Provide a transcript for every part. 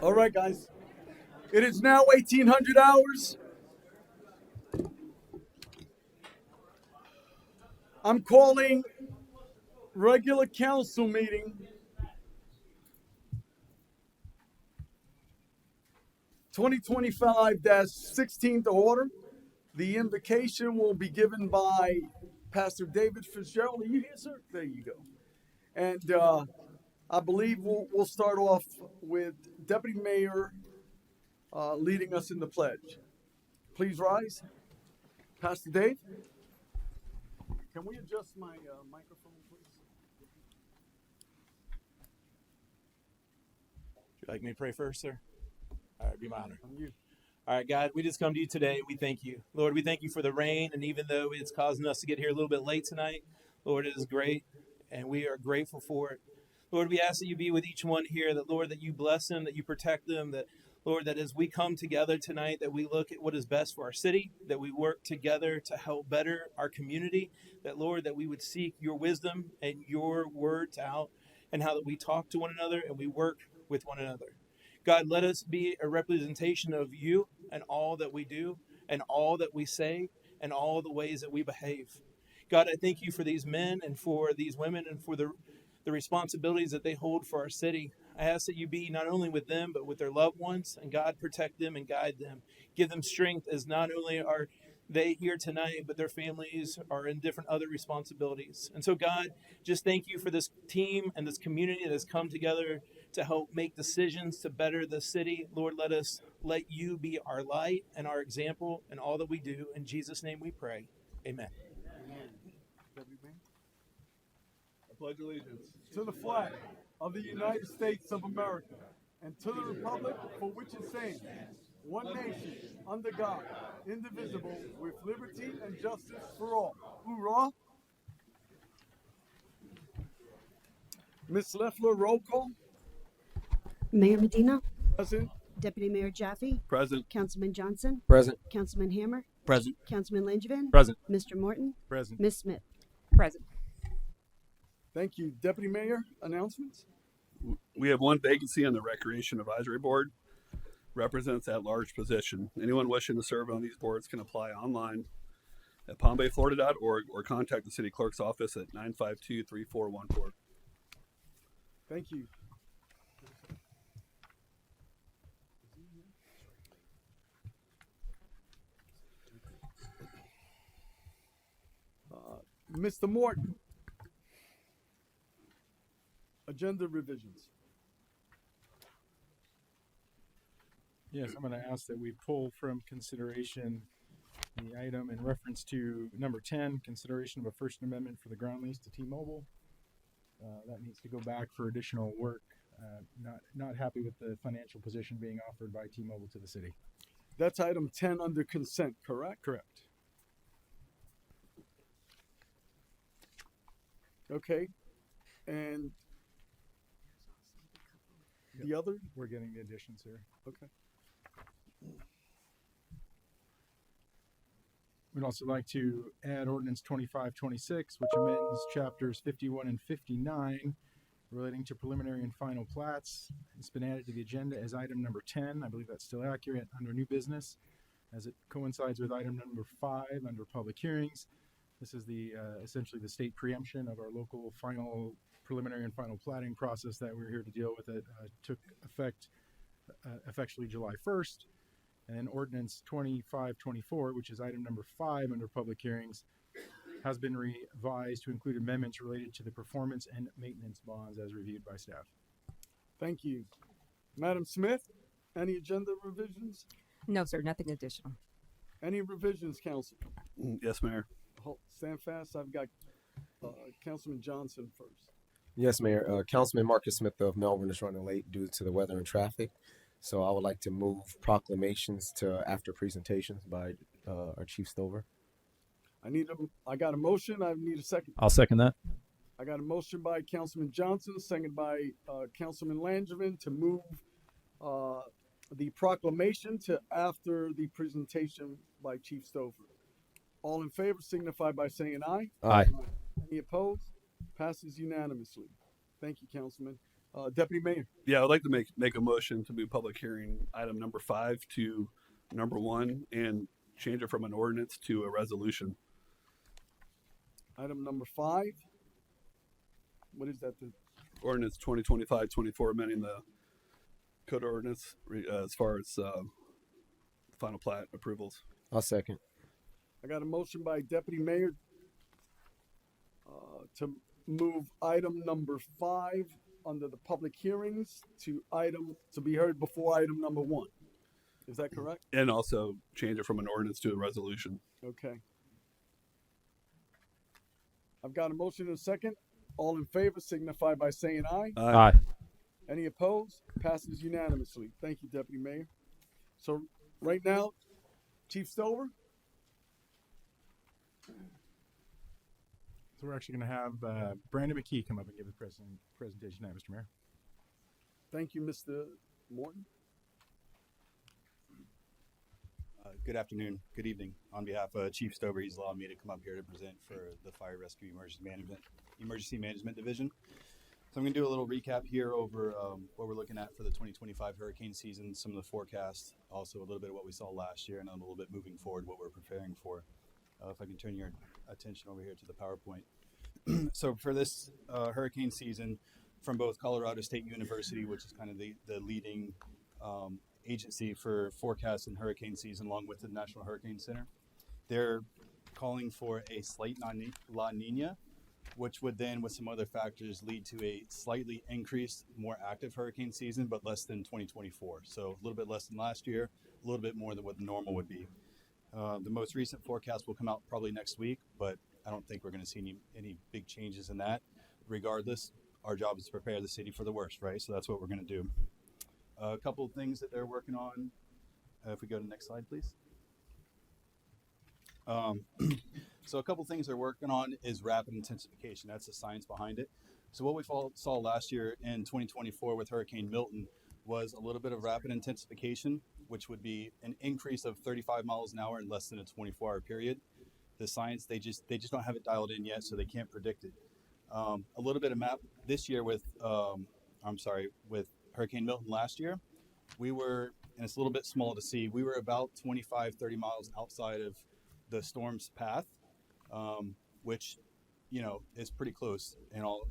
All right, guys. It is now 1800 hours. I'm calling regular council meeting 2025-16 to order. The invocation will be given by Pastor David Fitzgerald. Are you here, sir? There you go. And I believe we'll start off with Deputy Mayor leading us in the pledge. Please rise. Pastor Dave, can we adjust my microphone, please? Would you like me to pray first, sir? All right, be my honor. On you. All right, God, we just come to you today. We thank you. Lord, we thank you for the rain, and even though it's causing us to get here a little bit late tonight, Lord, it is great, and we are grateful for it. Lord, we ask that you be with each one here, that, Lord, that you bless them, that you protect them, that, Lord, that as we come together tonight, that we look at what is best for our city, that we work together to help better our community, that, Lord, that we would seek your wisdom and your words out, and how that we talk to one another and we work with one another. God, let us be a representation of you and all that we do and all that we say and all the ways that we behave. God, I thank you for these men and for these women and for the responsibilities that they hold for our city. I ask that you be not only with them, but with their loved ones, and God, protect them and guide them. Give them strength as not only are they here tonight, but their families are in different other responsibilities. And so, God, just thank you for this team and this community that has come together to help make decisions to better the city. Lord, let you be our light and our example in all that we do. In Jesus' name we pray. Amen. I pledge allegiance to the flag of the United States of America and to the republic for which it stands, one nation, under God, indivisible, with liberty and justice for all. Hoorah! Ms. Leffler, roll call. Mayor Medina, Present. Deputy Mayor Jaffe, Present. Councilman Johnson, Present. Councilman Hammer, Present. Councilman Langevin, Present. Mr. Morton, Present. Ms. Smith. Present. Thank you. Deputy Mayor, announcements? We have one vacancy on the Recreation Advisory Board. Represents at large position. Anyone wishing to serve on these boards can apply online at palmbayflorida.org or contact the city clerk's office at 952-3414. Thank you. Mr. Morton, agenda revisions. Yes, I'm going to ask that we pull from consideration the item in reference to number 10, consideration of a First Amendment for the ground lease to T-Mobile. That needs to go back for additional work. Not happy with the financial position being offered by T-Mobile to the city. That's item 10 under consent, correct? Correct. Okay. And the other? We're getting the additions here. Okay. We'd also like to add ordinance 2526, which amends chapters 51 and 59 relating to preliminary and final plats. It's been added to the agenda as item number 10. I believe that's still accurate under new business, as it coincides with item number 5 under public hearings. This is the essentially the state preemption of our local final preliminary and final platting process that we're here to deal with. It took effect effectually July 1st. And then ordinance 2524, which is item number 5 under public hearings, has been revised to include amendments related to the performance and maintenance bonds as reviewed by staff. Thank you. Madam Smith, any agenda revisions? No, sir, nothing additional. Any revisions, Council? Yes, Mayor. Stand fast. I've got Councilman Johnson first. Yes, Mayor. Councilman Marcus Smith of Melbourne is running late due to the weather and traffic. So I would like to move proclamations to after presentations by our Chief Stover. I got a motion. I need a second. I'll second that. I got a motion by Councilman Johnson, second by Councilman Langevin to move the proclamation to after the presentation by Chief Stover. All in favor signify by saying aye. Aye. Any opposed? Passes unanimously. Thank you, Councilman. Deputy Mayor. Yeah, I'd like to make a motion to move public hearing item number 5 to number 1 and change it from an ordinance to a resolution. Item number 5. What is that? Ordinance 2025-24, amending the code ordinance as far as final plat approvals. I'll second. I got a motion by Deputy Mayor to move item number 5 under the public hearings to be heard before item number 1. Is that correct? And also change it from an ordinance to a resolution. Okay. I've got a motion and a second. All in favor signify by saying aye. Aye. Any opposed? Passes unanimously. Thank you, Deputy Mayor. So right now, Chief Stover. So we're actually going to have Brandon McKee come up and give a presentation now, Mr. Mayor. Thank you, Mr. Morton. Good afternoon, good evening. On behalf of Chief Stover, he's allowed me to come up here to present for the Fire Rescue Emergency Management Division. So I'm going to do a little recap here over what we're looking at for the 2025 hurricane season, some of the forecasts, also a little bit of what we saw last year, and a little bit moving forward, what we're preparing for. If I can turn your attention over here to the PowerPoint. So for this hurricane season, from both Colorado State University, which is kind of the leading agency for forecast and hurricane season, along with the National Hurricane Center, they're calling for a slight La Nina, which would then, with some other factors, lead to a slightly increased, more active hurricane season, but less than 2024. So a little bit less than last year, a little bit more than what normal would be. The most recent forecast will come out probably next week, but I don't think we're going to see any big changes in that. Regardless, our job is to prepare the city for the worst, right? So that's what we're going to do. A couple of things that they're working on. If we go to the next slide, please. So a couple of things they're working on is rapid intensification. That's the science behind it. So what we saw last year in 2024 with Hurricane Milton was a little bit of rapid intensification, which would be an increase of 35 miles an hour in less than a 24-hour period. The science, they just don't have it dialed in yet, so they can't predict it. A little bit of map this year with Hurricane Milton last year, we were, and it's a little bit small to see, we were about 25, 30 miles outside of the storm's path, which, is pretty close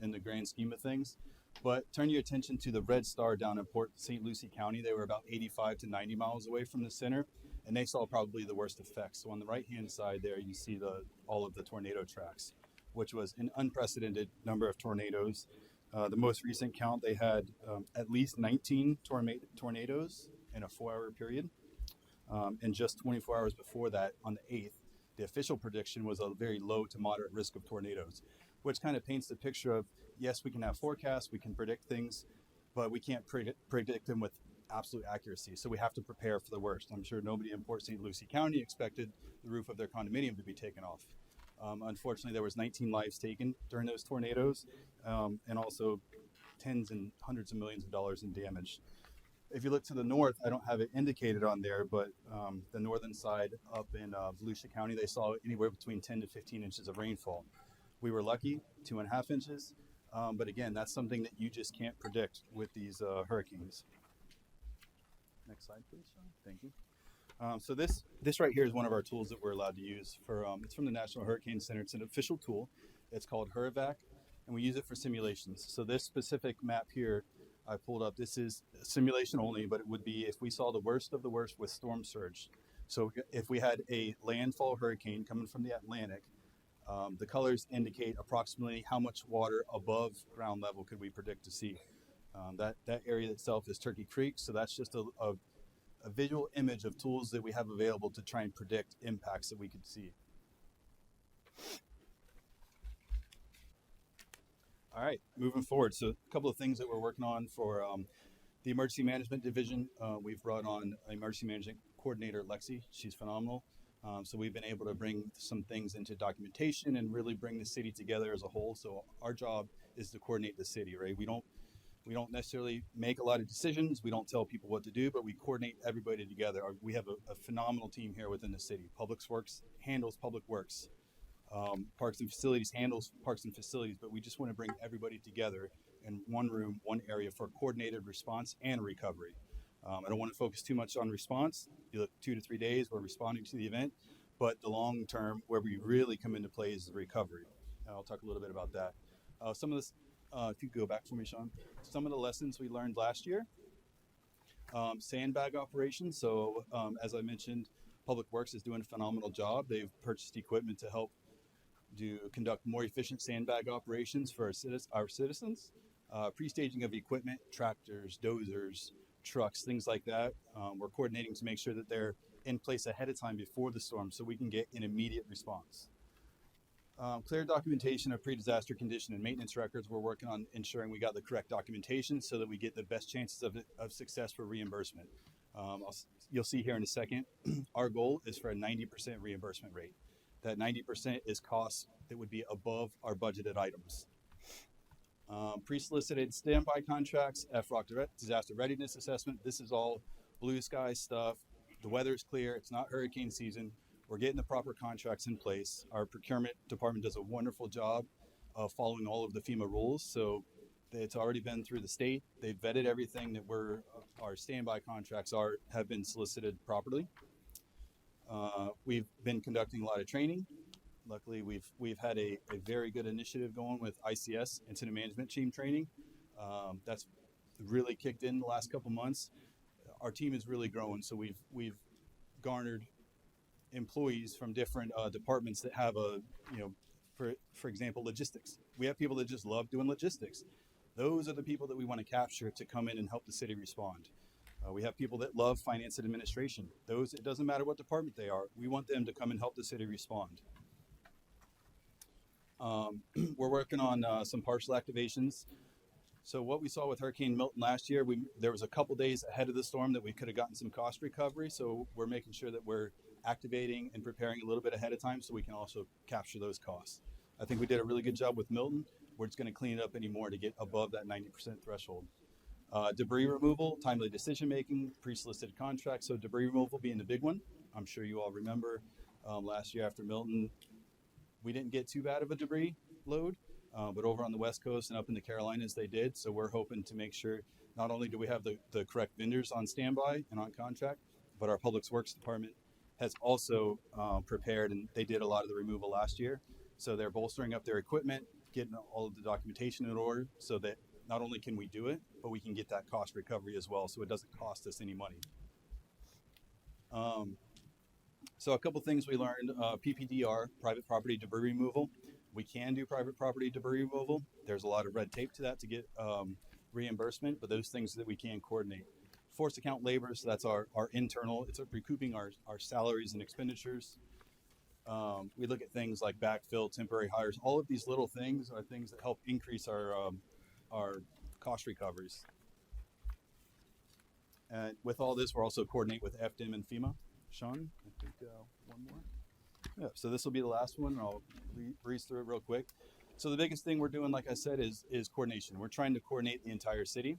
in the grand scheme of things. But turn your attention to the red star down in Port St. Lucie County. They were about 85 to 90 miles away from the center, and they saw probably the worst effects. So on the right-hand side there, you see all of the tornado tracks, which was an unprecedented number of tornadoes. The most recent count, they had at least 19 tornadoes in a 4-hour period. And just 24 hours before that, on the 8th, the official prediction was a very low to moderate risk of tornadoes, which kind of paints the picture of, yes, we can have forecasts, we can predict things, but we can't predict them with absolute accuracy. So we have to prepare for the worst. I'm sure nobody in Port St. Lucie County expected the roof of their condominium to be taken off. Unfortunately, there was 19 lives taken during those tornadoes, and also tens and hundreds of millions of dollars in damage. If you look to the north, I don't have it indicated on there, but the northern side up in Volusia County, they saw anywhere between 10 to 15 inches of rainfall. We were lucky, 2.5 inches, but again, that's something that you just can't predict with these hurricanes. Next slide, please, Sean. Thank you. So this right here is one of our tools that we're allowed to use for. It's from the National Hurricane Center. It's an official tool. It's called HurrEvac, and we use it for simulations. So this specific map here I pulled up, this is simulation only, but it would be if we saw the worst of the worst with storm surge. So if we had a landfall hurricane coming from the Atlantic, the colors indicate approximately how much water above ground level could we predict to see. That area itself is Turkey Creek, so that's just a visual image of tools that we have available to try and predict impacts that we could see. All right, moving forward. So a couple of things that we're working on for the Emergency Management Division. We've brought on Emergency Management Coordinator Lexi. She's phenomenal. So we've been able to bring some things into documentation and really bring the city together as a whole. So our job is to coordinate the city, right? We don't necessarily make a lot of decisions. We don't tell people what to do, but we coordinate everybody together. We have a phenomenal team here within the city. Public Works handles Public Works. Parks and Facilities handles Parks and Facilities, but we just want to bring everybody together in one room, one area for coordinated response and recovery. I don't want to focus too much on response. You look 2 to 3 days, we're responding to the event, but the long term, where we really come into play is the recovery. And I'll talk a little bit about that. Some of this, if you could go back for me, Sean. Some of the lessons we learned last year. Sandbag operations. So as I mentioned, Public Works is doing a phenomenal job. They've purchased equipment to help conduct more efficient sandbag operations for our citizens. Pre-staging of equipment, tractors, dozers, trucks, things like that. We're coordinating to make sure that they're in place ahead of time before the storm so we can get an immediate response. Clear documentation of pre-disaster condition and maintenance records. We're working on ensuring we got the correct documentation so that we get the best chances of success for reimbursement. You'll see here in a second, our goal is for a 90% reimbursement rate. That 90% is costs that would be above our budgeted items. Pre-solicited standby contracts, FROC disaster readiness assessment. This is all blue sky stuff. The weather's clear. It's not hurricane season. We're getting the proper contracts in place. Our procurement department does a wonderful job of following all of the FEMA rules. So it's already been through the state. They've vetted everything that our standby contracts have been solicited properly. We've been conducting a lot of training. Luckily, we've had a very good initiative going with ICS, Incident Management Team Training. That's really kicked in the last couple months. Our team is really growing, so we've garnered employees from different departments that have for example, logistics. We have people that just love doing logistics. Those are the people that we want to capture to come in and help the city respond. We have people that love finance and administration. It doesn't matter what department they are. We want them to come and help the city respond. We're working on some partial activations. So what we saw with Hurricane Milton last year, there was a couple days ahead of the storm that we could have gotten some cost recovery. So we're making sure that we're activating and preparing a little bit ahead of time so we can also capture those costs. I think we did a really good job with Milton. We're just going to clean it up anymore to get above that 90% threshold. Debris removal, timely decision making, pre-solicited contracts. So debris removal being the big one. I'm sure you all remember last year after Milton, we didn't get too bad of a debris load, but over on the West Coast and up in the Carolinas they did. So we're hoping to make sure not only do we have the correct vendors on standby and on contract, but our Public Works department has also prepared, and they did a lot of the removal last year. So they're bolstering up their equipment, getting all of the documentation in order so that not only can we do it, but we can get that cost recovery as well, so it doesn't cost us any money. So a couple things we learned, PPDR, private property debris removal. We can do private property debris removal. There's a lot of red tape to that to get reimbursement, but those things that we can coordinate. Forced account labor, so that's our internal, it's recouping our salaries and expenditures. We look at things like backfill, temporary hires. All of these little things are things that help increase our cost recoveries. And with all this, we're also coordinate with FDM and FEMA. Sean, I think one more. Yeah, so this will be the last one. I'll breeze through it real quick. So the biggest thing we're doing, like I said, is coordination. We're trying to coordinate the entire city.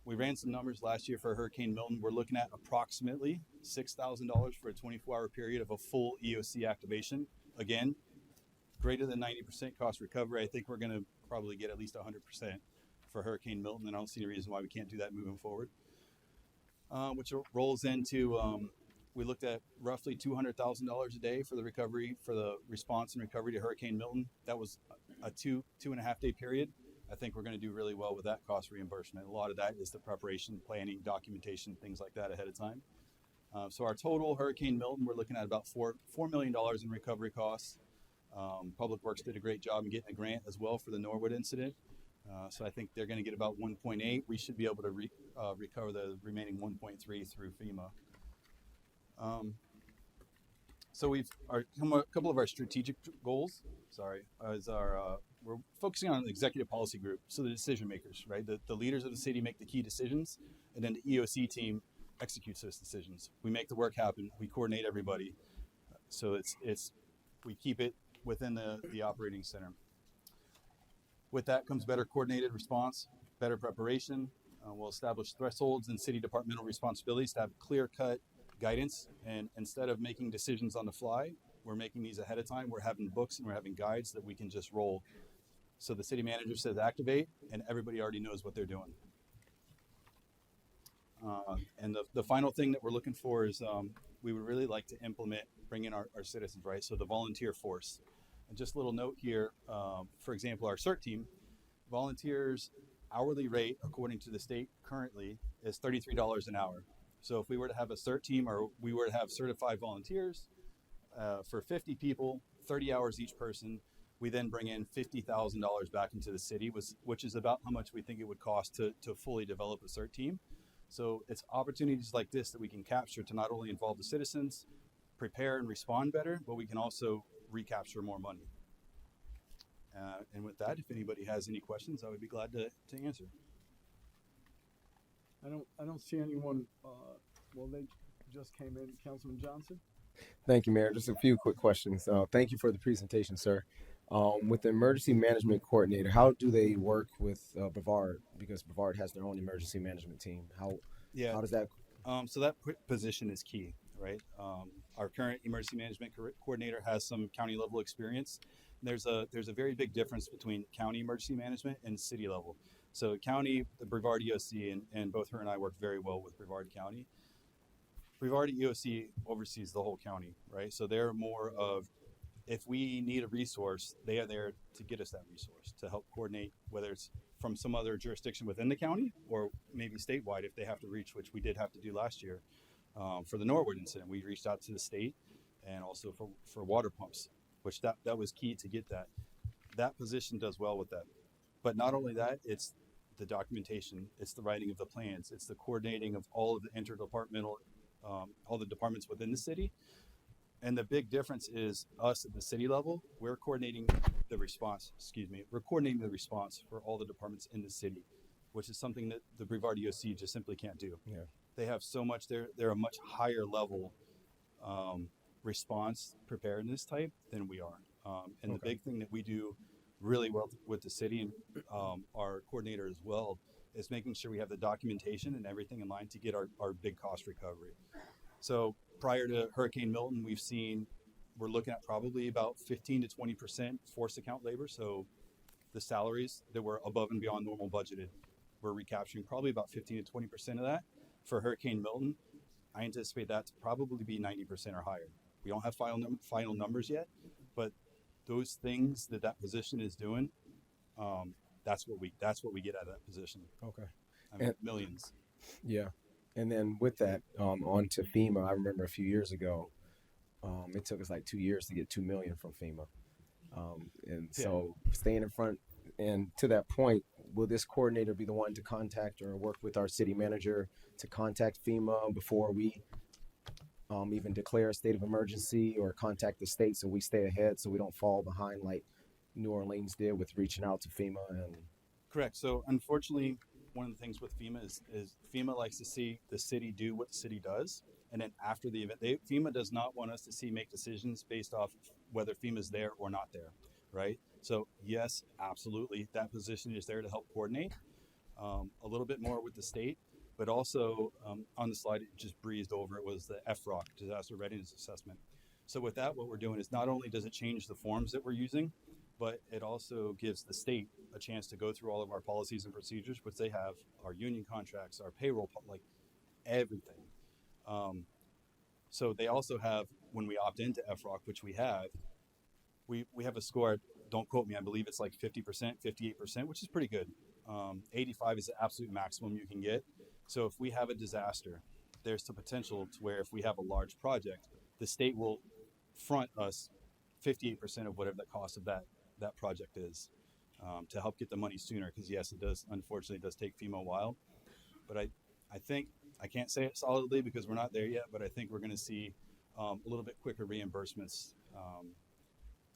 We ran some numbers last year for Hurricane Milton. We're looking at approximately $6,000 for a 24-hour period of a full EOC activation. Again, greater than 90% cost recovery. I think we're going to probably get at least 100% for Hurricane Milton, and I don't see any reason why we can't do that moving forward. Which rolls into, we looked at roughly $200,000 a day for the recovery, for the response and recovery to Hurricane Milton. That was a two and a half day period. I think we're going to do really well with that cost reimbursement. A lot of that is the preparation, planning, documentation, things like that ahead of time. So our total Hurricane Milton, we're looking at about $4 million in recovery costs. Public Works did a great job in getting a grant as well for the Norwood incident. So I think they're going to get about 1.8. We should be able to recover the remaining 1.3 through FEMA. So a couple of our strategic goals. We're focusing on the executive policy group, so the decision makers, right? The leaders of the city make the key decisions, and then the EOC team executes those decisions. We make the work happen. We coordinate everybody, so we keep it within the operating center. With that comes better coordinated response, better preparation. We'll establish thresholds and city departmental responsibilities to have clear-cut guidance, and instead of making decisions on the fly, we're making these ahead of time. We're having books and we're having guides that we can just roll So the city manager says activate, and everybody already knows what they're doing. And the final thing that we're looking for is we would really like to bring in our citizens, right? So the volunteer force. And just a little note here, for example, our CERT team, volunteers hourly rate, according to the state currently, is $33 an hour. So if we were to have a CERT team, or we were to have certified volunteers for 50 people, 30 hours each person, we then bring in $50,000 back into the city, which is about how much we think it would cost to fully develop a CERT team. So it's opportunities like this that we can capture to not only involve the citizens, prepare and respond better, but we can also recapture more money. And with that, if anybody has any questions, I would be glad to answer. I don't see anyone. Well, they just came in. Councilman Johnson. Thank you, Mayor. Just a few quick questions. Thank you for the presentation, sir. With the emergency management coordinator, how do they work with Brevard? Because Brevard has their own emergency management team. How does that? So that position is key, right? Our current emergency management coordinator has some county level experience. There's a very big difference between county emergency management and city level. So county, the Brevard EOC, and both her and I work very well with Brevard County. Brevard EOC oversees the whole county, right? So they're more of, if we need a resource, they are there to get us that resource, to help coordinate, whether it's from some other jurisdiction within the county or maybe statewide if they have to reach, which we did have to do last year. For the Norwood incident, we reached out to the state and also for water pumps, which that was key to get that. That position does well with that. But not only that, it's the documentation, it's the writing of the plans, it's the coordinating of all of the interdepartmental, all the departments within the city. And the big difference is us at the city level, we're coordinating the response, we're coordinating the response for all the departments in the city, which is something that the Brevard EOC just simply can't do. Yeah. They have so much, they're a much higher level response preparedness type than we are. And the big thing that we do really well with the city and our coordinator as well is making sure we have the documentation and everything in line to get our big cost recovery. So prior to Hurricane Milton, we're looking at probably about 15 to 20% forced account labor. So the salaries that were above and beyond normal budgeted, we're recapturing probably about 15 to 20% of that. For Hurricane Milton, I anticipate that to probably be 90% or higher. We don't have final numbers yet, but those things that position is doing, that's what we get out of that position. Okay. I mean, millions. Yeah. And then with that, on to FEMA, I remember a few years ago, it took us like 2 years to get $2 million from FEMA. So staying in front, and to that point, will this coordinator be the one to contact or work with our city manager to contact FEMA before we even declare a state of emergency, or contact the state so we stay ahead so we don't fall behind like New Orleans did with reaching out to FEMA? And correct. So unfortunately, one of the things with FEMA is FEMA likes to see the city do what the city does, and then after the event, FEMA does not want us to make decisions based off whether FEMA's there or not there, right? So yes, absolutely, that position is there to help coordinate a little bit more with the state, but also on the slide it just breezed over, it was the FROC, Disaster Readiness Assessment. So with that, what we're doing is not only does it change the forms that we're using, but it also gives the state a chance to go through all of our policies and procedures, which they have, our union contracts, our payroll, like everything. So they also have, when we opt into FROC, which we have a score, don't quote me, I believe it's like 50%, 58%, which is pretty good. 85 is the absolute maximum you can get. So if we have a disaster, there's the potential to where if we have a large project, the state will front us 58% of whatever the cost of that project is, to help get the money sooner. Because yes, unfortunately, it does take FEMA a while. But I think, I can't say it solidly because we're not there yet, but I think we're going to see a little bit quicker reimbursements.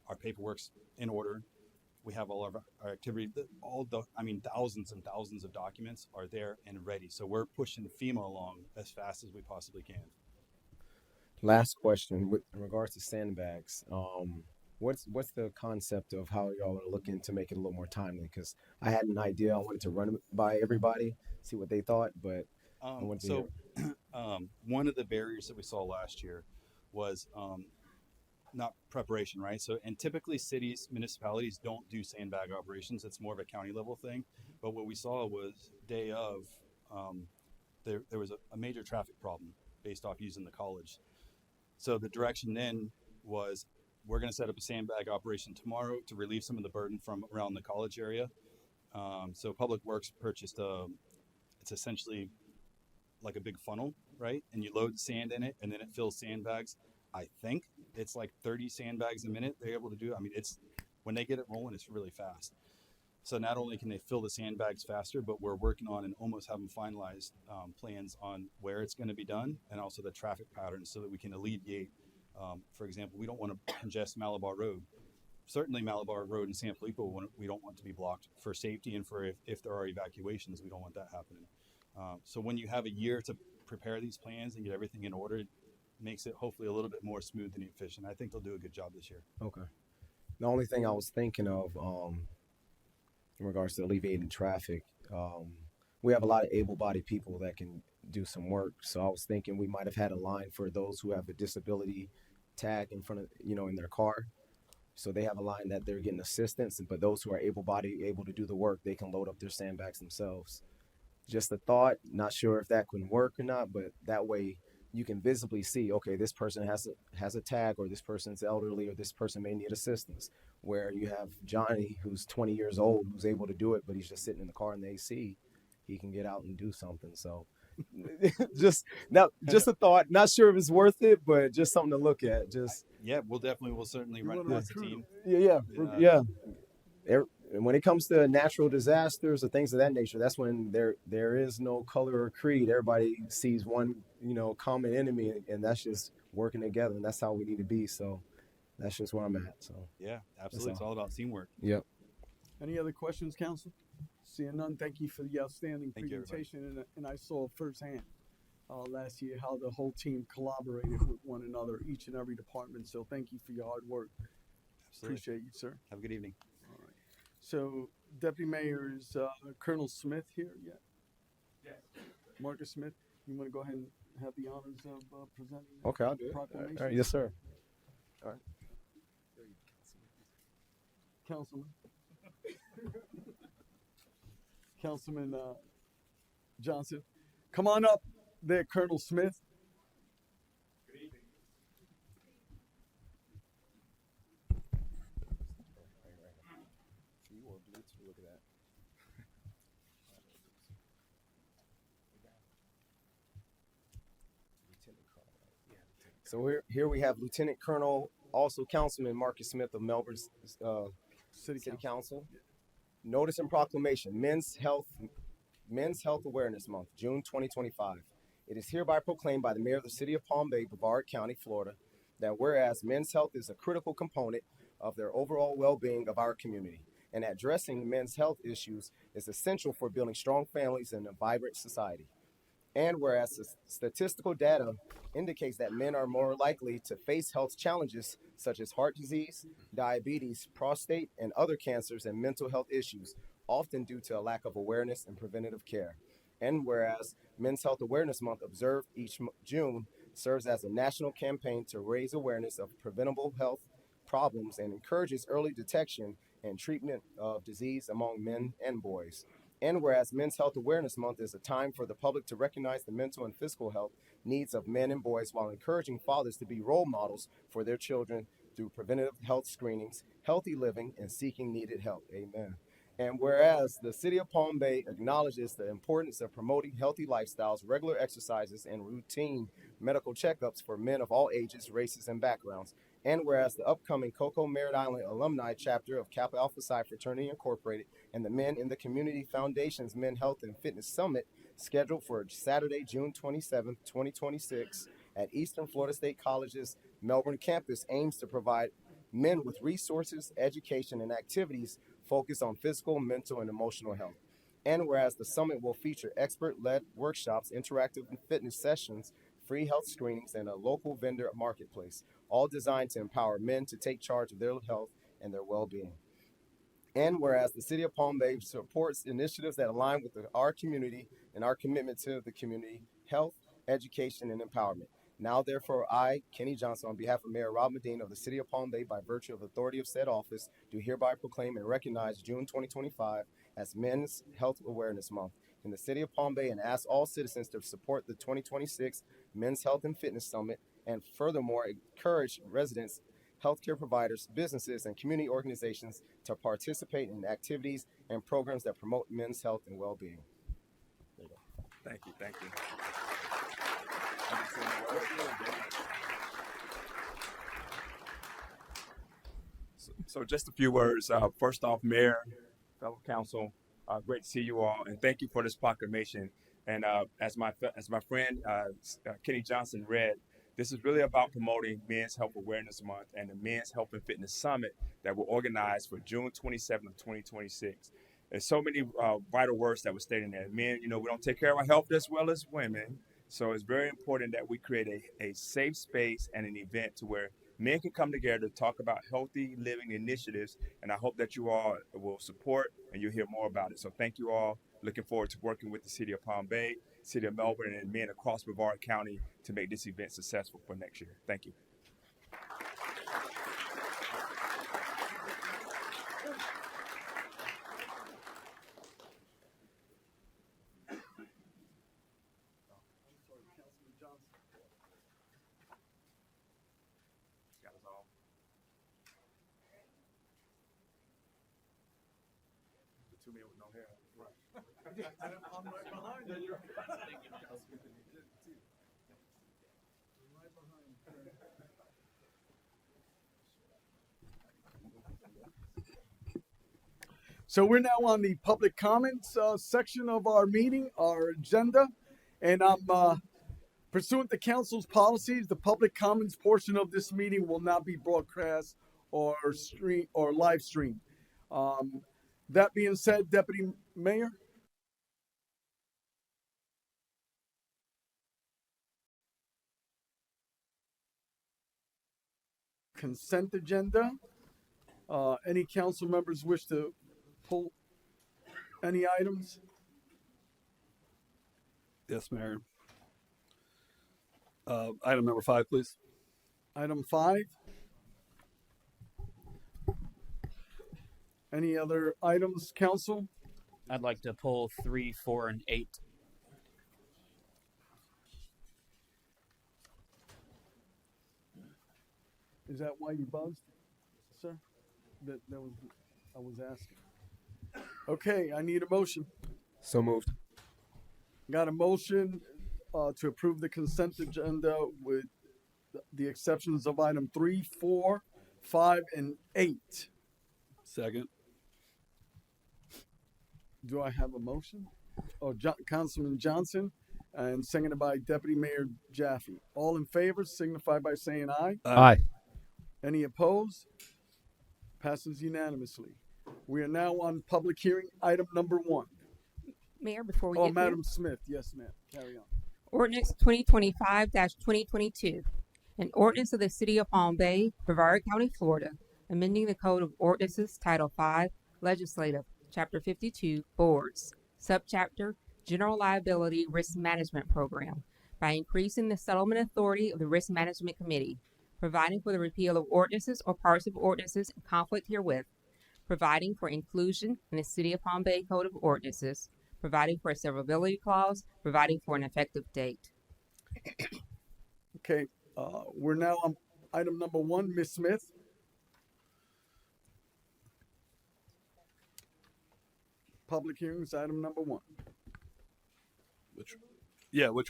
Our paperwork's in order. We have all of our activity, thousands and thousands of documents are there and ready. So we're pushing FEMA along as fast as we possibly can. last question with in regards to sandbags, what's the concept of how y'all are looking to make it a little more timely? Because I had an idea, I wanted to run it by everybody, see what they thought, but I wanted to hear. One of the barriers that we saw last year was not preparation, right? So, and typically cities, municipalities don't do sandbag operations. It's more of a county level thing. But what we saw was day of, there was a major traffic problem based off using the college. So the direction then was, we're going to set up a sandbag operation tomorrow to relieve some of the burden from around the college area. So Public Works purchased it's essentially like a big funnel, right? And you load sand in it, and then it fills sandbags. I think it's like 30 sandbags a minute they're able to do. I mean, it's when they get it rolling, it's really fast. So not only can they fill the sandbags faster, but we're working on and almost having finalized plans on where it's going to be done and also the traffic patterns so that we can alleviate. For example, we don't want to congest Malabar Road. Certainly Malabar Road and San Felipe, we don't want to be blocked for safety and for if there are evacuations, we don't want that happening. So when you have a year to prepare these plans and get everything in order, it makes it hopefully a little bit more smooth and efficient. I think they'll do a good job this year. Okay. The only thing I was thinking of in regards to alleviating traffic, we have a lot of able-bodied people that can do some work. So I was thinking we might have had a line for those who have a disability tag in front of, in their car. So they have a line that they're getting assistance, but those who are able-bodied, able to do the work, they can load up their sandbags themselves. Just a thought, not sure if that can work or not, but that way you can visibly see, okay, this person has a tag, or this person's elderly, or this person may need assistance. Where you have Johnny, who's 20 years old, who's able to do it, but he's just sitting in the car in the AC, he can get out and do something. So just a thought, not sure if it's worth it, but just something to look at. Just Yeah, we'll certainly run it wanna as a team. yeah. And when it comes to natural disasters or things of that nature, that's when there is no color or creed. Everybody sees one, common enemy, and that's just working together, and that's how we need to be. So that's just where I'm at. So Yeah, absolutely. It's all about teamwork. yep. Any other questions, Council? Seeing none, thank you for the outstanding Thank you, everybody. presentation. And I saw firsthand last year how the whole team collaborated with one another, each and every department. So thank you for your hard work. Absolutely. Appreciate you, sir. Have a good evening. So, Deputy Mayor, is Colonel Smith here yet? Yes. Marcus Smith, you want to go ahead and have the honors of presenting? Okay, I'll do it. Proclamation? All right, yes, sir. Councilman. Councilman Johnson. Come on up there, Colonel Smith. Look at that. So here we have Lieutenant Colonel, also Councilman Marcus Smith of Melbourne's City City Council. Council. Notice and proclamation: Men's Health Awareness Month, June 2025. It is hereby proclaimed by the Mayor of the City of Palm Bay, Brevard County, Florida, that whereas men's health is a critical component of their overall well-being of our community, and addressing men's health issues is essential for building strong families and a vibrant society. And whereas the statistical data indicates that men are more likely to face health challenges such as heart disease, diabetes, prostate, and other cancers and mental health issues, often due to a lack of awareness and preventative care. And whereas Men's Health Awareness Month, observed each June, serves as a national campaign to raise awareness of preventable health problems and encourages early detection and treatment of disease among men and boys. And whereas Men's Health Awareness Month is a time for the public to recognize the mental and physical health needs of men and boys while encouraging fathers to be role models for their children through preventative health screenings, healthy living, and seeking needed help. Amen. And whereas the City of Palm Bay acknowledges the importance of promoting healthy lifestyles, regular exercises, and routine medical checkups for men of all ages, races, and backgrounds. And whereas the upcoming Cocoa Merritt Island alumni chapter of Kappa Alpha Psi Fraternity Incorporated and the Men in the Community Foundation's Men Health and Fitness Summit, scheduled for Saturday, June 27, 2026, at Eastern Florida State College's Melbourne campus, aims to provide men with resources, education, and activities focused on physical, mental, and emotional health. And whereas the summit will feature expert-led workshops, interactive fitness sessions, free health screenings, and a local vendor marketplace, all designed to empower men to take charge of their health and their well-being. And whereas the City of Palm Bay supports initiatives that align with our community and our commitment to the community, health, education, and empowerment. Now therefore I, Kenny Johnson, on behalf of Mayor Rob Medina of the City of Palm Bay, by virtue of authority of said office, do hereby proclaim and recognize June 2025 as Men's Health Awareness Month in the City of Palm Bay, and ask all citizens to support the 2026 Men's Health and Fitness Summit, and furthermore encourage residents, healthcare providers, businesses, and community organizations to participate in activities and programs that promote men's health and well-being. Thank you. Thank you. So just a few words. First off, Mayor, fellow council, great to see you all, and thank you for this proclamation. And as my friend Kenny Johnson read, this is really about promoting Men's Health Awareness Month and the Men's Health and Fitness Summit that we're organized for June 27th of 2026. There's so many vital words that were stated in there. Men, we don't take care of our health as well as women. So it's very important that we create a safe space and an event to where men can come together to talk about healthy living initiatives. And I hope that you all will support and you'll hear more about it. So thank you all. Looking forward to working with the City of Palm Bay, City of Melbourne, and men across Brevard County to make this event successful for next year. Thank you. So we're now on the public comments section of our meeting, our agenda, and I'm pursuant to council's policies. The public comments portion of this meeting will not be broadcast or stream or live stream. That being said, Deputy Mayor. Consent agenda. Any council members wish to pull any items? Yes, Mayor. Item number 5, please. Item 5. Any other items, council? I'd like to pull 3, 4, and 8. Is that why you buzzed, sir? That was, I was asking. Okay, I need a motion. So moved. Got a motion to approve the consent agenda with the exceptions of item 3, 4, 5, and 8. Second. Do I have a motion? Oh, Councilman Johnson, and seconded by Deputy Mayor Jaffe. All in favor, signify by saying aye. Aye. Any opposed? Passes unanimously. We are now on public hearing, item number 1. Mayor, before we Oh, get there, Madam Smith, yes, ma'am. Carry on. ordinance 2025-2022, an ordinance of the City of Palm Bay, Brevard County, Florida, amending the Code of Ordinances, Title 5, Legislative, Chapter 52, Boards, Subchapter, General Liability Risk Management Program, by increasing the settlement authority of the Risk Management Committee, providing for the repeal of ordinances or parts of ordinances in conflict herewith, providing for inclusion in the City of Palm Bay Code of Ordinances, providing for a severability clause, providing for an effective date. Okay, we're now on item number 1, Ms. Smith. Public hearings, item number 1. Which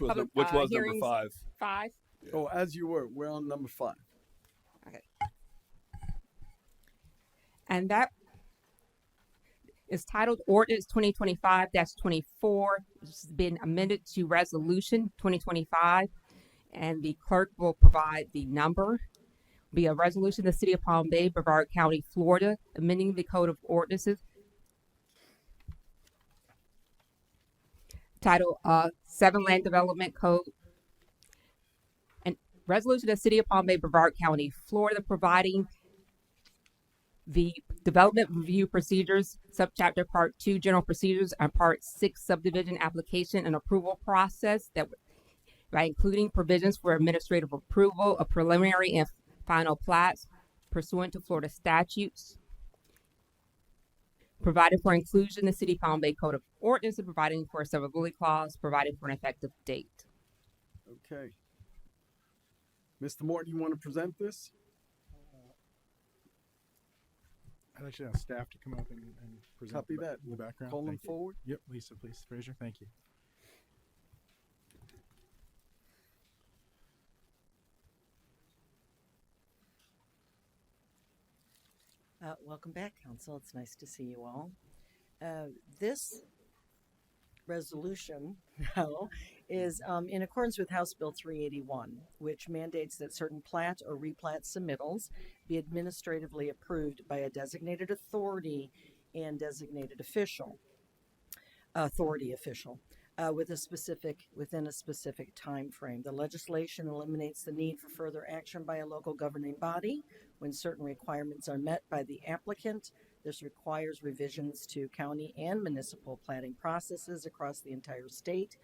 was Public, number hearings. 5? 5. Oh, as you were, we're on number 5. Okay. And that is titled Ordinance 2025-24, which has been amended to Resolution 2025, and the clerk will provide the number. Be a resolution of the City of Palm Bay, Brevard County, Florida, amending the Code of Ordinances. Title 7 Land Development Code. And resolution of the City of Palm Bay, Brevard County, Florida, providing the development review procedures, subchapter part 2, general procedures, and part 6, subdivision application and approval process that by including provisions for administrative approval of preliminary and final plats pursuant to Florida statutes, providing for inclusion in the City of Palm Bay Code of Ordinances, providing for a severability clause, providing for an effective date. Okay. Mr. Morton, you want to present this? I'd actually ask staff to come up and present Copy that. the background. Call them Thank you. forward. Yep, Lisa, please. Fraser, thank you. Welcome back, Council. It's nice to see you all. This resolution now is in accordance with House Bill 381, which mandates that certain plat or replat submittals be administratively approved by a designated authority and designated authority official within a specific time frame. The legislation eliminates the need for further action by a local governing body when certain requirements are met by the applicant. This requires revisions to county and municipal planning processes across the entire state.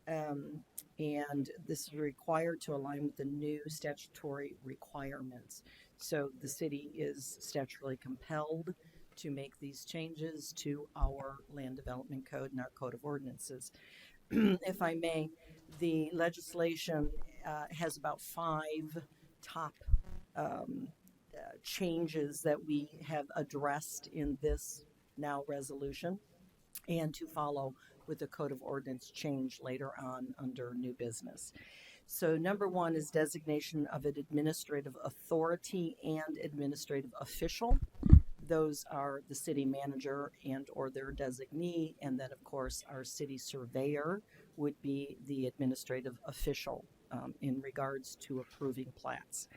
And this is required to align with the new statutory requirements. So the city is statutorily compelled to make these changes to our land development code and our code of ordinances. If I may, the legislation has about 5 top changes that we have addressed in this now resolution, and to follow with the code of ordinance change later on under new business. So number 1 is designation of an administrative authority and administrative official. Those are the city manager and or their designee, and then of course our city surveyor would be the administrative official in regards to approving plats.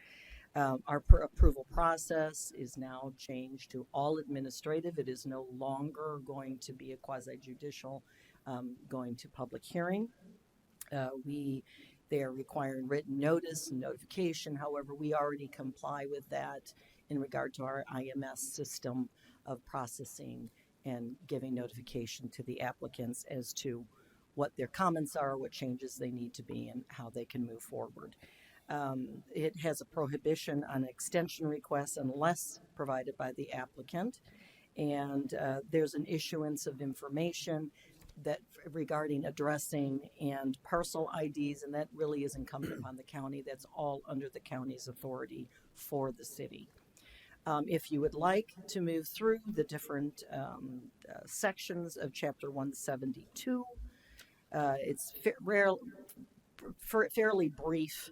Our approval process is now changed to all administrative. It is no longer going to be a quasi-judicial going to public hearing. They are requiring written notice and notification. However, we already comply with that in regard to our IMS system of processing and giving notification to the applicants as to what their comments are, what changes they need to be, and how they can move forward. It has a prohibition on extension requests unless provided by the applicant. And there's an issuance of information that regarding addressing and parcel IDs, and that really is incumbent upon the county. That's all under the county's authority for the city. If you would like to move through the different sections of Chapter 172, it's fairly brief.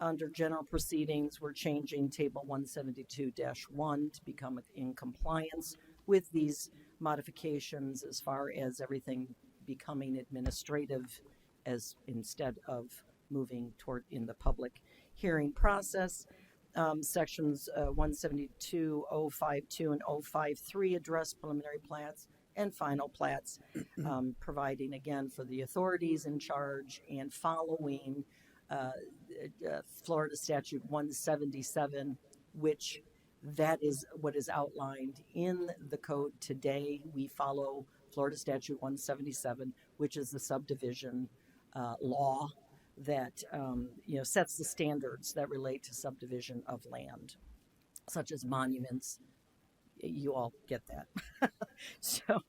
Under general proceedings, we're changing Table 172-1 to become in compliance with these modifications as far as everything becoming administrative as instead of moving toward in the public hearing process. Sections 172.052 and 053 address preliminary plats and final plats, providing again for the authorities in charge and following Florida Statute 177, which that is what is outlined in the code today. We follow Florida Statute 177, which is the subdivision law that sets the standards that relate to subdivision of land, such as monuments. You all get that. So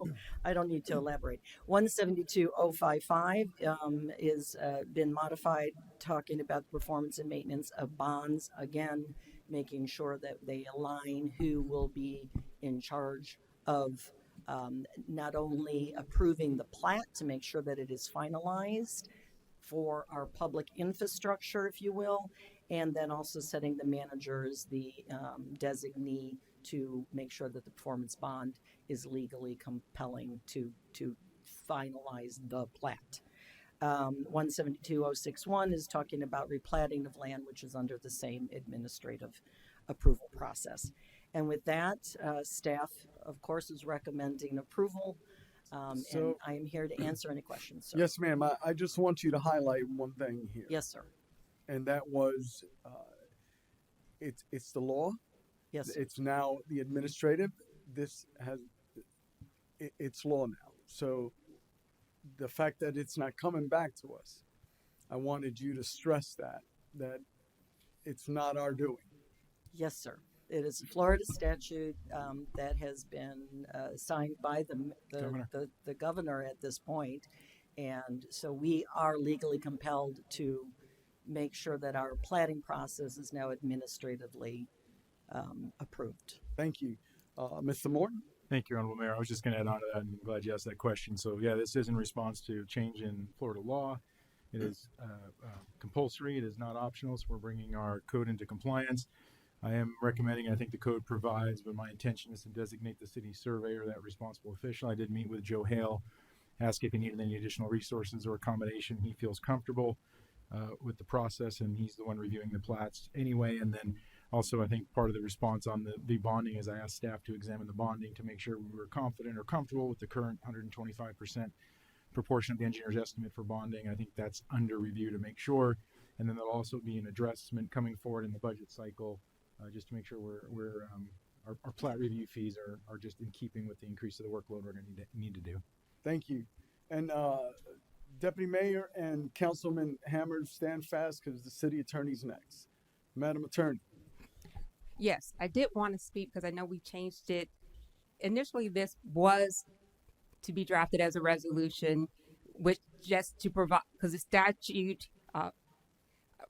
I don't need to elaborate. 172.055 is been modified, talking about the performance and maintenance of bonds. Again, making sure that they align who will be in charge of not only approving the plat to make sure that it is finalized for our public infrastructure, if you will, and then also setting the manager as the designee to make sure that the performance bond is legally compelling to finalize the plat. 172.061 is talking about replatting of land, which is under the same administrative approval process. And with that, staff, of course, is recommending approval. And I am here to answer any questions, sir. Yes, ma'am. I just want you to highlight one thing here. Yes, sir. And that was, it's the law. Yes, sir. It's now the administrative. It's law now. So the fact that it's not coming back to us I wanted you to stress that it's not our doing. Yes, sir. It is a Florida statute that has been signed by Governor. the governor at this point. And so we are legally compelled to make sure that our platting process is now administratively approved. Thank you. Mr. Morton? Thank you, Honorable Mayor. I was just going to add on to that, and I'm glad you asked that question. So, yeah, this is in response to change in Florida law. It is compulsory. It is not optional. So we're bringing our code into compliance. I am recommending, I think the code provides, but my intention is to designate the city surveyor that responsible official. I did meet with Joe Hale, ask if he needed any additional resources or accommodation. He feels comfortable with the process, and he's the one reviewing the plats anyway. And then also, I think part of the response on the bonding is I asked staff to examine the bonding to make sure we were confident or comfortable with the current 125% proportion of the engineer's estimate for bonding. I think that's under review to make sure. And then there'll also be an addressment coming forward in the budget cycle just to make sure our plat review fees are just in keeping with the increase of the workload we're going to need to do. Thank you. And Deputy Mayor and Councilman Hammer, stand fast because the city attorney's next. Madam Attorney. Yes, I did want to speak because I know we changed it. Initially, this was to be drafted as a resolution, which just to provide, because the statute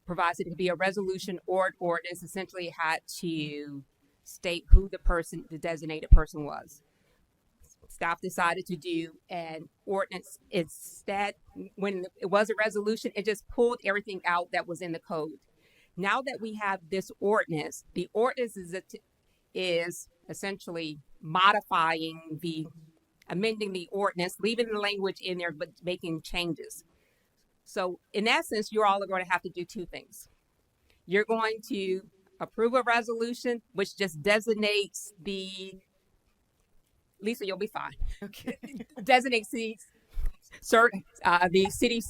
provides it to be a resolution or an ordinance, essentially it had to state who the designated person was. Staff decided to do an ordinance instead. When it was a resolution, it just pulled everything out that was in the code. Now that we have this ordinance, the ordinance is essentially amending the ordinance, leaving the language in there, but making changes. So in essence, you're all going to have to do two things. You're going to approve a resolution, which just designates Lisa, you'll be fine. Okay. Designates the city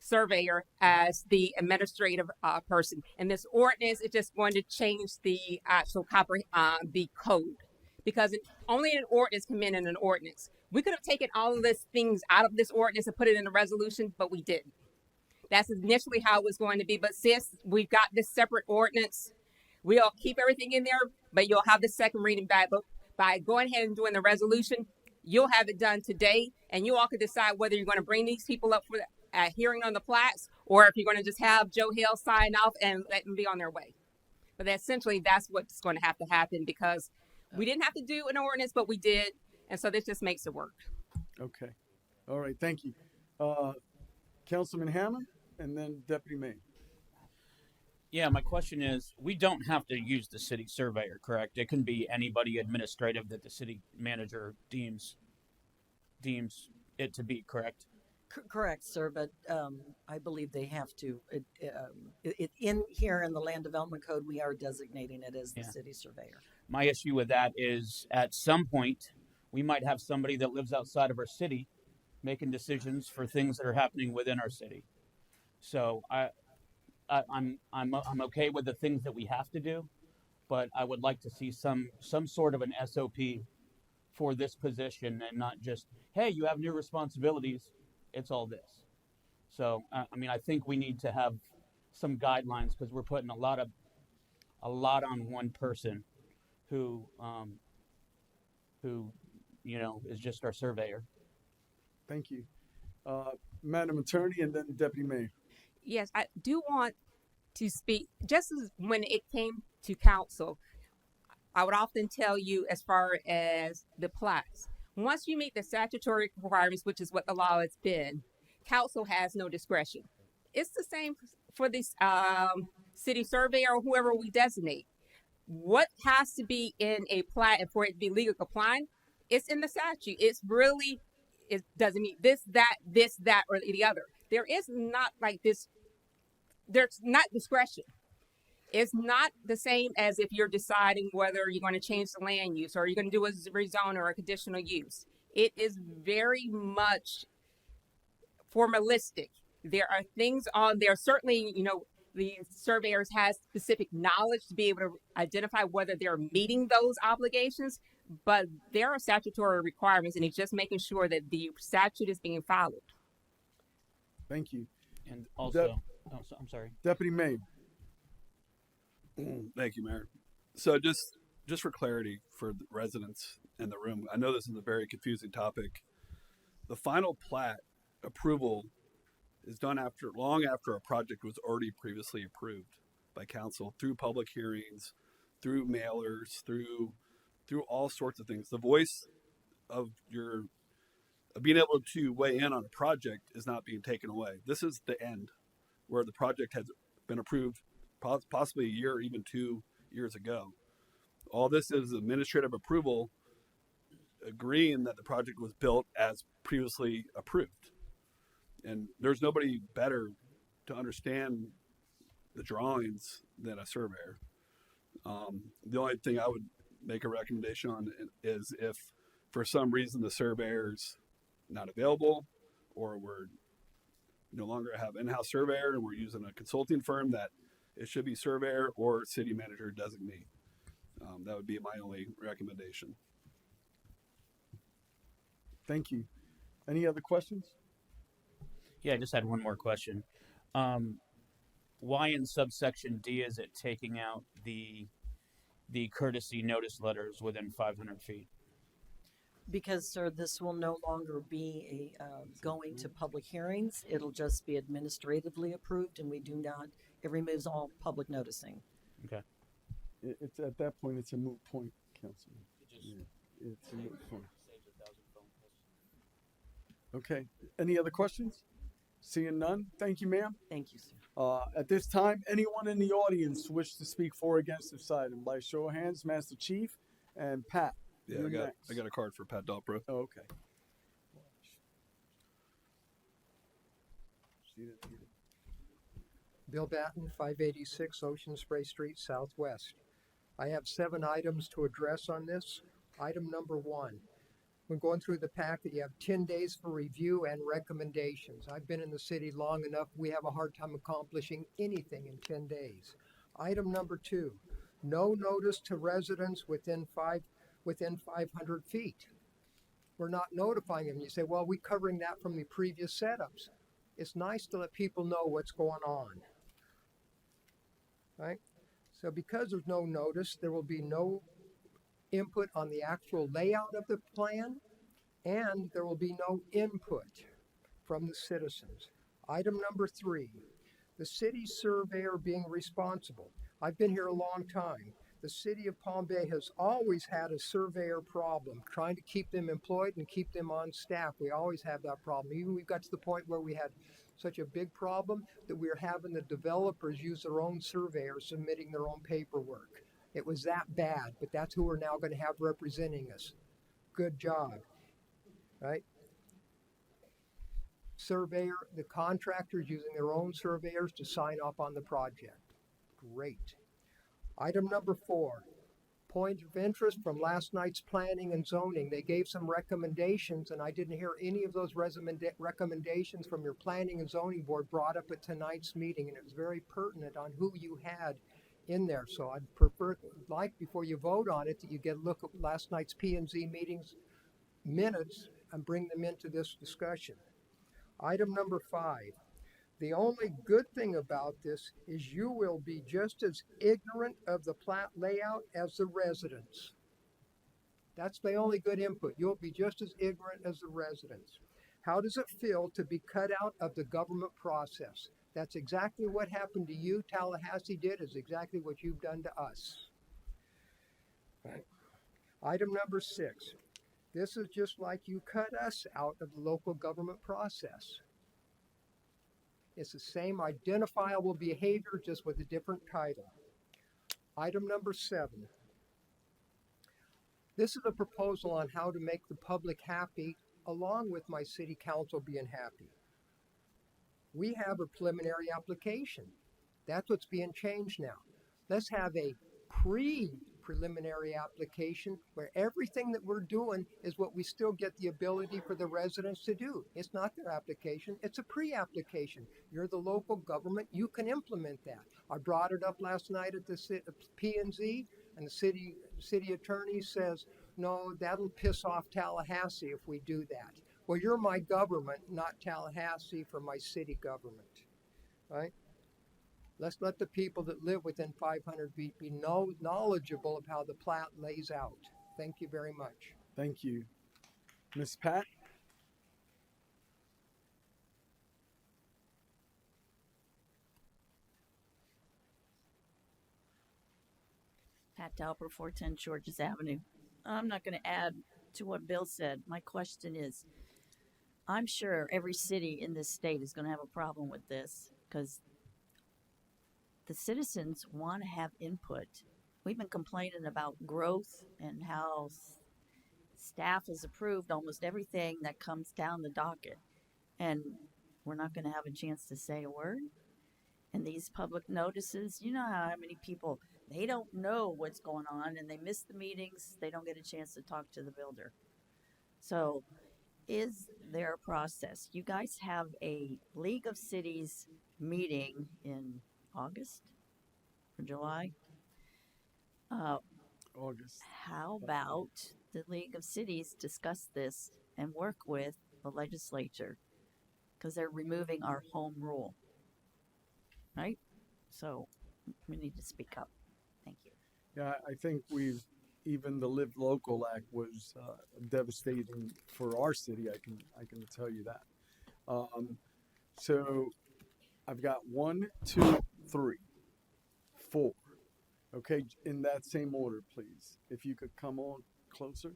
surveyor as the administrative person. And this ordinance is just going to change the actual the code, because only an ordinance can amend an ordinance. We could have taken all of these things out of this ordinance and put it in a resolution, but we didn't. That's initially how it was going to be. But since we've got this separate ordinance, we'll keep everything in there, but you'll have the second reading back. But by going ahead and doing the resolution, you'll have it done today, and you all can decide whether you're going to bring these people up for a hearing on the plats, or if you're going to just have Joe Hale sign off and let them be on their way. But essentially, that's what's going to happen, because we didn't have to do an ordinance, but we did. And so this just makes it work. Okay. All right. Thank you. Councilman Hammond and then Deputy Mayor. Yeah, my question is, we don't have to use the city surveyor, correct? It can be anybody administrative that the city manager deems it to be, correct? Correct, sir, but I believe they have to. In here in the Land Development Code, we are designating it as the city surveyor. My issue with that is, at some point, we might have somebody that lives outside of our city making decisions for things that are happening within our city. So I'm okay with the things that we have to do, but I would like to see some sort of an SOP for this position, and not just, hey, you have new responsibilities. It's all this. So I think we need to have some guidelines, because we're putting a lot on one person who is just our surveyor. Thank you. Madam Attorney and then Deputy Mayor. Yes, I do want to speak. Just as when it came to council, I would often tell you, as far as the plats, once you meet the statutory requirements, which is what the law has been, council has no discretion. It's the same for this city surveyor or whoever we designate. What has to be in a plat and for it to be legal compliant? It's in the statute. It doesn't mean this, that, or the other. There is not like this. There's not discretion. It's not the same as if you're deciding whether you're going to change the land use or you're going to do a rezone or a conditional use. It is very much formalistic. There are things on there. Certainly, the surveyors has specific knowledge to be able to identify whether they're meeting those obligations, but there are statutory requirements, and it's just making sure that the statute is being followed. Thank you. And also, I'm sorry. Deputy Mayor. Thank you, Mayor. So just for clarity for the residents in the room, I know this is a very confusing topic. The final plat approval is done long after a project was already previously approved by council through public hearings, through mailers, through all sorts of things. The voice of being able to weigh in on a project is not being taken away. This is the end where the project has been approved possibly a year, even 2 years ago. All this is administrative approval agreeing that the project was built as previously approved. And there's nobody better to understand the drawings than a surveyor. The only thing I would make a recommendation on is if for some reason the surveyor's not available, or we're no longer have in-house surveyor and we're using a consulting firm, that it should be surveyor or city manager designate. That would be my only recommendation. Thank you. Any other questions? Yeah, I just had one more question. Why in subsection D is it taking out the courtesy notice letters within 500 feet? Because, sir, this will no longer be going to public hearings. It'll just be administratively approved, and it removes all public noticing. Okay. It's at that point, it's a moot point, Councilman. Yeah, it's a moot point. Okay. Any other questions? Seeing none. Thank you, ma'am. Thank you, sir. At this time, anyone in the audience wish to speak for or against this item? By show of hands, Master Chief and Pat. Yeah, I got a card for Pat Delpro. Oh, okay. Bill Batten, 586 Ocean Spray Street, Southwest. I have 7 items to address on this. Item number 1. When going through the packet, you have 10 days for review and recommendations. I've been in the city long enough, we have a hard time accomplishing anything in 10 days. Item number 2. No notice to residents within 500 feet. We're not notifying them. You say, well, we're covering that from the previous setups. It's nice to let people know what's going on. Right? So because there's no notice, there will be no input on the actual layout of the plan, and there will be no input from the citizens. Item number 3, the city surveyor being responsible. I've been here a long time. The city of Palm Bay has always had a surveyor problem, trying to keep them employed and keep them on staff. We always have that problem. Even we got to the point where we had such a big problem that we were having the developers use their own surveyors submitting their own paperwork. It was that bad, but that's who we're now going to have representing us. Good job, right? Surveyor, the contractors using their own surveyors to sign off on the project. Great. Item number 4, point of interest from last night's planning and zoning. They gave some recommendations, and I didn't hear any of those recommendations from your planning and zoning board brought up at tonight's meeting, and it was very pertinent on who you had in there. So I'd before you vote on it, that you get a look at last night's P&Z meetings minutes and bring them into this discussion. Item number 5. The only good thing about this is you will be just as ignorant of the plat layout as the residents. That's the only good input. You'll be just as ignorant as the residents. How does it feel to be cut out of the government process? That's exactly what happened to you, Tallahassee did, is exactly what you've done to us. Right. Item number 6. This is just like you cut us out of the local government process. It's the same identifiable behavior, just with a different title. Item number 7. This is a proposal on how to make the public happy, along with my city council being happy. We have a preliminary application. That's what's being changed now. Let's have a pre-preliminary application where everything that we're doing is what we still get the ability for the residents to do. It's not their application, it's a pre-application. You're the local government, you can implement that. I brought it up last night at the P&Z, and the city attorney says, no, that'll piss off Tallahassee if we do that. Well, you're my government, not Tallahassee for my city government, right? Let's let the people that live within 500 feet be knowledgeable of how the plat lays out. Thank you very much. Thank you. Miss Pat? Pat Dauber, 410 Georges Avenue. I'm not going to add to what Bill said. My question is, I'm sure every city in this state is going to have a problem with this because the citizens want to have input. We've been complaining about growth and how staff has approved almost everything that comes down the docket. And we're not going to have a chance to say a word. And these public notices, you know how many people, they don't know what's going on and they miss the meetings. They don't get a chance to talk to the builder. So is there a process? You guys have a League of Cities meeting in August or July? August. How about the League of Cities discuss this and work with the legislature? Because they're removing our home rule. Right? So we need to speak up. Thank you. Yeah, I think even the Live Local Act was devastating for our city. I can tell you that. So I've got 1, 2, 3, 4. Okay, in that same order, please. If you could come on closer.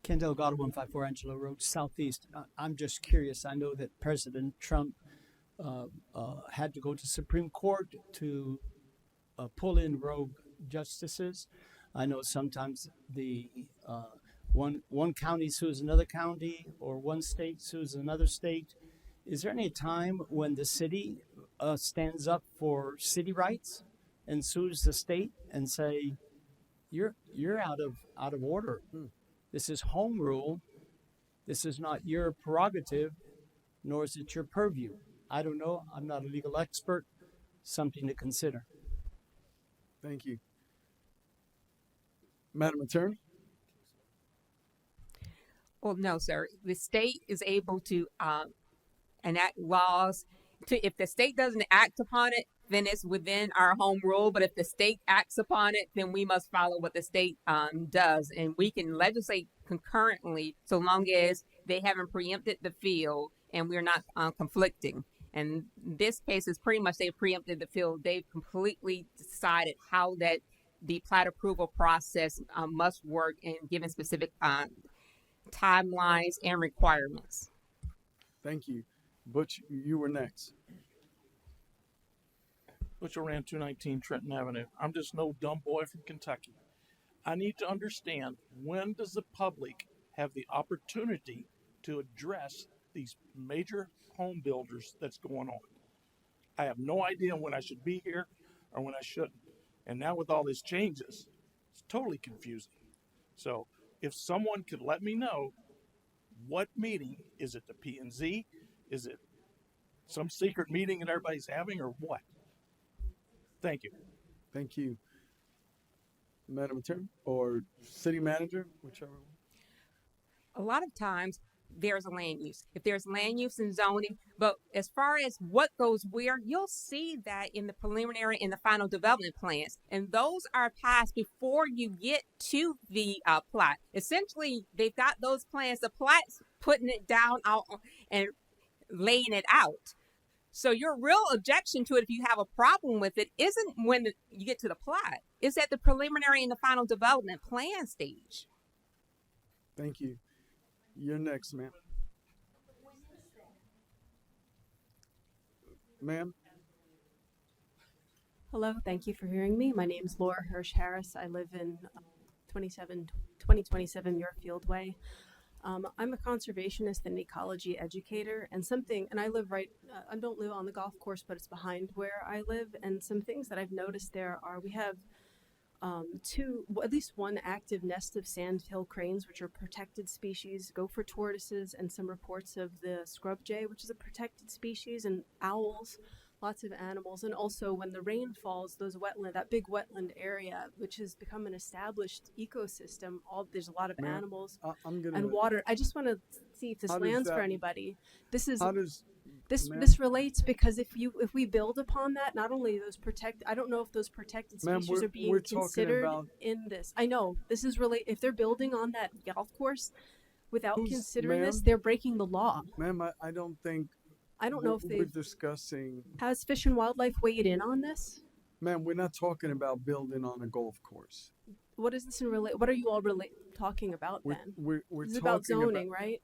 Ken Delgado, 154 Angelo Road, Southeast. I'm just curious. I know that President Trump had to go to Supreme Court to pull in rogue justices. I know sometimes the one county sues another county, or one state sues another state. Is there any time when the city stands up for city rights and sues the state and say, you're out of order? This is home rule. This is not your prerogative, nor is it your purview. I don't know. I'm not a legal expert. Something to consider. Thank you. Madam Attorney? Well, no, sir. The state is able to enact laws. If the state doesn't act upon it, then it's within our home rule. But if the state acts upon it, then we must follow what the state does. And we can legislate concurrently so long as they haven't preempted the field and we're not conflicting. And this case is pretty much they preempted the field. They've completely decided how that the plat approval process must work and given specific timelines and requirements. Thank you. Butch, you were next. Butch Oran, 219 Trenton Avenue. I'm just no dumb boy from Kentucky. I need to understand, when does the public have the opportunity to address these major home builders that's going on? I have no idea when I should be here or when I shouldn't. And now with all these changes, it's totally confusing. So if someone could let me know, what meeting, is it the P&Z? Is it some secret meeting that everybody's having, or what? Thank you. Thank you. Madam Attorney or City Manager, whichever one. A lot of times there's a land use. If there's land use and zoning, but as far as what goes where, you'll see that in the preliminary and the final development plans. And those are passed before you get to the plat. Essentially, they've got those plans, the plat's putting it down out and laying it out. So your real objection to it, if you have a problem with it, isn't when you get to the plat. It's at the preliminary and the final development plan stage. Thank you. You're next, ma'am. Ma'am? Hello, thank you for hearing me. My name is Laura Hirsch Harris. I live in 2027 Yorkfield Way. I'm a conservationist and ecology educator, and I live I don't live on the golf course, but it's behind where I live. And some things that I've noticed there are we have at least one active nest of sandhill cranes, which are protected species, gopher tortoises, and some reports of the scrub jay, which is a protected species, and owls. lots of animals, and also when the rain falls, that big wetland area, which has become an established ecosystem, there's a lot of Ma'am, animals I'm gonna. and water. I just want to see if this How does lands for that- anybody. This is How does this ma'am? this relates because if we build upon that, not only those I don't know if those protected Ma'am, species are being we're talking considered about- in this. I know this is if they're building on that golf course without Who's- considering this, ma'am? they're breaking the law. Ma'am, I don't think. I don't know if we're they've discussing. has Fish and Wildlife weighed in on this. Ma'am, we're not talking about building on a golf course. What is this in relate? What are you all talking about We're then? we're This is talking about zoning, right?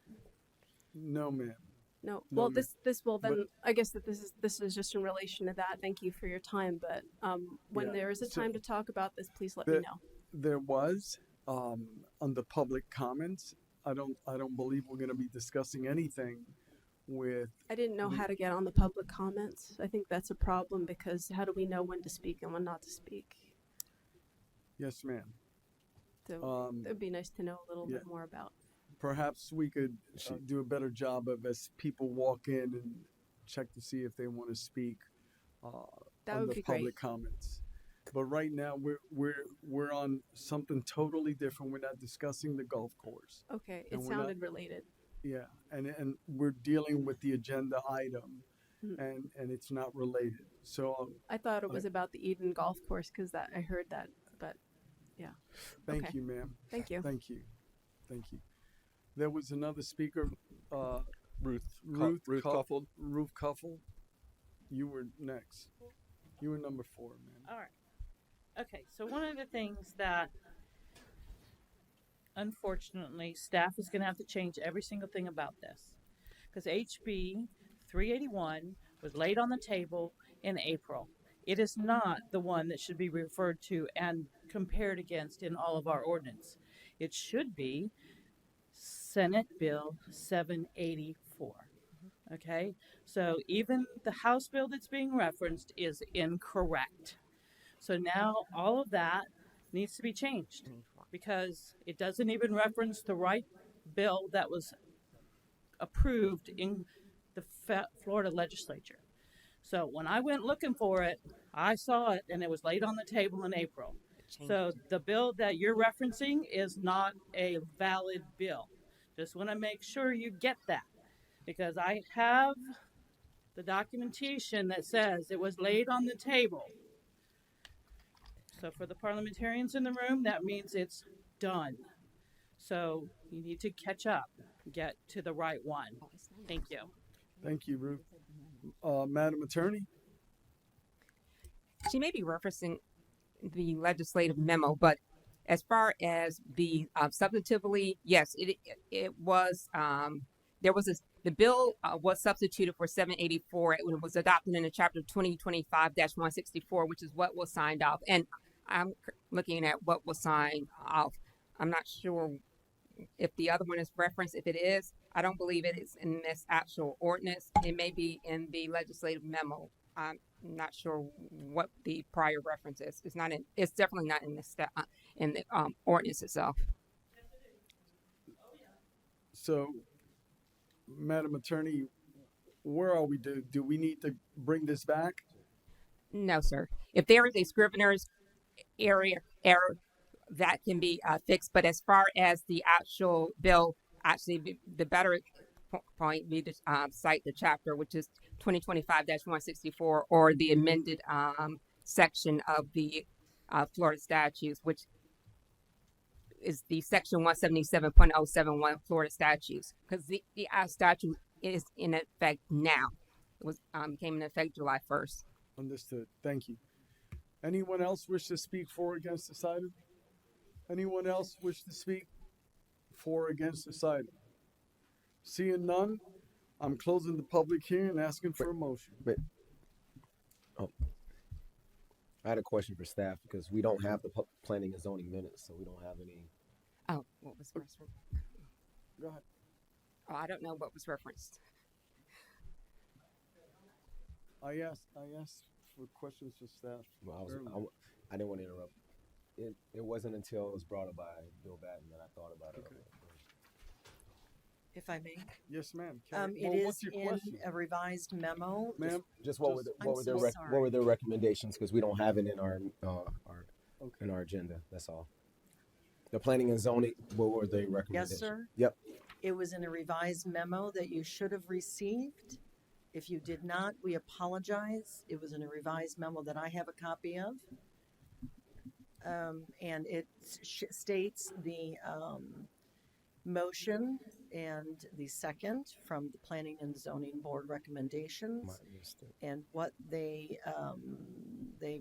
No, ma'am. No. No, Well, ma'am. this will then. But- I guess that this is just in relation to that. Thank you for your time, but when Yeah, there is a so- time to talk about this, please let me know. There was under public comments. I don't believe we're going to be discussing anything with. I didn't know the- how to get on the public comments. I think that's a problem because how do we know when to speak and when not to speak? Yes, ma'am. So it'd be nice to know a little yeah. bit more about. Perhaps we could do a better job of as people walk in and check to see if they want to speak That on would the be public great. comments. But right now we're on something totally different. We're not discussing the golf course. Okay, it And we're not- sounded related. Yeah, and we're dealing with the agenda item, Hmm. and it's not related. So I thought it was about the Eden Golf Course because I heard that, but yeah. thank Okay. you, ma'am. Thank you. Thank you. Thank you. There was another speaker, Ruth Cuffle. Ruth Cuffle. You were next. You were number 4, man. All right. Okay, so one of the things that unfortunately staff is going to have to change every single thing about this because HB 381 was laid on the table in April. It is not the one that should be referred to and compared against in all of our ordinance. It should be Senate Bill 784. Okay, so even the House bill that's being referenced is incorrect. So now all of that needs to be changed because it doesn't even reference the right bill that was approved in the Florida legislature. So when I went looking for it, I saw it and it was laid on the table in April. So the bill that you're referencing is not a valid bill. Just want to make sure you get that because I have the documentation that says it was laid on the table. So for the parliamentarians in the room, that means it's done. So you need to catch up, get to the right one. Thank you. Thank you, Ruth. Madam Attorney. She may be referencing the legislative memo, but as far as the substantively, yes, it was there was the bill was substituted for 784. It was adopted in the chapter 2025-164, which is what was signed off. And I'm looking at what was signed off. I'm not sure if the other one is referenced. If it is, I don't believe it is in this actual ordinance. It may be in the legislative memo. I'm not sure what the prior reference is. It's not in. It's definitely not in the ordinance itself. So, Madam Attorney, where are we? Do we need to bring this back? No, sir. If there is a scrivener's error, that can be fixed. But as far as the actual bill, actually, the better point be to cite the chapter, which is 2025-164, or the amended section of the Florida statutes, which is the section 177.071 Florida statutes, because the statute is in effect now. It was came in effect July 1st. Understood. Thank you. Anyone else wish to speak for or against this item? Anyone else wish to speak for or against this item? Seeing none, I'm closing the public hearing and asking for a motion. I had a question for staff because we don't have the planning and zoning minutes, so we don't have any. Oh, what was referenced? Go ahead. Oh, I don't know what was referenced. I asked for questions for staff. Well, earlier. I didn't want to interrupt. It wasn't until it was brought up by Bill Batten that I thought about it. If I may. Yes, ma'am. It Well, is what's your in question? a revised memo. Ma'am, Just what were I'm so what sorry. were their recommendations? Because we don't have it in our in our agenda. That's all. The planning and zoning. What were their recommendations? Yes, sir. Yep. It was in a revised memo that you should have received. If you did not, we apologize. It was in a revised memo that I have a copy of. And it states the motion and the second from the Planning and Zoning Board recommendations and what they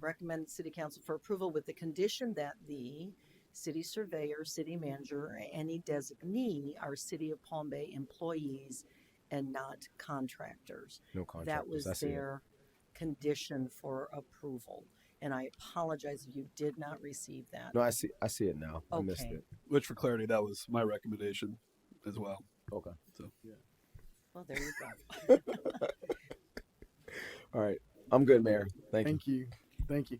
recommend City Council for approval with the condition that the city surveyor, city manager, or any designee are City of Palm Bay employees and not contractors. No That contractors. I was see it. their condition for approval. And I apologize if you did not receive that. No, I see it now. I missed Okay. it. Which, for clarity, that was my recommendation as well. Okay. So Well, there you go. All right. I'm good, Mayor. Thank you. Thank you.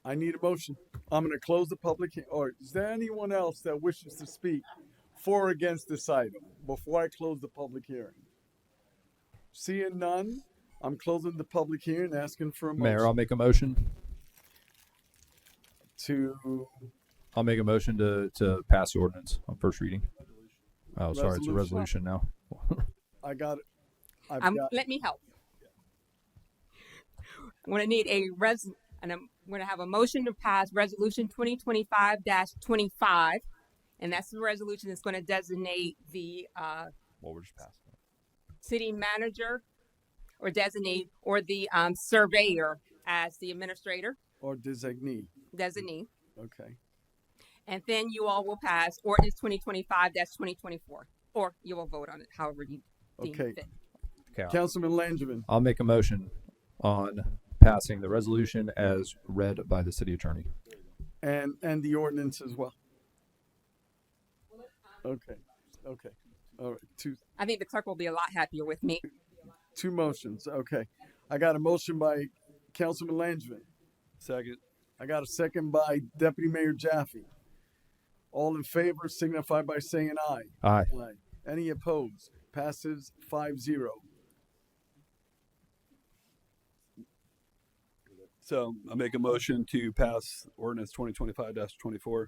I need a motion. I'm going to close the public or is there anyone else that wishes to speak for or against this item before I close the public hearing? Seeing none, I'm closing the public hearing, asking for a motion. Mayor, I'll make a motion. I'll make a motion to pass the ordinance on first reading. Oh, sorry, it's a resolution now. I got it. Let me help. I'm going to need and I'm going to have a motion to pass Resolution 2025-25, and that's the resolution that's going to designate the Well, we're just passing it. city manager or designate or the surveyor as the administrator Or designee. designee. Okay. And then you all will pass ordinance 2025-2024, or you will vote on it however you deem Okay. fit. Okay. Councilman Langevin. I'll make a motion on passing the resolution as read by the city attorney. And the ordinance as well. Okay. Okay. All right. I think the clerk will be a lot happier with me. Two motions. Okay. I got a motion by Councilman Langevin. Second. I got a second by Deputy Mayor Jaffe. All in favor signify by saying aye. Aye. Any opposed? Passes 5-0. So I make a motion to pass ordinance 2025-24.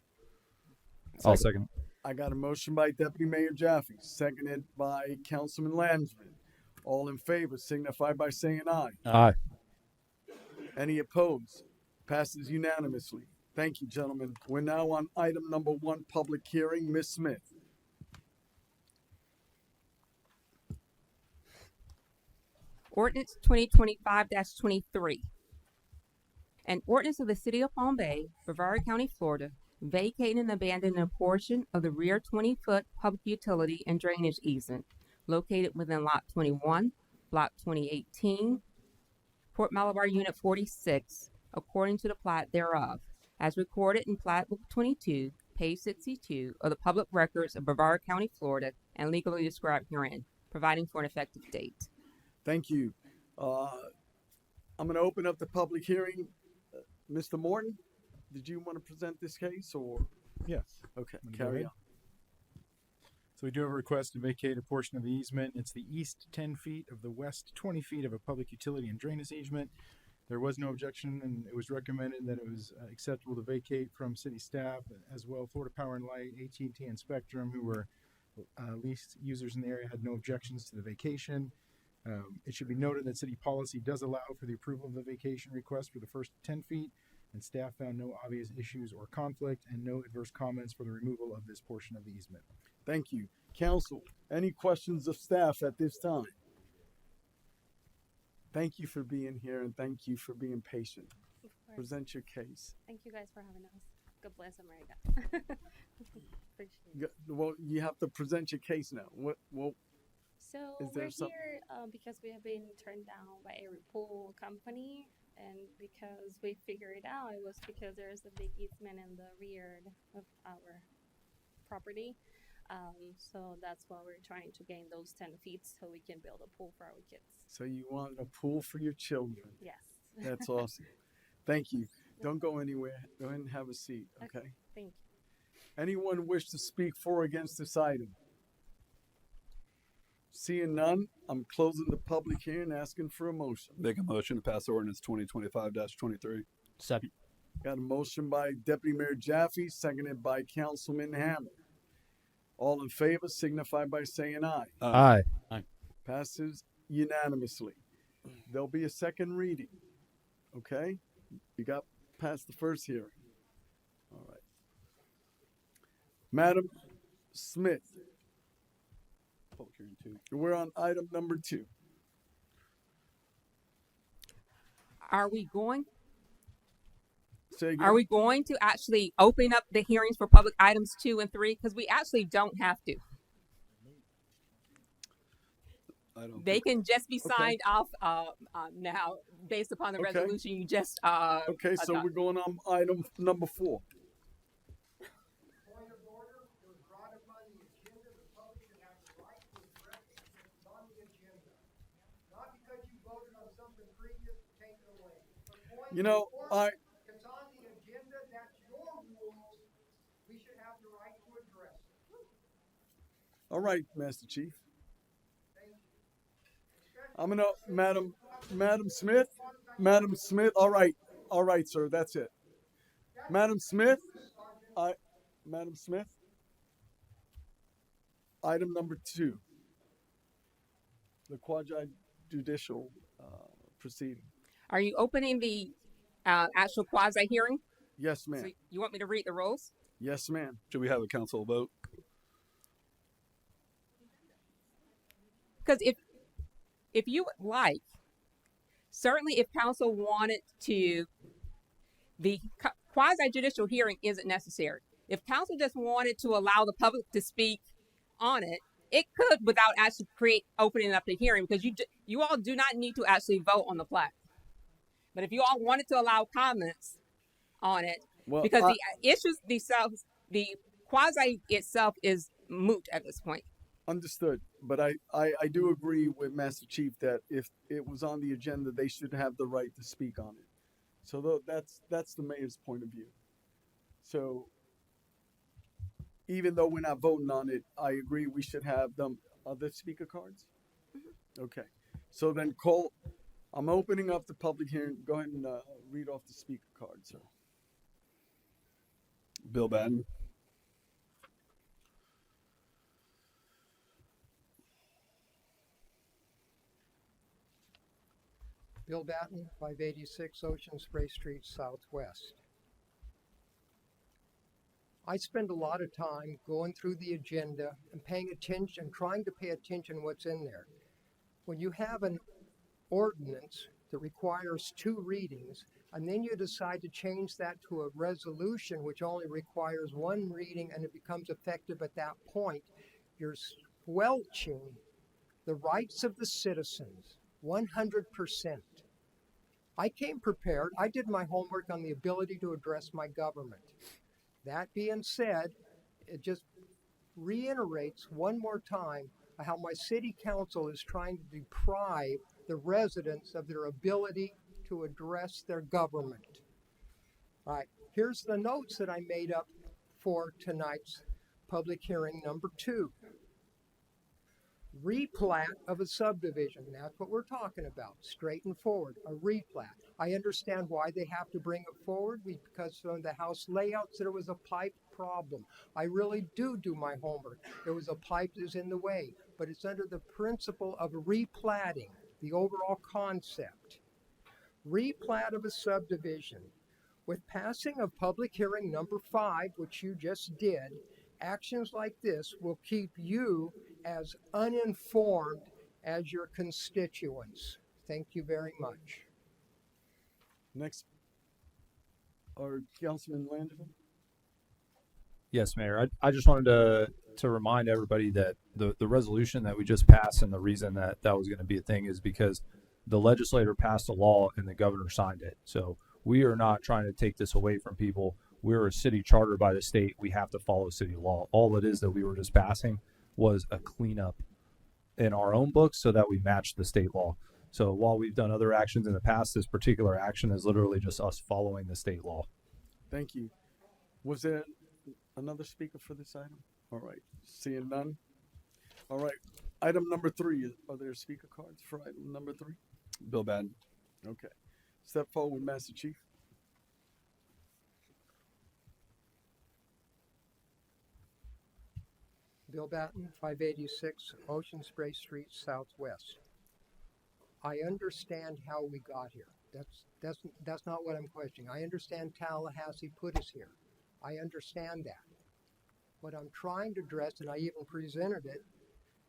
I'll second. I got a motion by Deputy Mayor Jaffe, seconded by Councilman Landsman. All in favor signify by saying aye. Aye. Any opposed? Passes unanimously. Thank you, gentlemen. We're now on item number 1, public hearing. Ms. Smith. Ordinance 2025-23. An ordinance of the City of Palm Bay, Brevard County, Florida, vacating and abandoning a portion of the rear 20-foot public utility and drainage easement located within Lot 21, Block 2018, Port Malabar Unit 46, according to the plat thereof, as recorded in Plat Book 22, page 62 of the Public Records of Brevard County, Florida, and legally described herein, providing for an effective date. Thank you. I'm going to open up the public hearing. Mr. Morton, did you want to present this case or? Yes. Okay, Wanna go carry ahead? on. So we do have a request to vacate a portion of the easement. It's the east 10 feet of the west 20 feet of a public utility and drainage easement. There was no objection, and it was recommended that it was acceptable to vacate from city staff as well. Florida Power and Light, AT&T, and Spectrum, who were leased users in the area, had no objections to the vacation. It should be noted that city policy does allow for the approval of the vacation request for the first 10 feet, and staff found no obvious issues or conflict and no adverse comments for the removal of this portion of the easement. Thank you. Council, any questions of staff at this time? Thank you for being here and thank you for being patient. Present your case. Thank you guys for having us. God bless America. Appreciate it. Well, you have to present your case now. So Is there we're something- here because we have been turned down by a pool company, and because we figured it out, it was because there is a big easement in the rear of our property. So that's why we're trying to gain those 10 feet so we can build a pool for our kids. So you want a pool for your children? Yes. That's awesome. Thank you. Don't go anywhere. Go ahead and have a seat, okay? Thank you. Anyone wish to speak for or against this item? Seeing none, I'm closing the public hearing, asking for a motion. Make a motion to pass ordinance 2025-23. Second. Got a motion by Deputy Mayor Jaffe, seconded by Councilman Hammer. All in favor signify by saying aye. Aye. Aye. Passes unanimously. There'll be a second reading. Okay? You got past the first hearing. All right. Madam Smith, Public hearing 2. we're on item number 2. Are we going? Say again. Are we going to actually open up the hearings for public items 2 and 3? Because we actually don't have to. I don't They can just be Okay. signed off now based upon the Okay. resolution you just Okay, so adopted. we're going on item number 4. Point of order was brought up on the agenda. The public should have the right to address what's on the agenda. Not because you voted on something previous to take it away. But point You know, of order, it's on the agenda, that's your rules. We should have the right to address it. All right, Master Chief. I'm gonna, Madam Smith, all right, sir, that's it. Madam Smith, Madam Smith, item number 2, the quasi-judicial proceeding. Are you opening the actual quasi hearing? Yes, So ma'am. you want me to read the rules? Yes, ma'am. Should we have a council vote? Because if you would like, certainly if council wanted to, the quasi judicial hearing isn't necessary. If council just wanted to allow the public to speak on it, it could without actually opening up the hearing, because you all do not need to actually vote on the plat. But if you all wanted to allow comments on it, Well, because the issues themselves, the quasi itself is moot at this point. Understood, but I do agree with Master Chief that if it was on the agenda, they should have the right to speak on it. So that's the mayor's point of view. So even though we're not voting on it, I agree we should have them. Are there speaker cards? Okay, so then I'm opening up the public hearing. Go ahead and read off the speaker card, sir. Bill Batten. Bill Batten, 586 Ocean Spray Street Southwest. I spend a lot of time going through the agenda and paying attention, trying to pay attention what's in there. When you have an ordinance that requires 2 readings, and then you decide to change that to a resolution which only requires 1 reading and it becomes effective at that point, you're squelching the rights of the citizens 100%. I came prepared. I did my homework on the ability to address my government. That being said, it just reiterates one more time how my city council is trying to deprive the residents of their ability to address their government. All right, here's the notes that I made up for tonight's public hearing number 2. Replat of a subdivision. That's what we're talking about. Straight and forward. A replat. I understand why they have to bring it forward, because of the house layouts there was a pipe problem. I really do my homework. There was a pipe that was in the way, but it's under the principle of replatting, the overall concept. Replat of a subdivision. With passing of public hearing number 5, which you just did, actions like this will keep you as uninformed as your constituents. Thank you very much. Next, or Councilman Langevin. Yes, Mayor. I just wanted to remind everybody that the resolution that we just passed, and the reason that was going to be a thing is because the legislator passed a law and the governor signed it. So we are not trying to take this away from people. We're a city chartered by the state. We have to follow city law. All it is that we were just passing was a cleanup in our own books so that we match the state law. So while we've done other actions in the past, this particular action is literally just us following the state law. Thank you. Was there another speaker for this item? All right. Seeing none. All right. Item number 3. Are there speaker cards for item number 3? Bill Batten. Okay. Step forward, Master Chief. Bill Batten, 586 Ocean Spray Street, Southwest. I understand how we got here. That's not what I'm questioning. I understand Tallahassee put us here. I understand that. What I'm trying to address, and I even presented it,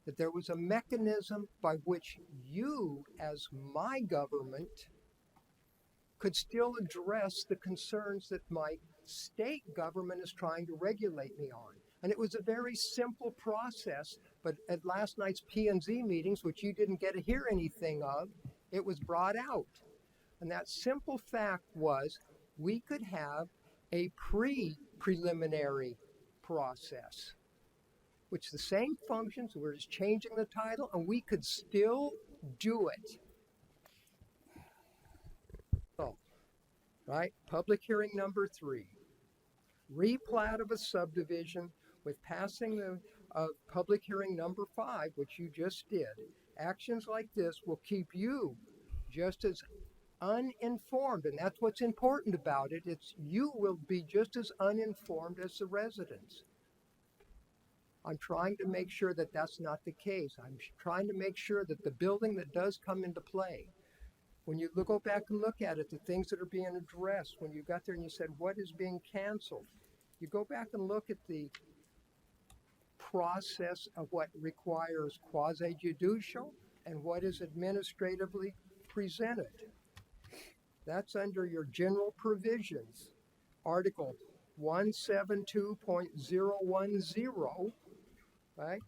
that there was a mechanism by which you, as my government, could still address the concerns that my state government is trying to regulate me on. And it was a very simple process, but at last night's P&Z meetings, which you didn't get to hear anything of, it was brought out. And that simple fact was we could have a preliminary process, which the same functions, we're just changing the title, and we could still do it. So, right, public hearing number 3, replat of a subdivision with passing the public hearing number 5, which you just did. Actions like this will keep you just as uninformed, and that's what's important about it. It's you will be just as uninformed as the residents. I'm trying to make sure that that's not the case. I'm trying to make sure that the building that does come into play, when you go back and look at it, the things that are being addressed, when you got there and you said, what is being canceled? You go back and look at the process of what requires quasi-judicial and what is administratively presented. That's under your general provisions, Article 172.010, right?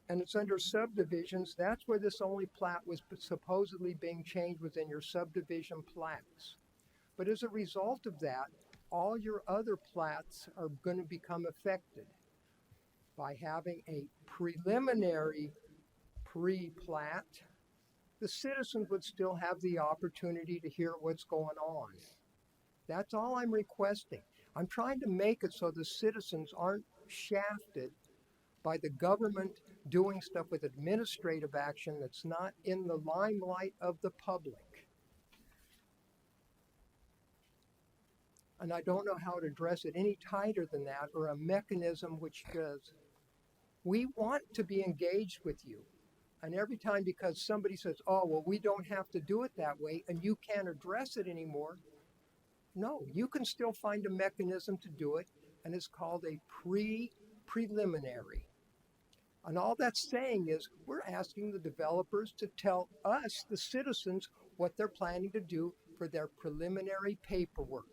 And it's under subdivisions. That's where this only plat was supposedly being changed within your subdivision plats. But as a result of that, all your other plats are going to become affected by having a preliminary pre-plat. The citizens would still have the opportunity to hear what's going on. That's all I'm requesting. I'm trying to make it so the citizens aren't shafted by the government doing stuff with administrative action that's not in the limelight of the public. And I don't know how to address it any tighter than that, or a mechanism which does. We want to be engaged with you. And every time, because somebody says, oh, well, we don't have to do it that way, and you can't address it anymore. No, you can still find a mechanism to do it, and it's called a preliminary. And all that's saying is we're asking the developers to tell us, the citizens, what they're planning to do for their preliminary paperwork.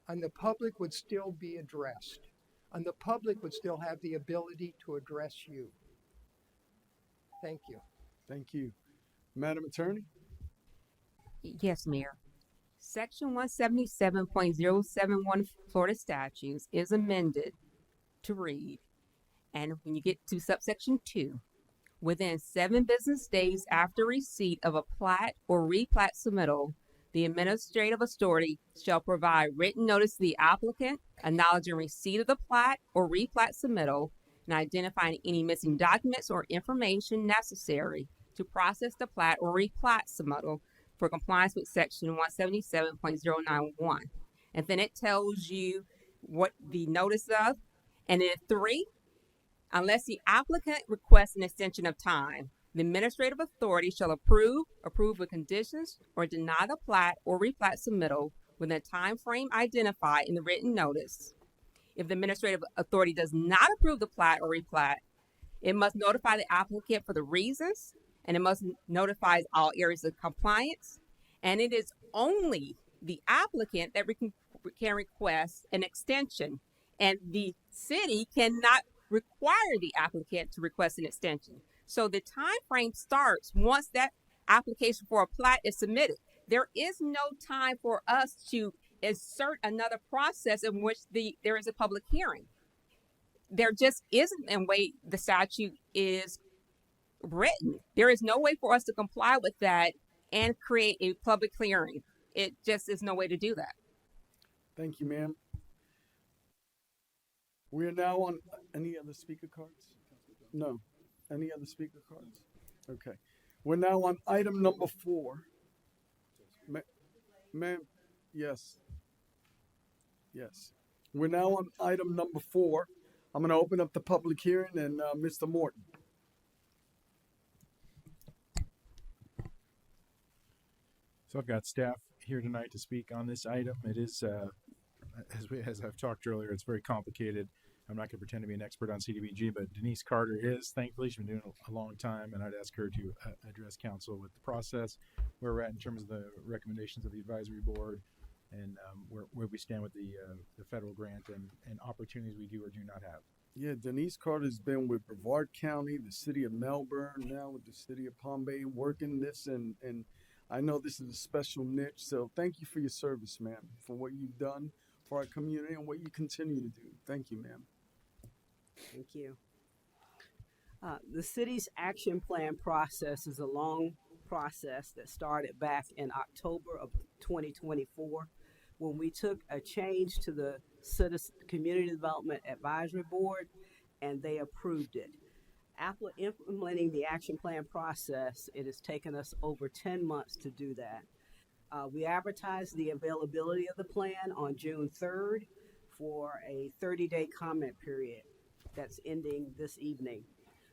And the public would still be addressed. And the public would still have the ability to address you. Thank you. Thank you. Madam Attorney? Yes, Mayor. Section 177.071 Florida statutes is amended to read, and when you get to subsection 2, within 7 business days after receipt of a plat or replat submittal, the administrative authority shall provide written notice to the applicant acknowledging receipt of the plat or replat submittal and identifying any missing documents or information necessary to process the plat or replat submittal for compliance with section 177.091. And then it tells you what the notice of. And then 3, unless the applicant requests an extension of time, the administrative authority shall approve with conditions, or deny the plat or replat submittal within a time frame identified in the written notice. If the administrative authority does not approve the plat or replat, it must notify the applicant for the reasons, and it must notify all areas of compliance. And it is only the applicant that can request an extension, and the city cannot require the applicant to request an extension. So the time frame starts once that application for a plat is submitted. There is no time for us to insert another process in which there is a public hearing. There just isn't a way the statute is written. There is no way for us to comply with that and create a public hearing. It just is no way to do that. Thank you, ma'am. We are now on any other speaker cards? No. Any other speaker cards? Okay. We're now on item number 4. Ma'am, yes. Yes. We're now on item number 4. I'm going to open up the public hearing and Mr. Morton. So I've got staff here tonight to speak on this item. It is, as I've talked earlier, it's very complicated. I'm not going to pretend to be an expert on CDBG, but Denise Carter is. Thankfully, she's been doing it a long time, and I'd ask her to address council with the process, where we're at in terms of the recommendations of the advisory board, and where we stand with the federal grant and opportunities we do or do not have. Yeah, Denise Carter's been with Brevard County, the city of Melbourne, now with the city of Palm Bay, working this, and I know this is a special niche, so thank you for your service, ma'am, for what you've done for our community and what you continue to do. Thank you, ma'am. Thank you. The city's action plan process is a long process that started back in October of 2024 when we took a change to the Citizen Community Development Advisory Board and they approved it. After implementing the action plan process, it has taken us over 10 months to do that. We advertised the availability of the plan on June 3rd for a 30-day comment period that's ending this evening.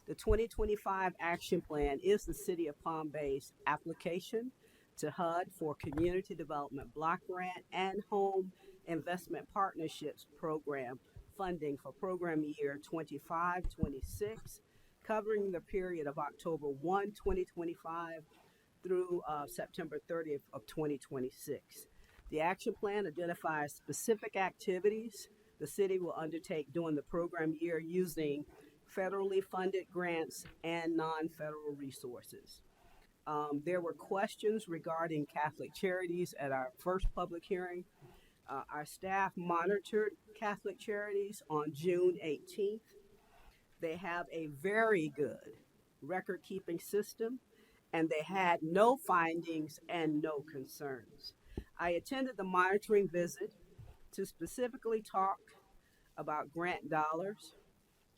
The 2025 action plan is the City of Palm Bay's application to HUD for Community Development Block Grant and Home Investment Partnerships Program funding for program year 25-26, covering the period of October 1, 2025 through September 30th of 2026. The action plan identifies specific activities the city will undertake during the program year using federally funded grants and non-federal resources. There were questions regarding Catholic Charities at our first public hearing. Our staff monitored Catholic Charities on June 18th. They have a very good record-keeping system, and they had no findings and no concerns. I attended the monitoring visit to specifically talk about grant dollars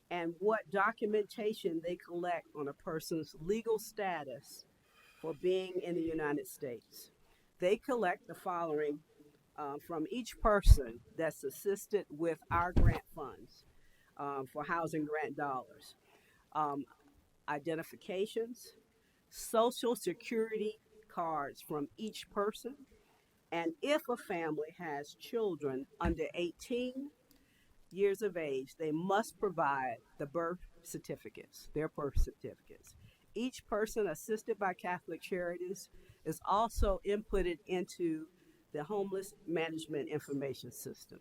and what documentation they collect on a person's legal status for being in the United States. They collect the following from each person that's assisted with our grant funds for housing grant dollars. Identifications, social security cards from each person, and if a family has children under 18 years of age, they must provide the birth certificates, their birth certificates. Each person assisted by Catholic Charities is also inputted into the Homeless Management Information System,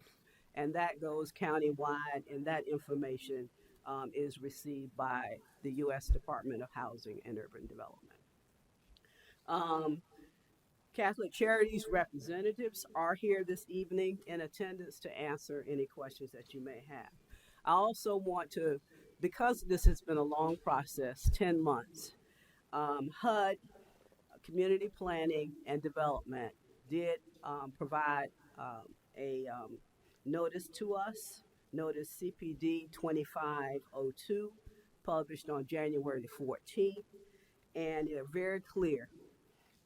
and that goes countywide, and that information is received by the U.S. Department of Housing and Urban Development. Catholic Charities representatives are here this evening in attendance to answer any questions that you may have. I also want to, because this has been a long process, 10 months, HUD, Community Planning and Development, did provide a notice to us, notice CPD 2502, published on January the 14th, and they're very clear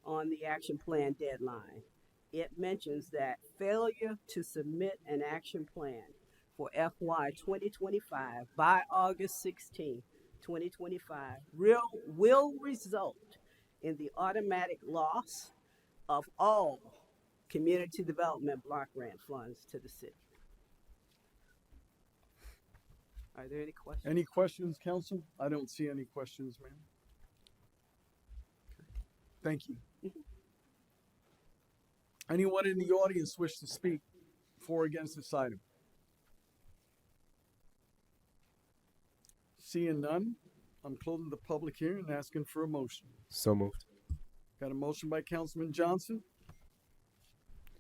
on the action plan deadline. It mentions that failure to submit an action plan for FY 2025 by August 16, 2025 will result in the automatic loss of all community development block grant funds to the city. Are there any questions? Any questions, council? I don't see any questions, ma'am. Thank you. Anyone in the audience wish to speak for or against this item? Seeing none, I'm closing the public hearing and asking for a motion. So moved. Got a motion by Councilman Johnson.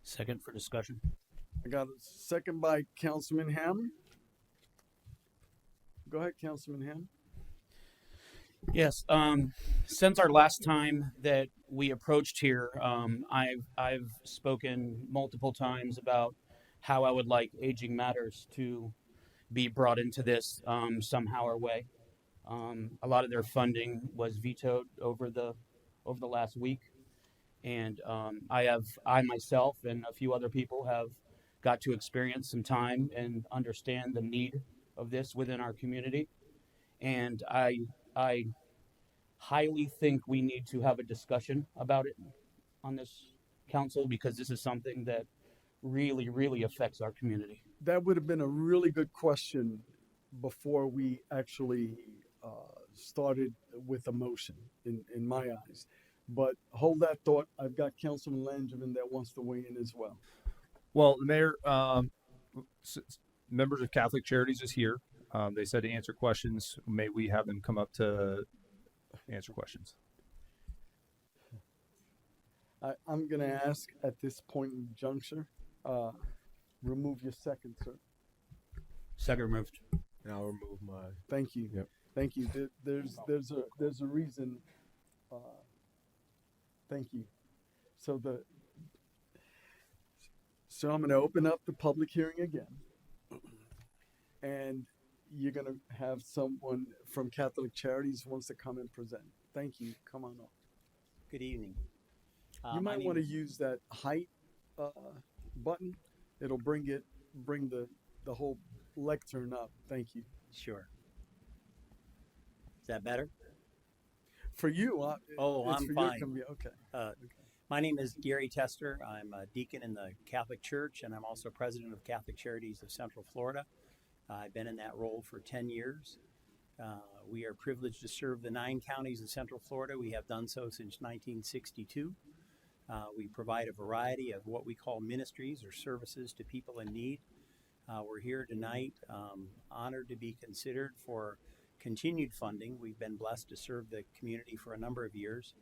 Second for discussion. I got a second by Councilman Hammer. Go ahead, Councilman Hammer. Yes. Since our last time that we approached here, I've spoken multiple times about how I would like Aging Matters to be brought into this somehow or way. A lot of their funding was vetoed over the last week, and I myself and a few other people have got to experience some time and understand the need of this within our community, and I highly think we need to have a discussion about it on this council, because this is something that really, really affects our community. That would have been a really good question before we actually started with a motion, in my eyes. But hold that thought. I've got Councilman Langevin that wants to weigh in as well. Well, the mayor, members of Catholic Charities is here. They said to answer questions. May we have them come up to answer questions? I'm going to ask at this point in juncture, remove your second, sir. Second removed. And I'll remove mine. Thank you. Yep. Thank you. There's a reason. Thank you. So I'm going to open up the public hearing again, and you're going to have someone from Catholic Charities who wants to come and present. Thank you. Come on up. Good evening. You might want to use that height button. It'll bring the whole lectern up. Thank you. Sure. Is that better? For you, I'm fine. Okay. My name is Gary Tester. I'm a deacon in the Catholic Church, and I'm also president of Catholic Charities of Central Florida. I've been in that role for 10 years. We are privileged to serve the 9 counties of Central Florida. We have done so since 1962. We provide a variety of what we call ministries or services to people in need. We're here tonight, honored to be considered for continued funding. We've been blessed to serve the community for a number of years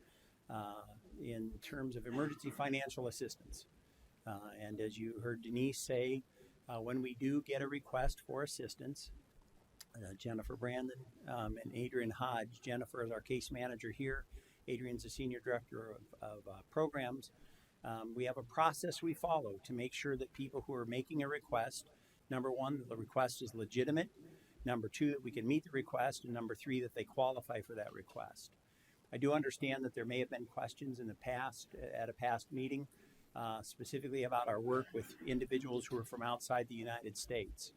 in terms of emergency financial assistance. And as you heard Denise say, when we do get a request for assistance, Jennifer Brandon and Adrian Hodge. Jennifer is our case manager here. Adrian's the senior director of programs. We have a process we follow to make sure that people who are making a request, number one, that the request is legitimate, number two, that we can meet the request, and number three, that they qualify for that request. I do understand that there may have been questions in the past, at a past meeting, specifically about our work with individuals who are from outside the United States.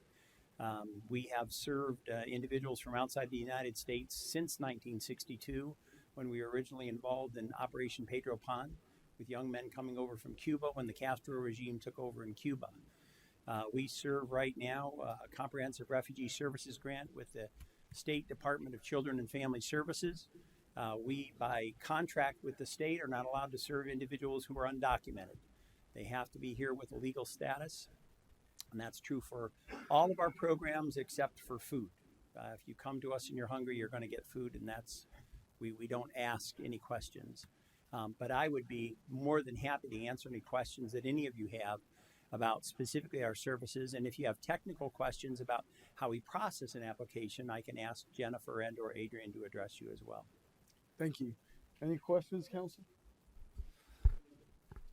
We have served individuals from outside the United States since 1962, when we were originally involved in Operation Pedro Pan, with young men coming over from Cuba when the Castro regime took over in Cuba. We serve right now a comprehensive refugee services grant with the State Department of Children and Family Services. We, by contract with the state, are not allowed to serve individuals who are undocumented. They have to be here with a legal status, and that's true for all of our programs except for food. If you come to us and you're hungry, you're going to get food, and that's we don't ask any questions. But I would be more than happy to answer any questions that any of you have about specifically our services. And if you have technical questions about how we process an application, I can ask Jennifer and or Adrian to address you as well. Thank you. Any questions, Council?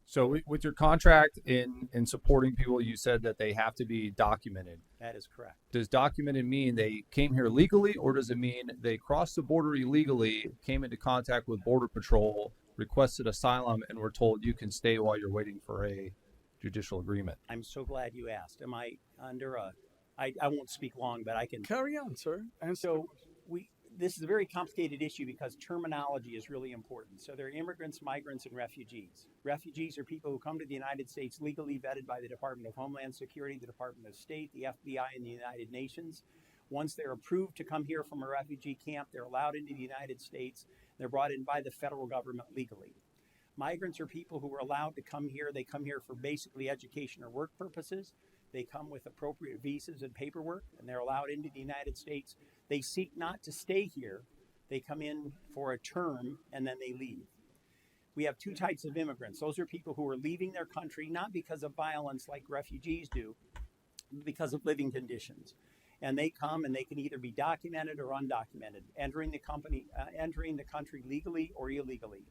So with your contract in supporting people, you said that they have to be documented. That is correct. Does documented mean they came here legally, or does it mean they crossed the border illegally, came into contact with Border Patrol, requested asylum, and were told you can stay while you're waiting for a judicial agreement? I'm so glad you asked. Am I under I won't speak long, but I can carry on, sir. And so this is a very complicated issue because terminology is really important. So there are immigrants, migrants, and refugees. Refugees are people who come to the United States legally vetted by the Department of Homeland Security, the Department of State, the FBI, and the United Nations. Once they're approved to come here from a refugee camp, they're allowed into the United States. They're brought in by the federal government legally. Migrants are people who are allowed to come here. They come here for basically education or work purposes. They come with appropriate visas and paperwork, and they're allowed into the United States. They seek not to stay here. They come in for a term, and then they leave. We have two types of immigrants. Those are people who are leaving their country, not because of violence like refugees do, but because of living conditions. And they come, and they can either be documented or undocumented, entering the country legally or illegally.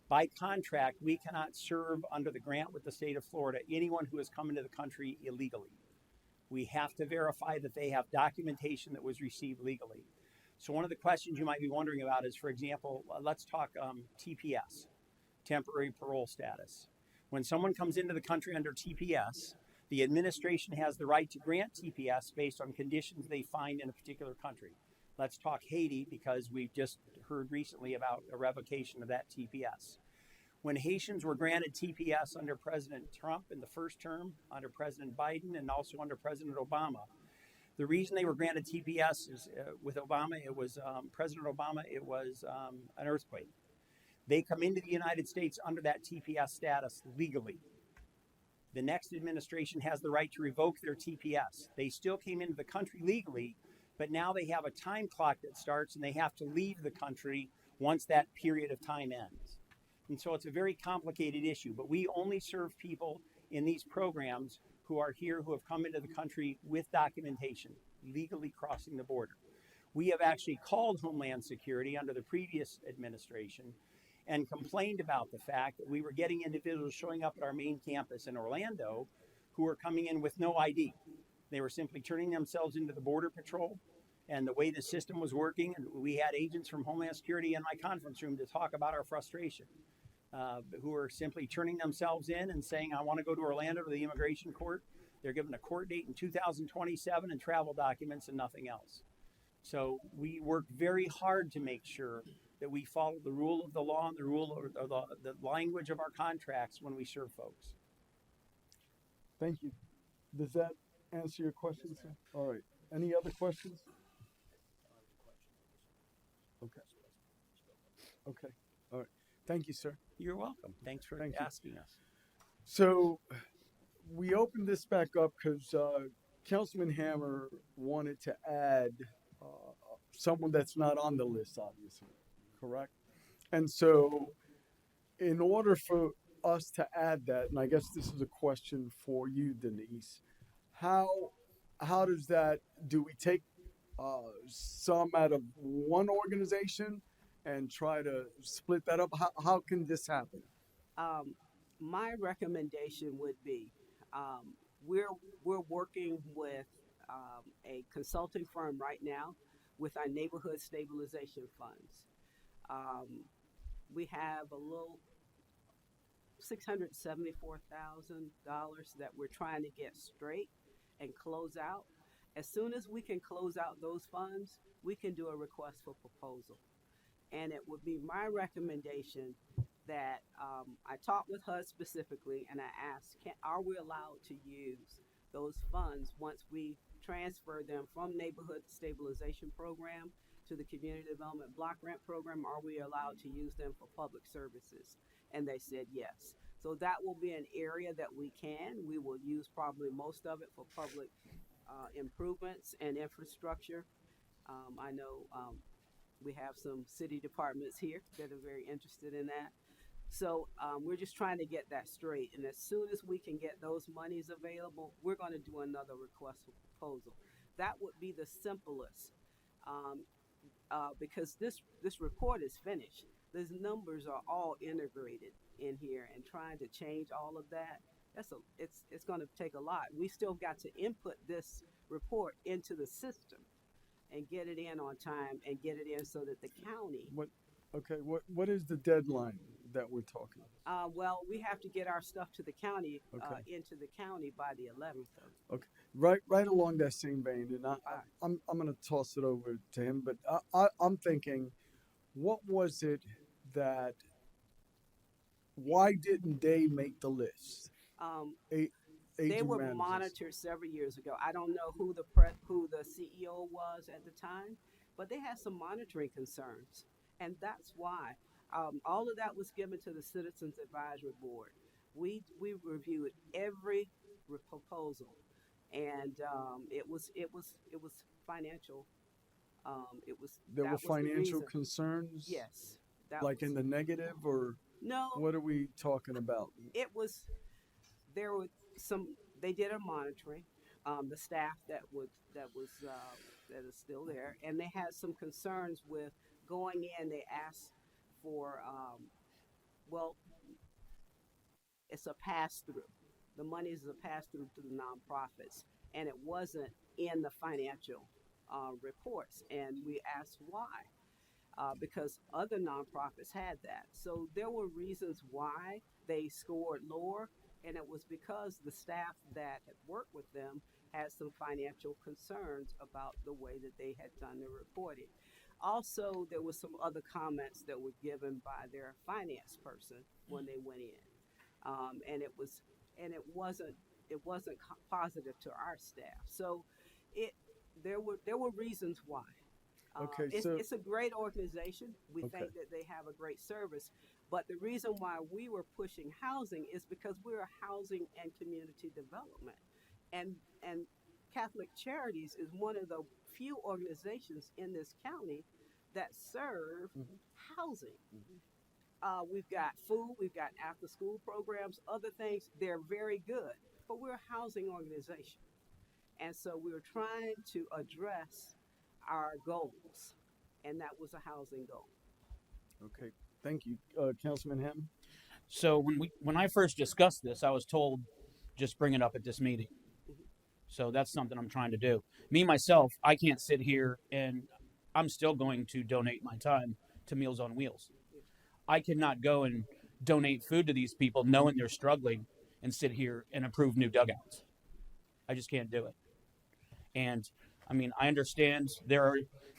By contract, we cannot serve under the grant with the state of Florida anyone who has come into the country illegally. We have to verify that they have documentation that was received legally. So one of the questions you might be wondering about is, for example, let's talk TPS, temporary parole status. When someone comes into the country under TPS, the administration has the right to grant TPS based on conditions they find in a particular country. Let's talk Haiti, because we've just heard recently about a revocation of that TPS. When Haitians were granted TPS under President Trump in the first term, under President Biden, and also under President Obama, the reason they were granted TPS is with Obama, it was President Obama, it was an earthquake. They come into the United States under that TPS status legally. The next administration has the right to revoke their TPS. They still came into the country legally, but now they have a time clock that starts and they have to leave the country once that period of time ends. And so it's a very complicated issue, but we only serve people in these programs who are here, who have come into the country with documentation, legally crossing the border. We have actually called Homeland Security under the previous administration and complained about the fact that we were getting individuals showing up at our main campus in Orlando who were coming in with no ID. They were simply turning themselves into the Border Patrol, and the way the system was working, and we had agents from Homeland Security in my conference room to talk about our frustration, who were simply turning themselves in and saying, I want to go to Orlando to the immigration court. They're given a court date in 2027 and travel documents and nothing else. So we work very hard to make sure that we follow the rule of the law and the rule of the language of our contracts when we serve folks. Thank you. Does that answer your question, sir? All right. Any other questions? Okay. Okay. All right. Thank you, sir. You're welcome. Thanks for asking us. So we opened this back up because Councilman Hammer wanted to add someone that's not on the list, obviously, correct? And so in order for us to add that, and I guess this is a question for you, Denise, how does that, do we take some out of one organization and try to split that up? How can this happen? My recommendation would be we're working with a consulting firm right now with our neighborhood stabilization funds. We have a little $674,000 that we're trying to get straight and close out. As soon as we can close out those funds, we can do a request for proposal. And it would be my recommendation that I talked with HUD specifically and I asked, are we allowed to use those funds once we transfer them from Neighborhood Stabilization Program to the Community Development Block Grant Program? Are we allowed to use them for public services? And they said yes. So that will be an area that we can. We will use probably most of it for public improvements and infrastructure. I know we have some city departments here that are very interested in that. So we're just trying to get that straight. And as soon as we can get those monies available, we're going to do another request for proposal. That would be the simplest because this report is finished. Those numbers are all integrated in here, and trying to change all of that, it's going to take a lot. We still got to input this report into the system and get it in on time and get it in so that the county. What is the deadline that we're talking? Well, we have to get our stuff to the county, Okay. into the county by the 11th. Okay, right along that same vein, and I'm going to toss it over to him. But I'm thinking, what was it that? Why didn't they make the list? They Aging were managers. monitored several years ago. I don't know who the CEO was at the time, but they had some monitoring concerns, and that's why all of that was given to the Citizens Advisory Board. We reviewed every proposal, and it was financial. There were that was the financial reason. concerns. Yes, that Like was- in the negative, or No. What are we talking about? There were some. They did a monitoring. The staff that is still there, and they had some concerns with going in. They asked for it's a pass through. The money is a pass through to the nonprofits, and it wasn't in the financial reports, and we asked why. Because other nonprofits had that. So there were reasons why they scored lower, and it was because the staff that had worked with them had some financial concerns about the way that they had done the reporting. Also, there was some other comments that were given by their finance person when they went in, and it wasn't positive to our staff. So there were reasons why. Okay, it's a great organization. We think that they have a great service, but the reason why we were pushing housing is because we're housing and community development, and Catholic Charities is one of the few organizations in this county that serve housing. We've got food, we've got after school programs, other things. They're very good, but we're a housing organization, and so we were trying to address our goals, and that was a housing goal. Okay, thank you, Councilman Hammond. So when I first discussed this, I was told just bring it up at this meeting. So that's something I'm trying to do. Me myself, I can't sit here and I'm still going to donate my time to Meals on Wheels. I cannot go and donate food to these people knowing they're struggling and sit here and approve new dugouts. I just can't do it. And I mean, I understand there are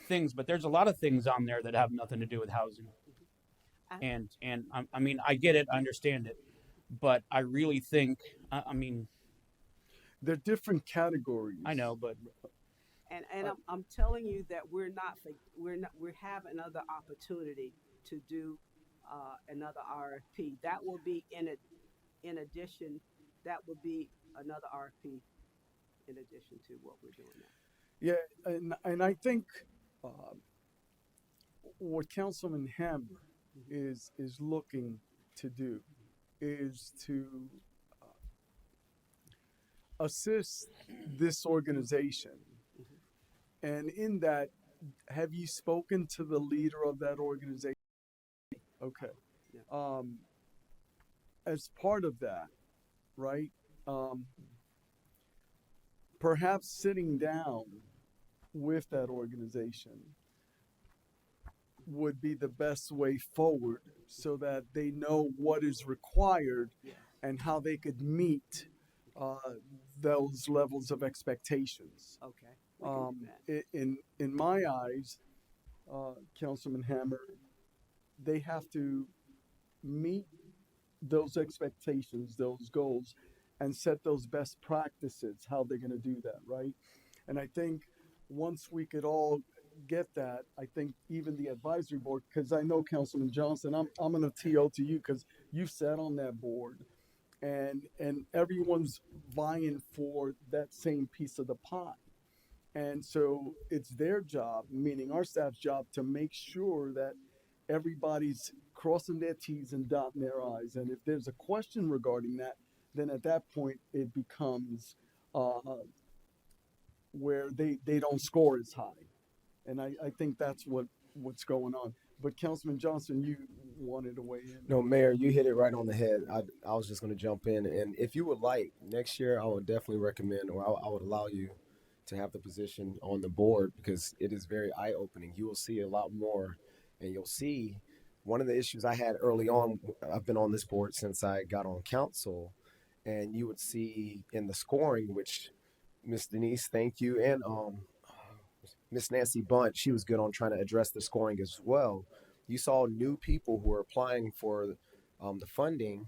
things, but there's a lot of things on there that have nothing to do with housing. And I mean, I get it, I understand it, but I really think, I mean, they're different categories. I know, but and I'm telling you that we have another opportunity to do another RFP. That will be in addition. That would be another RFP in addition to what we're doing now. Yeah, and I think what Councilman Hammer is looking to do is to assist this organization. And in that, have you spoken to the leader of that organization? Okay. As part of that, right? Perhaps sitting down with that organization would be the best way forward so that they know what is required and how they could meet those levels of expectations. Okay. In my eyes, Councilman Hammer, they have to meet those expectations, those goals, and set those best practices, how they're going to do that, right? And I think once we could all get that, I think even the advisory board, because I know Councilman Johnson, I'm going to TO to you because you've sat on that board, and everyone's vying for that same piece of the pie. And so it's their job, meaning our staff's job, to make sure that everybody's crossing their T's and dotting their I's. And if there's a question regarding that, then at that point it becomes where they don't score as high. And I think that's what's going on. But Councilman Johnson, you wanted to weigh in. No, Mayor, you hit it right on the head. I was just going to jump in. And if you would like, next year I would definitely recommend, or I would allow you to have the position on the board, because it is very eye-opening. You will see a lot more, and you'll see one of the issues I had early on. I've been on this board since I got on council, and you would see in the scoring, which Miss Denise, thank you, and Miss Nancy Bunt, she was good on trying to address the scoring as well. You saw new people who were applying for the funding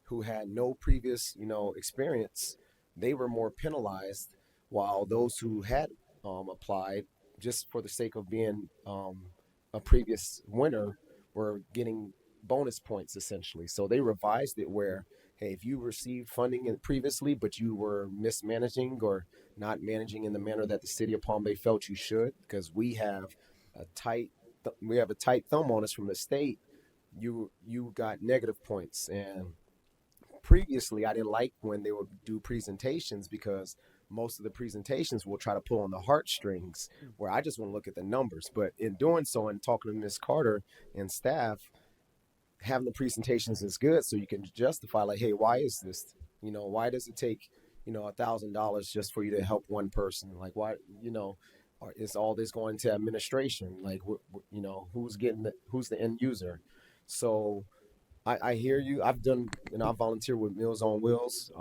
who had no previous, experience. They were more penalized, while those who had applied just for the sake of being a previous winner were getting bonus points essentially. So they revised it where, hey, if you received funding previously, but you were mismanaging or not managing in the manner that the city of Palm Bay felt you should, because we have a tight thumb on us from the state, you got negative points. And previously, I didn't like when they would do presentations, because most of the presentations will try to pull on the heartstrings, where I just want to look at the numbers. But in doing so and talking to Ms. Carter and staff, having the presentations is good, so you can justify, like, hey, why is this? Why does it take $1,000 just for you to help one person? Like, why? or is all this going to administration? Like, you know, who's the end user? So I hear you. I've volunteered with Meals on Wheels.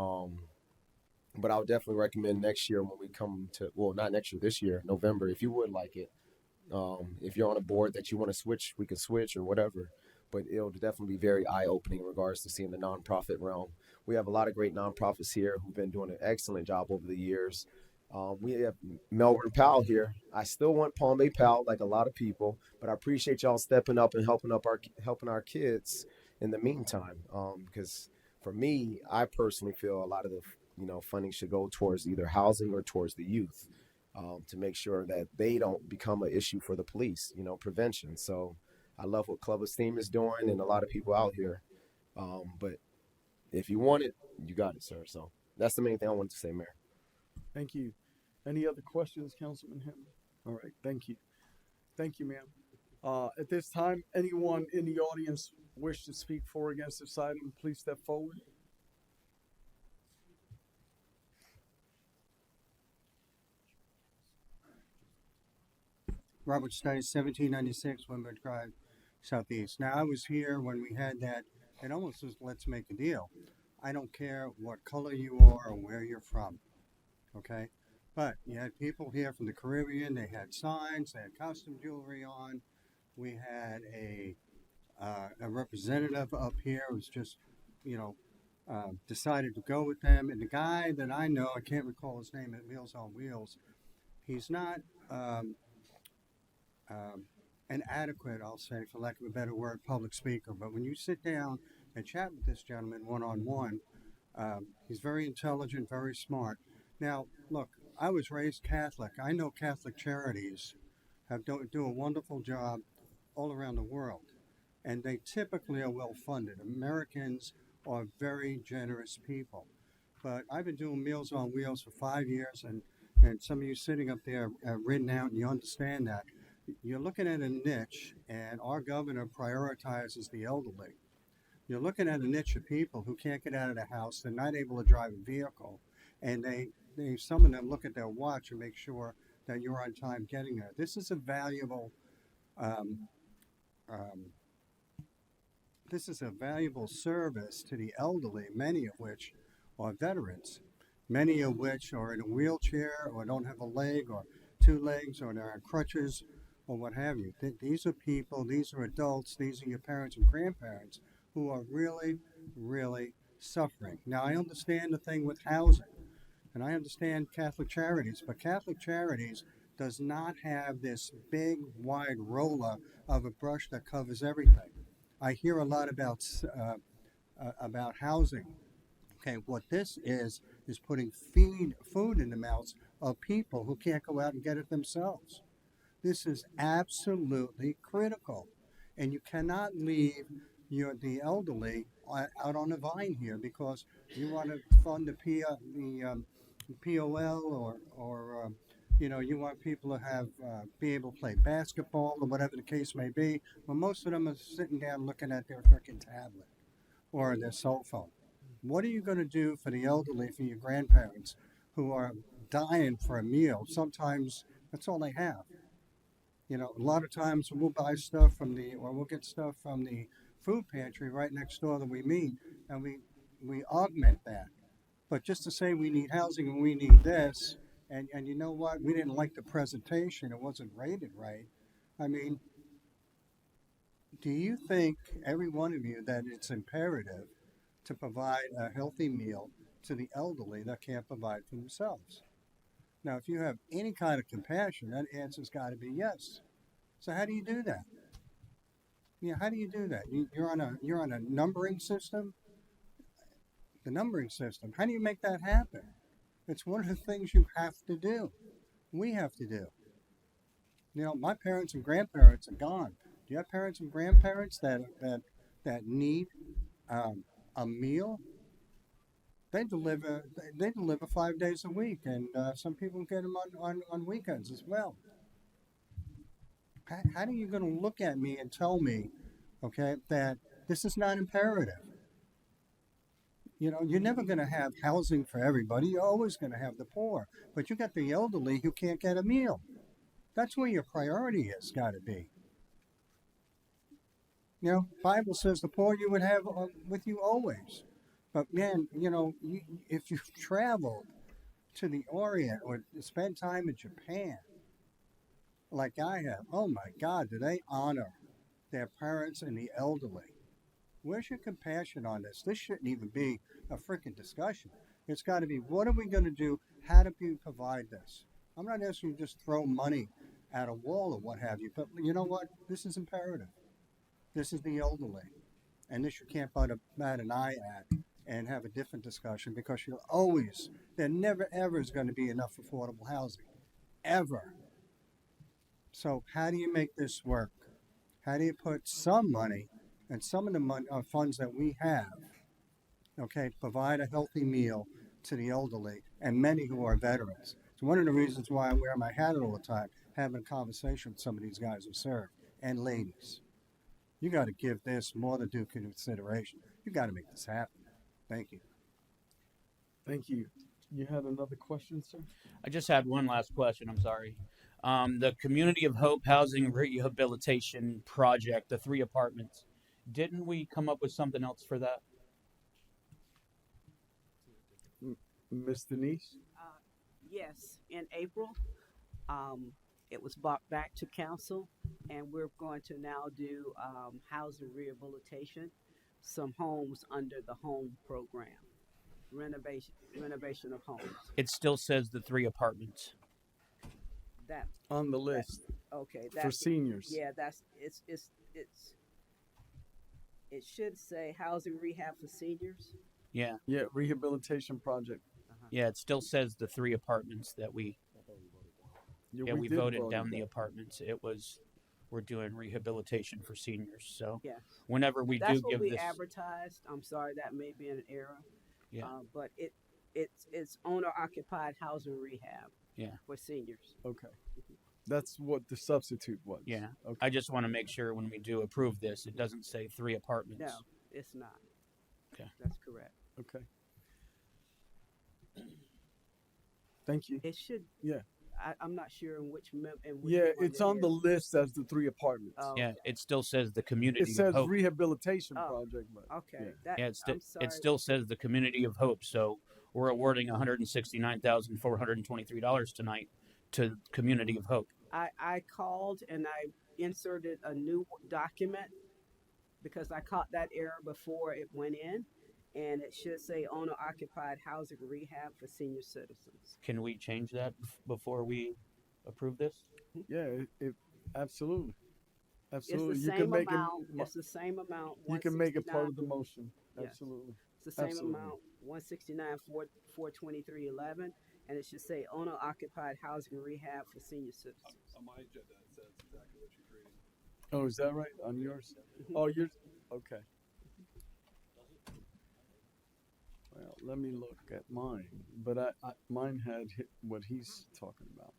But I would definitely recommend next year when we come to, well, not next year, this year, November, if you would like it. If you're on a board that you want to switch, we can switch or whatever. But it'll definitely be very eye-opening in regards to seeing the nonprofit realm. We have a lot of great nonprofits here who've been doing an excellent job over the years. We have Melbourne PAL here. I still want Palm Bay PAL like a lot of people, but I appreciate y'all stepping up and helping our kids in the meantime. Because for me, I personally feel a lot of the funding should go towards either housing or towards the youth, to make sure that they don't become an issue for the police, prevention. So I love what Club Esteem is doing and a lot of people out here. But if you want it, you got it, sir. So that's the main thing I wanted to say, Mayor. Thank you. Any other questions, Councilman Henry? All right, thank you. Thank you, ma'am. At this time, anyone in the audience wish to speak for or against this item, please step forward. Robert Stice, 1796 Windward Drive, Southeast. Now, I was here when we had that. It almost was let's make a deal. I don't care what color you are or where you're from, okay? But you had people here from the Caribbean. They had signs. They had costume jewelry on. We had a representative up here who was just, decided to go with them. And the guy that I know, I can't recall his name at Meals on Wheels, he's not an adequate, I'll say, for lack of a better word, public speaker. But when you sit down and chat with this gentleman one-on-one, he's very intelligent, very smart. Now, look, I was raised Catholic. I know Catholic Charities do a wonderful job all around the world, and they typically are well-funded. Americans are very generous people. But I've been doing Meals on Wheels for 5 years, and some of you sitting up there have written out, and you understand that. You're looking at a niche, and our governor prioritizes the elderly. You're looking at a niche of people who can't get out of the house. They're not able to drive a vehicle, and some of them look at their watch and make sure that you're on time getting there. This is a valuable service to the elderly, many of which are veterans, many of which are in a wheelchair or don't have a leg or two legs or they're on crutches or what have you. These are people, these are adults, these are your parents and grandparents who are really, really suffering. Now, I understand the thing with housing, and I understand Catholic Charities, but Catholic Charities does not have this big, wide roller of a brush that covers everything. I hear a lot about housing. Okay, what this is putting food in the mouths of people who can't go out and get it themselves. This is absolutely critical, and you cannot leave the elderly out on the vine here because you want to fund the POL or you want people to be able to play basketball or whatever the case may be. But most of them are sitting down looking at their freaking tablet or their cell phone. What are you going to do for the elderly, for your grandparents who are dying for a meal? Sometimes that's all they have. A lot of times we'll buy stuff we'll get stuff from the food pantry right next door that we meet, and we augment that. But just to say we need housing and we need this, and you know what? We didn't like the presentation. It wasn't rated right. I mean, do you think, every one of you, that it's imperative to provide a healthy meal to the elderly that can't provide for themselves? Now, if you have any kind of compassion, that answer's got to be yes. So how do you do that? How do you do that? You're on a numbering system. The numbering system. How do you make that happen? It's one of the things you have to do. We have to do. My parents and grandparents are gone. Do you have parents and grandparents that need a meal? They deliver 5 days a week, and some people get them on weekends as well. How are you going to look at me and tell me, okay, that this is not imperative? You're never going to have housing for everybody. You're always going to have the poor. But you got the elderly who can't get a meal. That's where your priority has got to be. You know, Bible says the poor you would have with you always. But man, you know, if you travel to the Orient or spend time in Japan, like I have, oh my God, do they honor their parents and the elderly? Where's your compassion on this? This shouldn't even be a freaking discussion. It's got to be, what are we going to do? How do we provide this? I'm not asking you to just throw money at a wall or what have you, but you know what? This is imperative. This is the elderly. And this you can't bat an eye at and have a different discussion, because you'll always, there never ever is going to be enough affordable housing. Ever. So how do you make this work? How do you put some money and some of the money, funds that we have, okay, provide a healthy meal to the elderly and many who are veterans? It's one of the reasons why I wear my hat all the time, having a conversation with some of these guys who serve, and ladies. You got to give this more than due consideration. You got to make this happen. Thank you. Thank you. You had another question, sir? I just had one last question. I'm sorry. The Community of Hope Housing Rehabilitation Project, the 3 apartments. Didn't we come up with something else for that? Miss Denise? Yes, in April, it was brought back to council, and we're going to now do housing rehabilitation, some homes under the home program, renovation of homes. It still says the 3 apartments. That on the list. Okay, for seniors. Yeah, it should say housing rehab for seniors. Yeah. Yeah, rehabilitation project. Yeah, it still says the 3 apartments that we. Yeah, Yeah, we did voted vote down on the that. apartments. It was, we're doing rehabilitation for seniors. So Yeah. whenever we That's do what give we this, advertised. I'm sorry, that may be an error. Yeah. But it's owner occupied housing rehab. Yeah. For seniors. Okay. That's what the substitute was. yeah, Okay. I just want to make sure when we do approve this, it doesn't say 3 apartments. No, it's not. Okay. That's correct. Okay. Thank you. It should. Yeah. I'm not sure in which in which Yeah, one it's it on the is. list as the 3 apartments. Oh, Yeah, it still says the Community It of says Hope. rehabilitation project, but Okay. yeah. That, Yeah, I'm sorry. it still says the Community of Hope. So we're awarding $169,423 tonight to Community of Hope. I called and I inserted a new document because I caught that error before it went in, and it should say owner occupied housing rehab for senior citizens. Can we change that before we approve this? Yeah, absolutely. Absolutely. It's the You same can make amount. it It's the same amount. you can make it part of the 169. motion. Yes. Absolutely. It's the same Absolutely. amount, 169,423.11, and it should say owner occupied housing rehab for senior citizens. On my agenda, it says exactly what you're creating. Oh, is that right? On yours? Mm-hmm. Oh, yours? Okay. Well, let me look at mine. But mine had hit what he's talking about.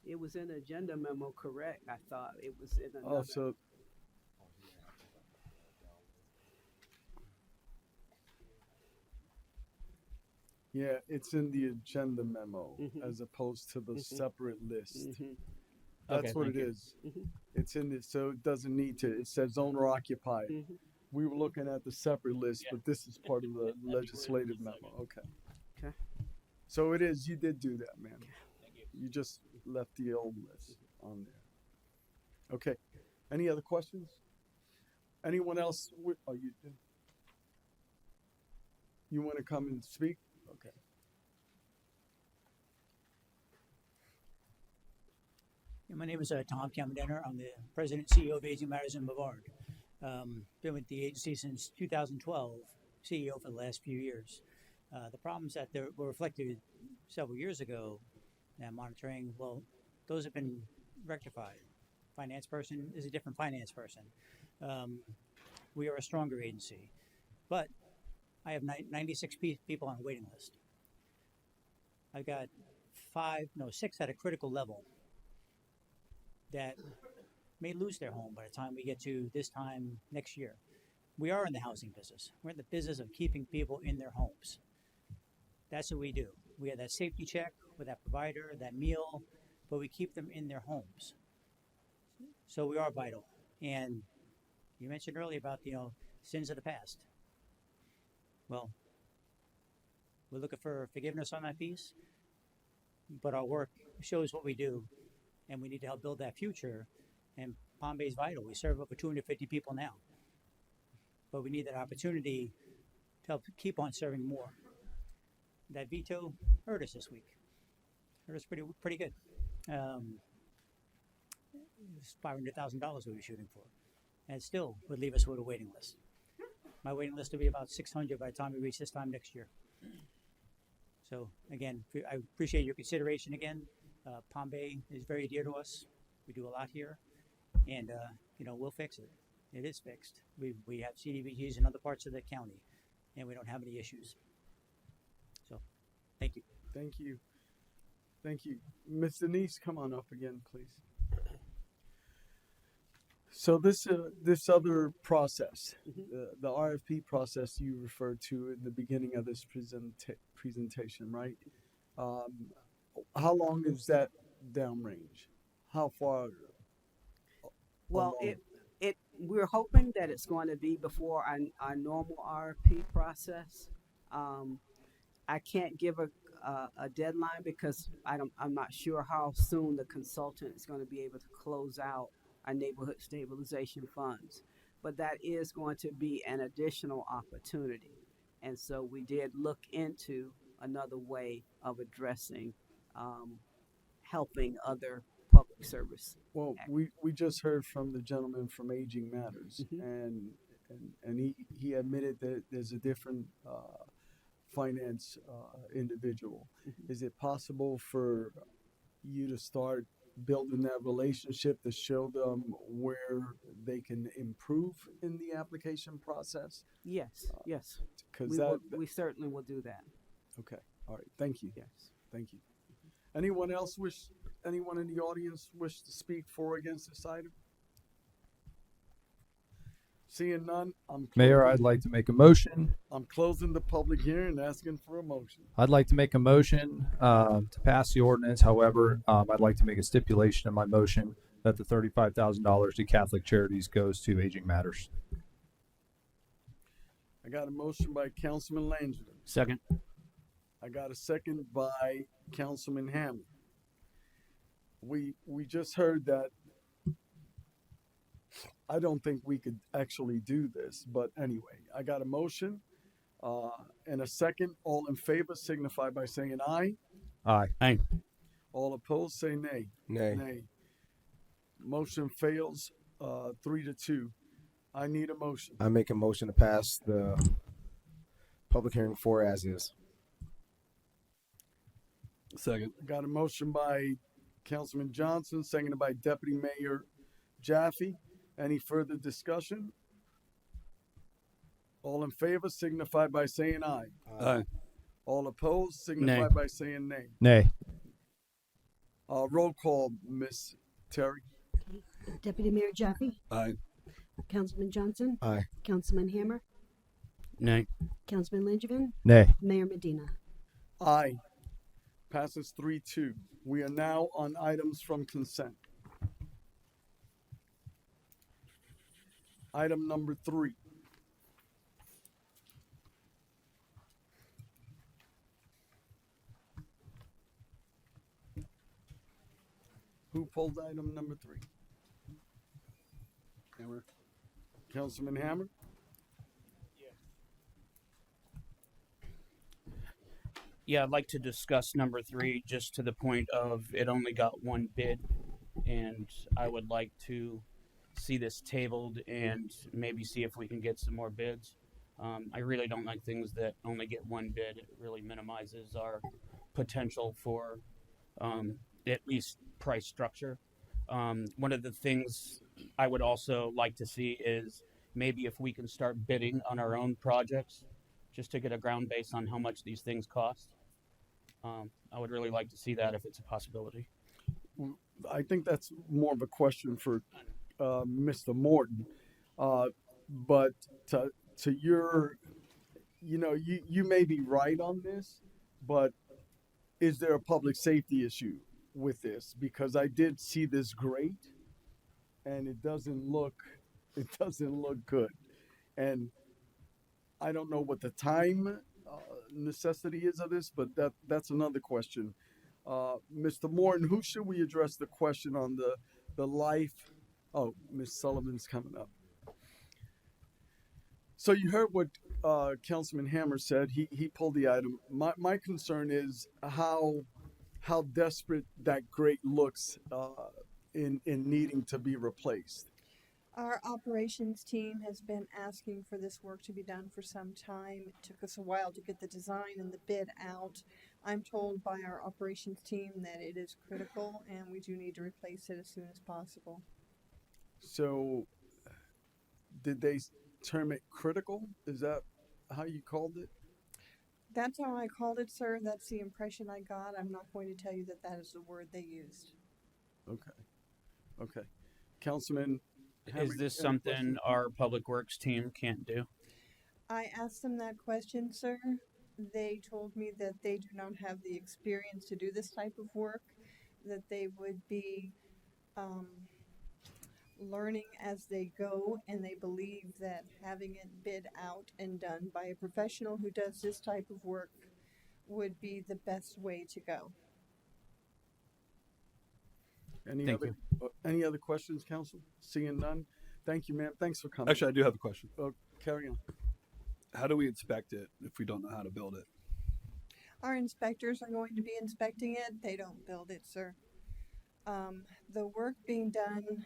It was in the agenda memo, correct? I thought it was in another. Oh, so yeah, it's in the agenda memo as opposed to the separate list. That's Okay, what it thank you. is. It's in this, so it doesn't need to. It says owner occupied. We were looking at the separate list, but this is part of the legislative memo. Okay. Okay. So it is. You did do that, man. You just left the old list on there. Okay. Any other questions? Anyone else? Oh, you did. You want to come and speak? Okay. Yeah, my name is Tom Cameron. I'm the president and CEO of Aging Matters in Brevard. Been with the agency since 2012, CEO for the last few years. The problems that were reflected several years ago, and monitoring, well, those have been rectified. Finance person is a different finance person. We are a stronger agency, but I have 96 people on a waiting list. I've got 6 at a critical level that may lose their home by the time we get to this time next year. We are in the housing business. We're in the business of keeping people in their homes. That's what we do. We have that safety check with that provider, that meal, but we keep them in their homes. So we are vital. And you mentioned earlier about, sins of the past. Well, we're looking for forgiveness on that piece, but our work shows what we do, and we need to help build that future. And Palm Bay is vital. We serve over 250 people now, but we need that opportunity to help keep on serving more. That veto hurt us this week. Hurt us pretty good. It was $500,000 we were shooting for, and still would leave us with a waiting list. My waiting list will be about 600 by the time we reach this time next year. So again, I appreciate your consideration again. Palm Bay is very dear to us. We do a lot here, and we'll fix it. It is fixed. We have CDBGs in other parts of the county, and we don't have any issues. So, thank you. Thank you. Thank you. Ms. Denise, come on up again, please. So this other process, the RFP process you referred to in the beginning of this presentation, right? How long is that downrange? How far? Well, along? we're hoping that it's going to be before our normal RFP process. I can't give a deadline because I'm not sure how soon the consultant is going to be able to close out our neighborhood stabilization funds. But that is going to be an additional opportunity. And so we did look into another way of addressing helping other public service. Well, we just heard from the gentleman from Aging Matters, and he admitted that there's a different finance individual. Is it possible for you to start building that relationship to show them where they can improve in the application process? Yes, yes. Because we certainly will do that. Okay. All right. Thank you. Yes. Thank you. Anyone in the audience wish to speak for or against this item? Seeing none, Mayor, I'd like to make a motion. I'm closing the public hearing and asking for a motion. I'd like to make a motion to pass the ordinance. However, I'd like to make a stipulation in my motion that the $35,000 to Catholic Charities goes to Aging Matters. I got a motion by Councilman Langevin. Second. I got a second by Councilman Hammer. We just heard that. I don't think we could actually do this, but anyway, I got a motion and a second. All in favor signify by saying aye. Aye. Aye. All opposed say nay. Nay. Motion fails 3-2. I need a motion. I make a motion to pass the public hearing 4 as is. Second. Got a motion by Councilman Johnson, seconded by Deputy Mayor Jaffe. Any further discussion? All in favor signify by saying aye. Aye. All opposed signify Nay. by saying nay. Nay. Roll call, Miss Terry. Deputy Mayor Jaffe, Aye. Councilman Johnson, Aye. Councilman Hammer, Nay. Councilman Langevin, Nay. Mayor Medina. Aye. Passes 3-2. We are now on items from consent. Item number 3. Who pulled item number 3? Hammer. Councilman Hammer? Yeah, I'd like to discuss number 3 just to the point of it only got one bid, and I would like to see this tabled and maybe see if we can get some more bids. I really don't like things that only get one bid. It really minimizes our potential for at least price structure. One of the things I would also like to see is maybe if we can start bidding on our own projects just to get a ground base on how much these things cost. I would really like to see that if it's a possibility. I think that's more of a question for Mr. Morton. But to your, you may be right on this, but is there a public safety issue with this? Because I did see this grate, and it doesn't look good, and I don't know what the time necessity is of this, but that's another question. Mr. Morton, who should we address the question on the life? Oh, Ms. Sullivan's coming up. So you heard what Councilman Hammer said. He pulled the item. My concern is how desperate that grate looks in needing to be replaced. Our operations team has been asking for this work to be done for some time. It took us a while to get the design and the bid out. I'm told by our operations team that it is critical and we do need to replace it as soon as possible. So did they term it critical? Is that how you called it? That's how I called it, sir. That's the impression I got. I'm not going to tell you that that is the word they used. Okay. Councilman Hammer, Is this any something questions? our public works team can't do? I asked them that question, sir. They told me that they do not have the experience to do this type of work, that they would be learning as they go, and they believe that having it bid out and done by a professional who does this type of work would be the best way to go. Any other questions, Council? Seeing none? Thank you, ma'am. Thanks for coming. Actually, I do have a question. Carry on. How do we inspect it if we don't know how to build it? Our inspectors are going to be inspecting it. They don't build it, sir. The work being done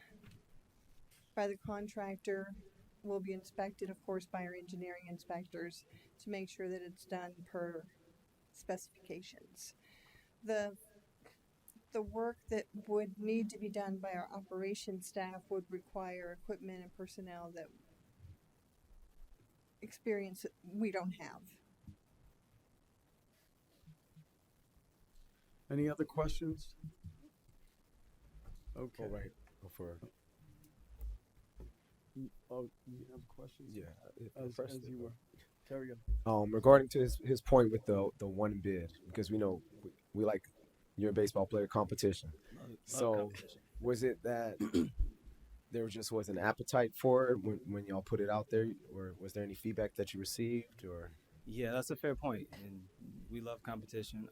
by the contractor will be inspected, of course, by our engineering inspectors to make sure that it's done per specifications. The work that would need to be done by our operations staff would require equipment and personnel that experience we don't have. Any other questions? Okay. Right. Before. Oh, you have questions? Yeah. As you were. Carry on. Regarding to his point with the one bid, because we know we like you're a baseball player competition. So was it that there just was an appetite for it when y'all put it out there, or was there any feedback that you received, or? Yeah, that's a fair point, and we love competition.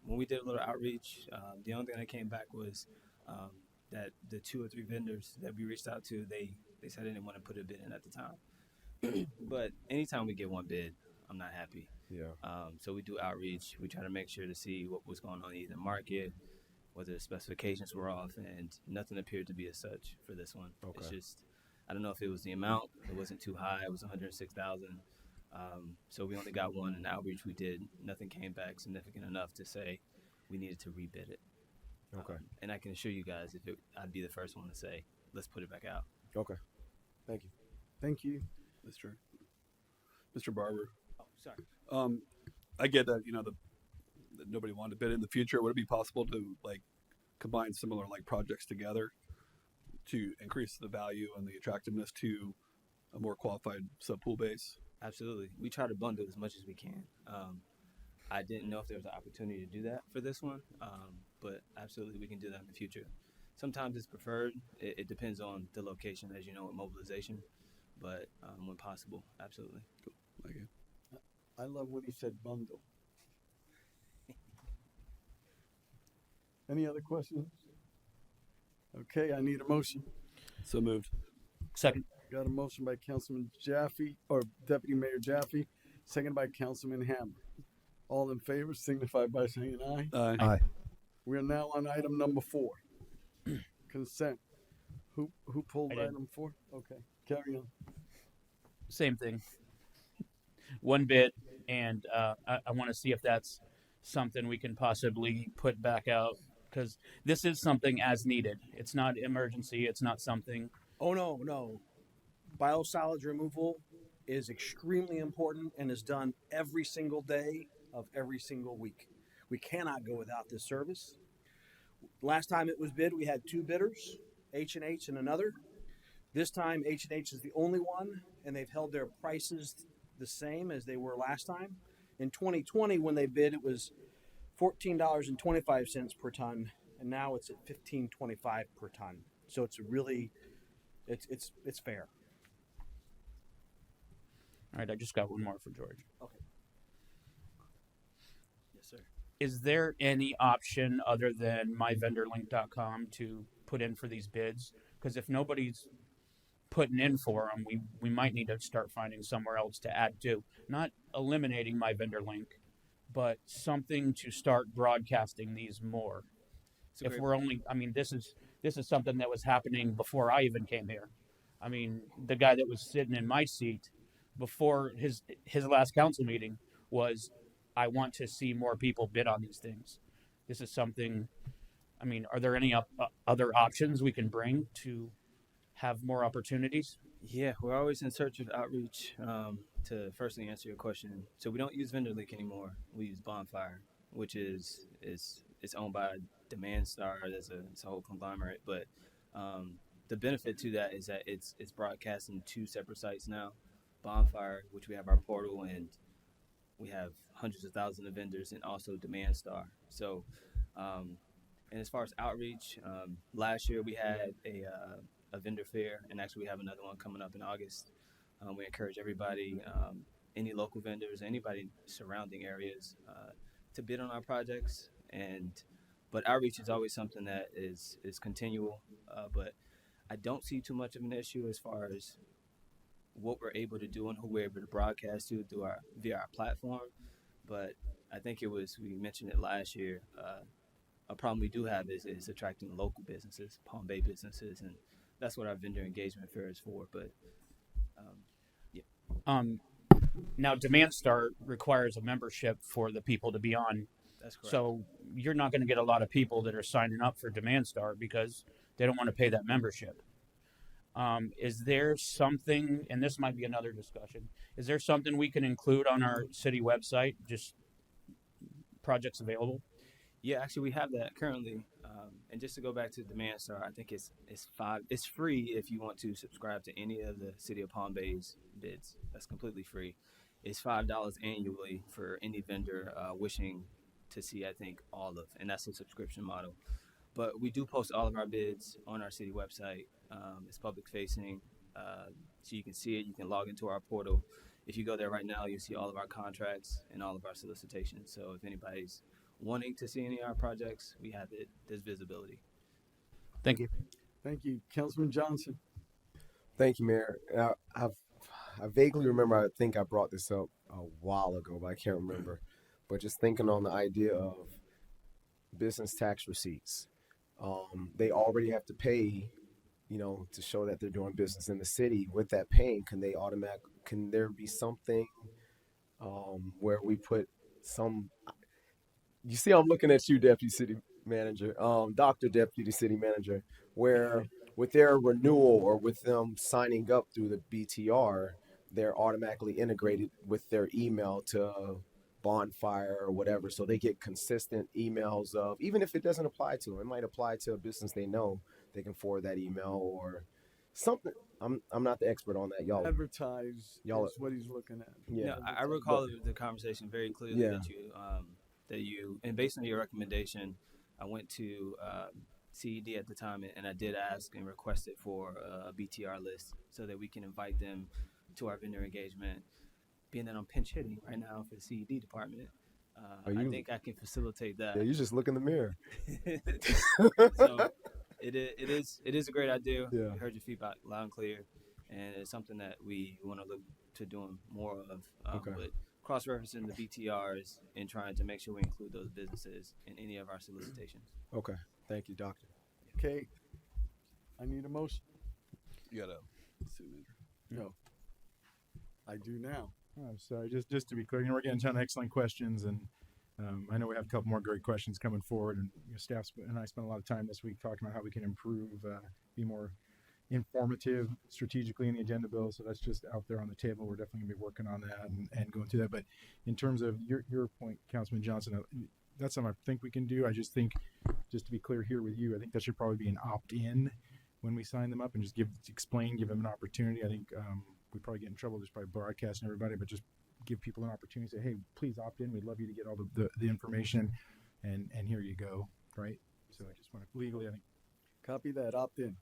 When we did a little outreach, the only thing that came back was that the 2 or 3 vendors that we reached out to, they said they didn't want to put a bid in at the time. But anytime we get one bid, I'm not happy. Yeah. So we do outreach. We try to make sure to see what was going on in the market, whether the specifications were off, and nothing appeared to be as such for this one. Okay. It's just, I don't know if it was the amount. It wasn't too high. It was 106,000. So we only got one, and the outreach we did, nothing came back significant enough to say we needed to rebid it. Okay. And I can assure you guys, I'd be the first one to say, let's put it back out. Okay. Thank you. Thank you. Mr. Barber. Oh, sorry. I get that, that nobody wanted to bid in the future. Would it be possible to combine similar projects together to increase the value and the attractiveness to a more qualified sub pool base? Absolutely. We try to bundle as much as we can. I didn't know if there was an opportunity to do that for this one, but absolutely we can do that in the future. Sometimes it's preferred. It depends on the location, as you know, with mobilization. But when possible, absolutely. Cool. Thank you. I love when he said bundle. Any other questions? Okay, I need a motion. So moved. Second. Got a motion by Councilman Jaffe, or Deputy Mayor Jaffe, second by Councilman Hammer. All in favor signify by saying aye. Aye. Aye. We are now on item number 4. Consent. Who pulled I did. item 4? Okay, carry on. Same thing. One bid, and I want to see if that's something we can possibly put back out, because this is something as needed. It's not emergency. It's not something. Oh, no. Biosolids removal is extremely important and is done every single day of every single week. We cannot go without this service. Last time it was bid, we had 2 bidders, H&H and another. This time, H&H is the only one, and they've held their prices the same as they were last time. In 2020, when they bid, it was $14.25 per ton, and now it's at $15.25 per ton. So it's really, it's fair. All right, I just got one more for George. Okay. Yes, sir. Is there any option other than myvendorlink.com to put in for these bids? Because if nobody's putting in for them, we might need to start finding somewhere else to add to. Not eliminating my vendor link, but something to start broadcasting these more. If we're only, I mean, this is something that was happening before I even came here. I mean, the guy that was sitting in my seat before his last council meeting was, I want to see more people bid on these things. This is something, I mean, are there any other options we can bring to have more opportunities? Yeah, we're always in search of outreach. To firstly answer your question, so we don't use VendorLink anymore. We use Bonfire, which is it's owned by Demand Star. It's a whole conglomerate, but the benefit to that is that it's broadcasting 2 separate sites now. Bonfire, which we have our portal, and we have hundreds of thousands of vendors, and also Demand Star. So, and as far as outreach, last year we had a vendor fair, and actually we have another one coming up in August. We encourage everybody, any local vendors, anybody surrounding areas, to bid on our projects. But outreach is always something that is continual. But I don't see too much of an issue as far as what we're able to do and who we're able to broadcast to via our platform. But I think we mentioned it last year. A problem we do have is attracting local businesses, Palm Bay businesses, and that's what our vendor engagement fair is for. But now Demand Star requires a membership for the people to be on. That's correct. So you're not going to get a lot of people that are signing up for Demand Star because they don't want to pay that membership. Is there something, and this might be another discussion, is there something we can include on our city website, just projects available? Yeah, actually we have that currently. And just to go back to Demand Star, I think it's free if you want to subscribe to any of the City of Palm Bay's bids. That's completely free. It's $5 annually for any vendor wishing to see, I think, all of, and that's a subscription model. But we do post all of our bids on our city website. It's public facing, so you can see it. You can log into our portal. If you go there right now, you'll see all of our contracts and all of our solicitations. So if anybody's wanting to see any of our projects, we have it. There's visibility. Thank you. Thank you, Councilman Johnson. Thank you, Mayor. I vaguely remember, I think I brought this up a while ago, but I can't remember. But just thinking on the idea of business tax receipts. They already have to pay, to show that they're doing business in the city. With that paying, can there be something where we put some, you see, I'm looking at you, Deputy City Manager, Dr. Deputy City Manager, where with their renewal or with them signing up through the BTR, they're automatically integrated with their email to Bonfire or whatever, so they get consistent emails of, even if it doesn't apply to them, it might apply to a business they know, they can forward that email or something. I'm not the expert on that. Y'all advertise is what he's looking at. Yeah, no, I recall the conversation very clearly. Yeah. that you and based on your recommendation, I went to CED at the time, and I did ask and requested for a BTR list so that we can invite them to our vendor engagement. Being that I'm pinch hitting right now for the CED department, I think I can facilitate that. Yeah, you just look in the mirror. So it is a great idea. Yeah. We heard your feedback loud and clear, and it's something that we want to look to doing more of. But cross-referencing the BTRs and trying to make sure we include those businesses in any of our solicitations. Okay, thank you, Doctor. Okay, I need a motion. You got a No, I do now. I'm sorry, just to be clear, we're getting a ton of excellent questions, and I know we have a couple more great questions coming forward, and staff and I spent a lot of time this week talking about how we can improve, be more informative strategically in the agenda bill. So that's just out there on the table. We're definitely gonna be working on that and going through that. But in terms of your point, Councilman Johnson, that's something I think we can do. I just think, just to be clear here with you, I think that should probably be an opt-in when we sign them up, and just give them an opportunity. I think we probably get in trouble just by broadcasting everybody, but just give people an opportunity to say, hey, please opt in. We'd love you to get all the information. and here you go, right? So I just want to legally, I think. Copy that. Opt in.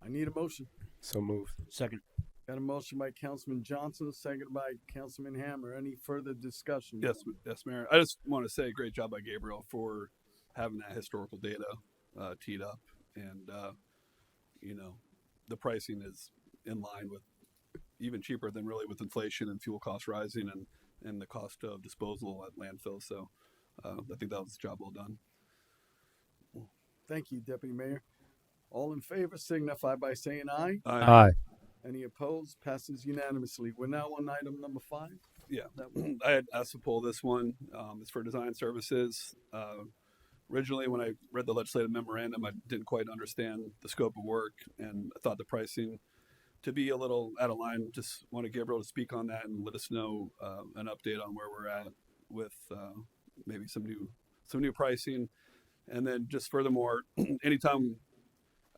I need a motion. So moved. Second. Got a motion by Councilman Johnson, seconded by Councilman Hammer. Any further discussion? Yes, Mayor. I just want to say great job by Gabriel for having that historical data teed up, and the pricing is in line with, even cheaper than really with inflation and fuel costs rising and the cost of disposal at landfill. So I think that was a job well done. Thank you, Deputy Mayor. All in favor signify by saying aye. Aye. Any opposed? Passes unanimously. We're now on item number 5. Yeah, I had asked to pull this one. It's for design services. Originally, when I read the legislative memorandum, I didn't quite understand the scope of work, and I thought the pricing to be a little out of line. Just wanted Gabriel to speak on that and let us know an update on where we're at with maybe some new pricing. And then just furthermore, anytime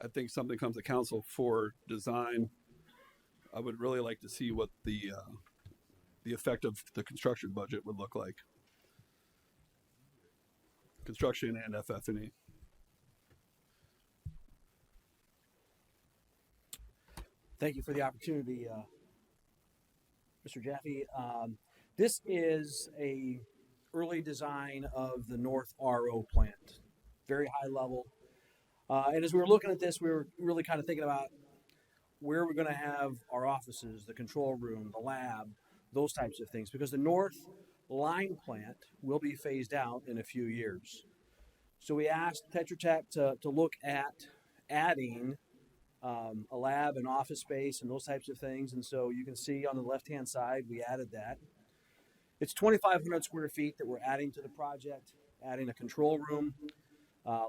I think something comes to council for design, I would really like to see what the effect of the construction budget would look like. Construction and FF&E. Thank you for the opportunity, Mr. Jaffe. This is a early design of the North RO plant, very high level. And as we were looking at this, we were really kind of thinking about where we're going to have our offices, the control room, the lab, those types of things, because the North Line plant will be phased out in a few years. So we asked Tetra Tech to look at adding a lab and office space and those types of things. And so you can see on the left-hand side, we added that. It's 2,500 square feet that we're adding to the project, adding a control room,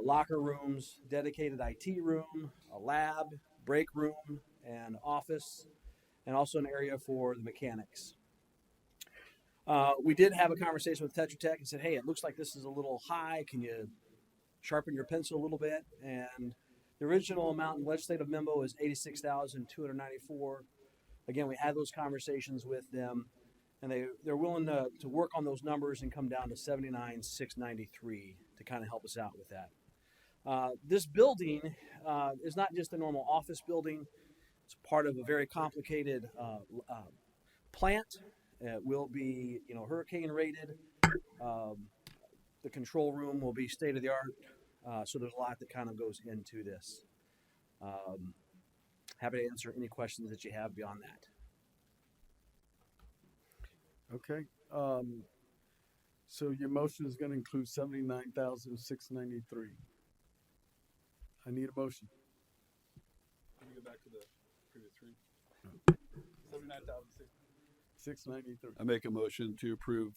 locker rooms, dedicated IT room, a lab, break room, and office, and also an area for the mechanics. We did have a conversation with Tetra Tech and said, hey, it looks like this is a little high. Can you sharpen your pencil a little bit? And the original amount in legislative memo is $86,294. Again, we had those conversations with them, and they're willing to work on those numbers and come down to $79,693 to kind of help us out with that. This building is not just a normal office building. It's part of a very complicated plant. It will be, hurricane rated. The control room will be state of the art. So there's a lot that kind of goes into this. Happy to answer any questions that you have beyond that. Okay. So your motion is going to include $79,693. I need a motion. Can we go back to the previous three? 79,693. 693. I make a motion to approve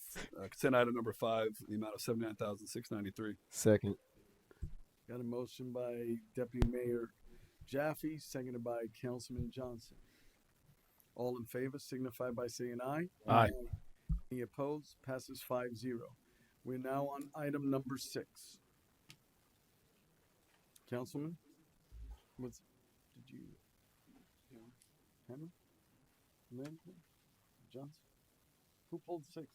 consent item number 5, the amount of $79,693. Second. Got a motion by Deputy Mayor Jaffe, seconded by Councilman Johnson. All in favor signify by saying aye. Aye. Any opposed? Passes 5-0. We're now on item number 6. Councilman, did you? Hammer? Lynn? Johnson? Who pulled 6?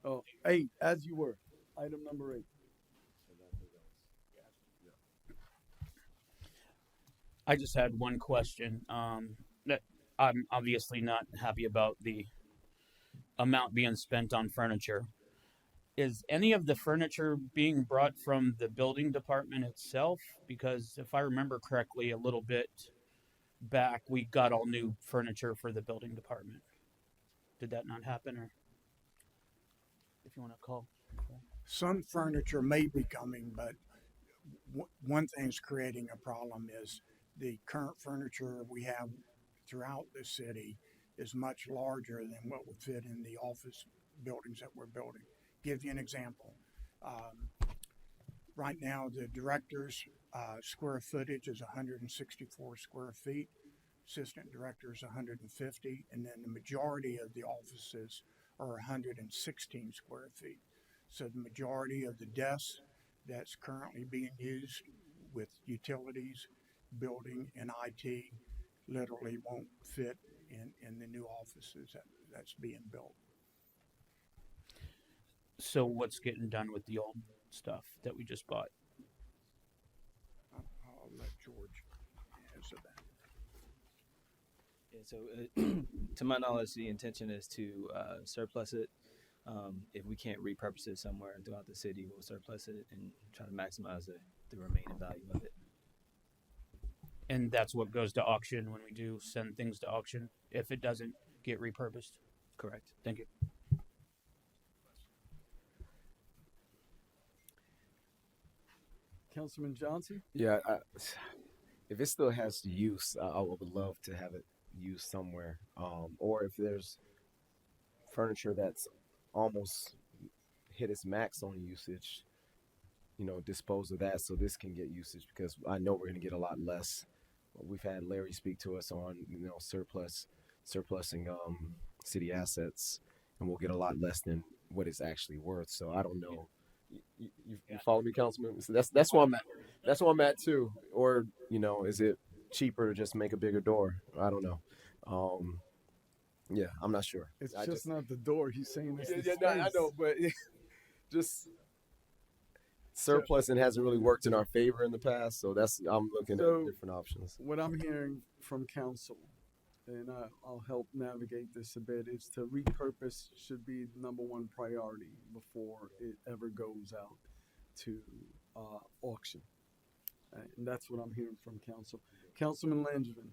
Oh, 8, as you were. Item number 8. I just had one question. That I'm obviously not happy about the amount being spent on furniture. Is any of the furniture being brought from the building department itself? Because if I remember correctly, a little bit back, we got all new furniture for the building department. Did that not happen, or if you want to call? Some furniture may be coming, but one thing's creating a problem is the current furniture we have throughout the city is much larger than what would fit in the office buildings that we're building. Give you an example. Right now, the director's square footage is 164 square feet. Assistant director's 150, and then the majority of the offices are 116 square feet. So the majority of the desks that's currently being used with utilities, building, and IT literally won't fit in the new offices that's being built. So what's getting done with the old stuff that we just bought? I'll let George answer that. Yeah, so to my knowledge, the intention is to surplus it. If we can't repurpose it somewhere throughout the city, we'll surplus it and try to maximize the remaining value of it. And that's what goes to auction when we do send things to auction, if it doesn't get repurposed? Correct. Thank you. Councilman Johnson? Yeah, if it still has use, I would love to have it used somewhere. Or if there's furniture that's almost hit its max on usage, dispose of that so this can get usage, because I know we're going to get a lot less. We've had Larry speak to us on, surplusing city assets, and we'll get a lot less than what it's actually worth. So I don't know. You follow me, Councilman? So that's where I'm at. That's where I'm at too. Or is it cheaper to just make a bigger door? I don't know. Yeah, I'm not sure. It's just not the door. He's saying it's the no, I space. know, but just surplusing hasn't really worked in our favor in the past. So I'm looking at different options. What I'm hearing from council, and I'll help navigate this a bit, is to repurpose should be number one priority before it ever goes out to auction. And that's what I'm hearing from council. Councilman Langevin.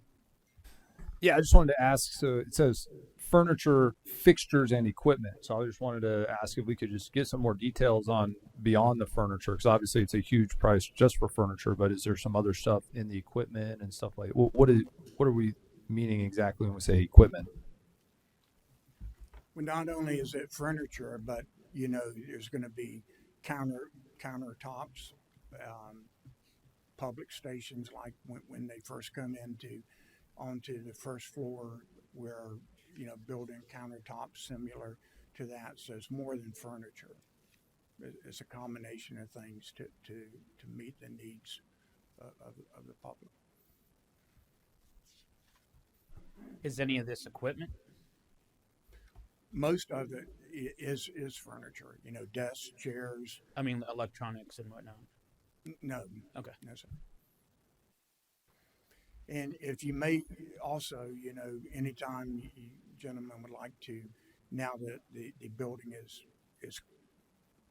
Yeah, I just wanted to ask, so it says furniture, fixtures, and equipment. So I just wanted to ask if we could just get some more details on beyond the furniture, because obviously it's a huge price just for furniture, but is there some other stuff in the equipment and stuff like that? What are we meaning exactly when we say equipment? Well, not only is it furniture, but there's going to be countertops, public stations, like when they first come onto the first floor, where building countertops similar to that. So it's more than furniture. It's a combination of things to meet the needs of the public. Is any of this equipment? Most of it is furniture. Desks, chairs. I mean, electronics and whatnot. No. Okay. No, sir. And if you may also, anytime you gentlemen would like to, now that the building is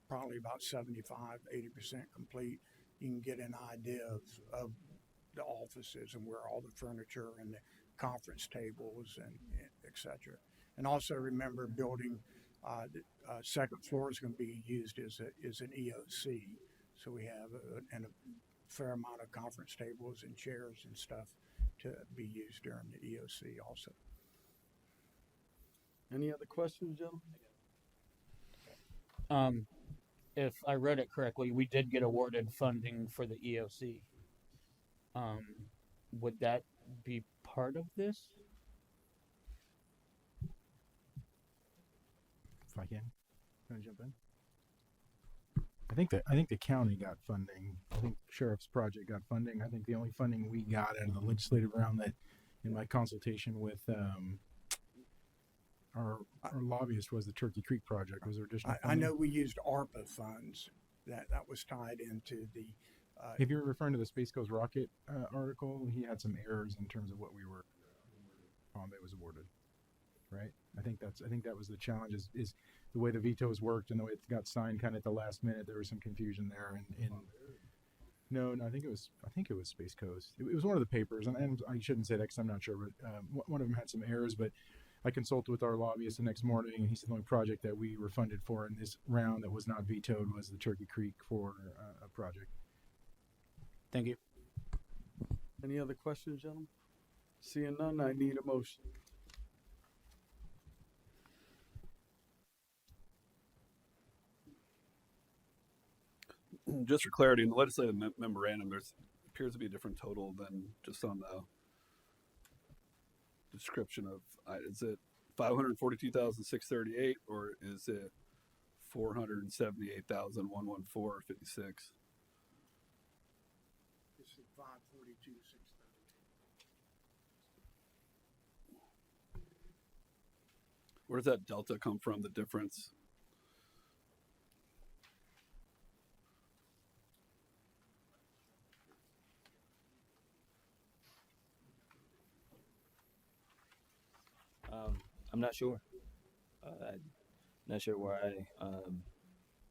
probably about 75-80% complete, you can get an idea of the offices and where all the furniture and the conference tables and et cetera. And also remember, building the second floor is going to be used as an EOC. So we have a fair amount of conference tables and chairs and stuff to be used during the EOC also. Any other questions, gentlemen? If I read it correctly, we did get awarded funding for the EOC. Would that be part of this? If I can I jump in? I think the county got funding. I think Sheriff's Project got funding. I think the only funding we got out of the legislative round, that in my consultation with our lobbyist, was the Turkey Creek project. Was there additional I know we used ARPA funds that was tied into the. If you're referring to the Space Coast Rocket article, he had some errors in terms of what we were that was awarded, right? I think that was the challenge is the way the vetoes worked and the way it got signed kind of at the last minute. There was some confusion there. No, I think it was Space Coast. It was one of the papers, and I shouldn't say that because I'm not sure, but one of them had some errors. But I consulted with our lobbyist the next morning, and he said the only project that we were funded for in this round that was not vetoed was the Turkey Creek for a project. Thank you. Any other questions, gentlemen? Seeing none, I need a motion. Just for clarity, in the legislative memorandum, there appears to be a different total than just on the description of, is it 542,638 or is it 478,114.56? It's 542,630. Where does that delta come from, the difference? I'm not sure. I'm not sure why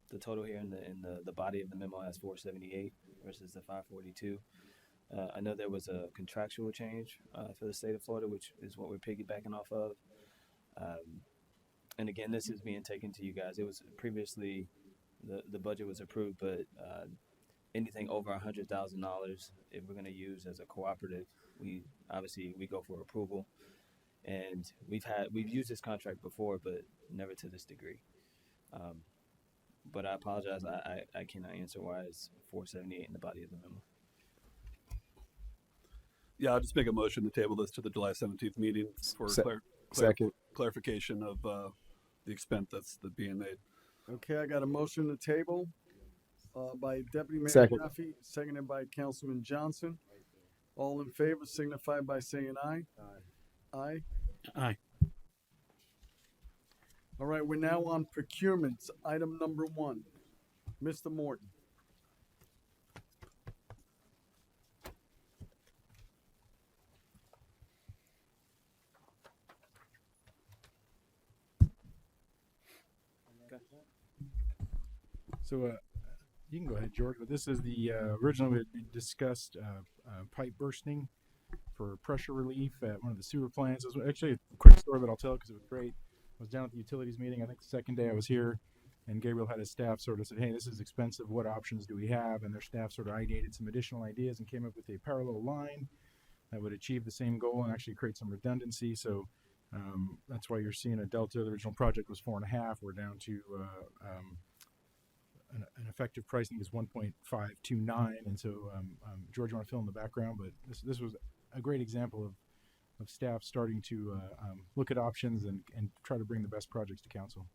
the total here in the body of the memo has 478 versus the 542. I know there was a contractual change for the state of Florida, which is what we're piggybacking off of. And again, this is being taken to you guys. It was previously the budget was approved, but anything over $100,000, if we're going to use as a cooperative, we go for approval. And we've used this contract before, but never to this degree. But I apologize. I cannot answer why it's 478 in the body of the memo. Yeah, I'll just make a motion to table this to the July 17th meeting for Second. clarification of the expense that's being made. Okay, I got a motion to table by Deputy Mayor Second. Jaffe, seconded by Councilman Johnson. All in favor signify by saying aye. Aye. Aye. All right, we're now on procurements. Item number 1. Mr. Morton. So you can go ahead, George. But this is the originally we discussed pipe bursting for pressure relief at one of the sewer plants. It was actually a quick story, but I'll tell it because it was great. I was down at the utilities meeting. I think the second day I was here, and Gabriel had his staff sort of said, "Hey, this is expensive. What options do we have?" And their staff sort of ideated some additional ideas and came up with a parallel line that would achieve the same goal and actually create some redundancy. So that's why you're seeing a delta. The original project was 4.5. We're down to an effective pricing is 1.529, and so George, you want to fill in the background, but this was a great example of staff starting to look at options and try to bring the best projects to council.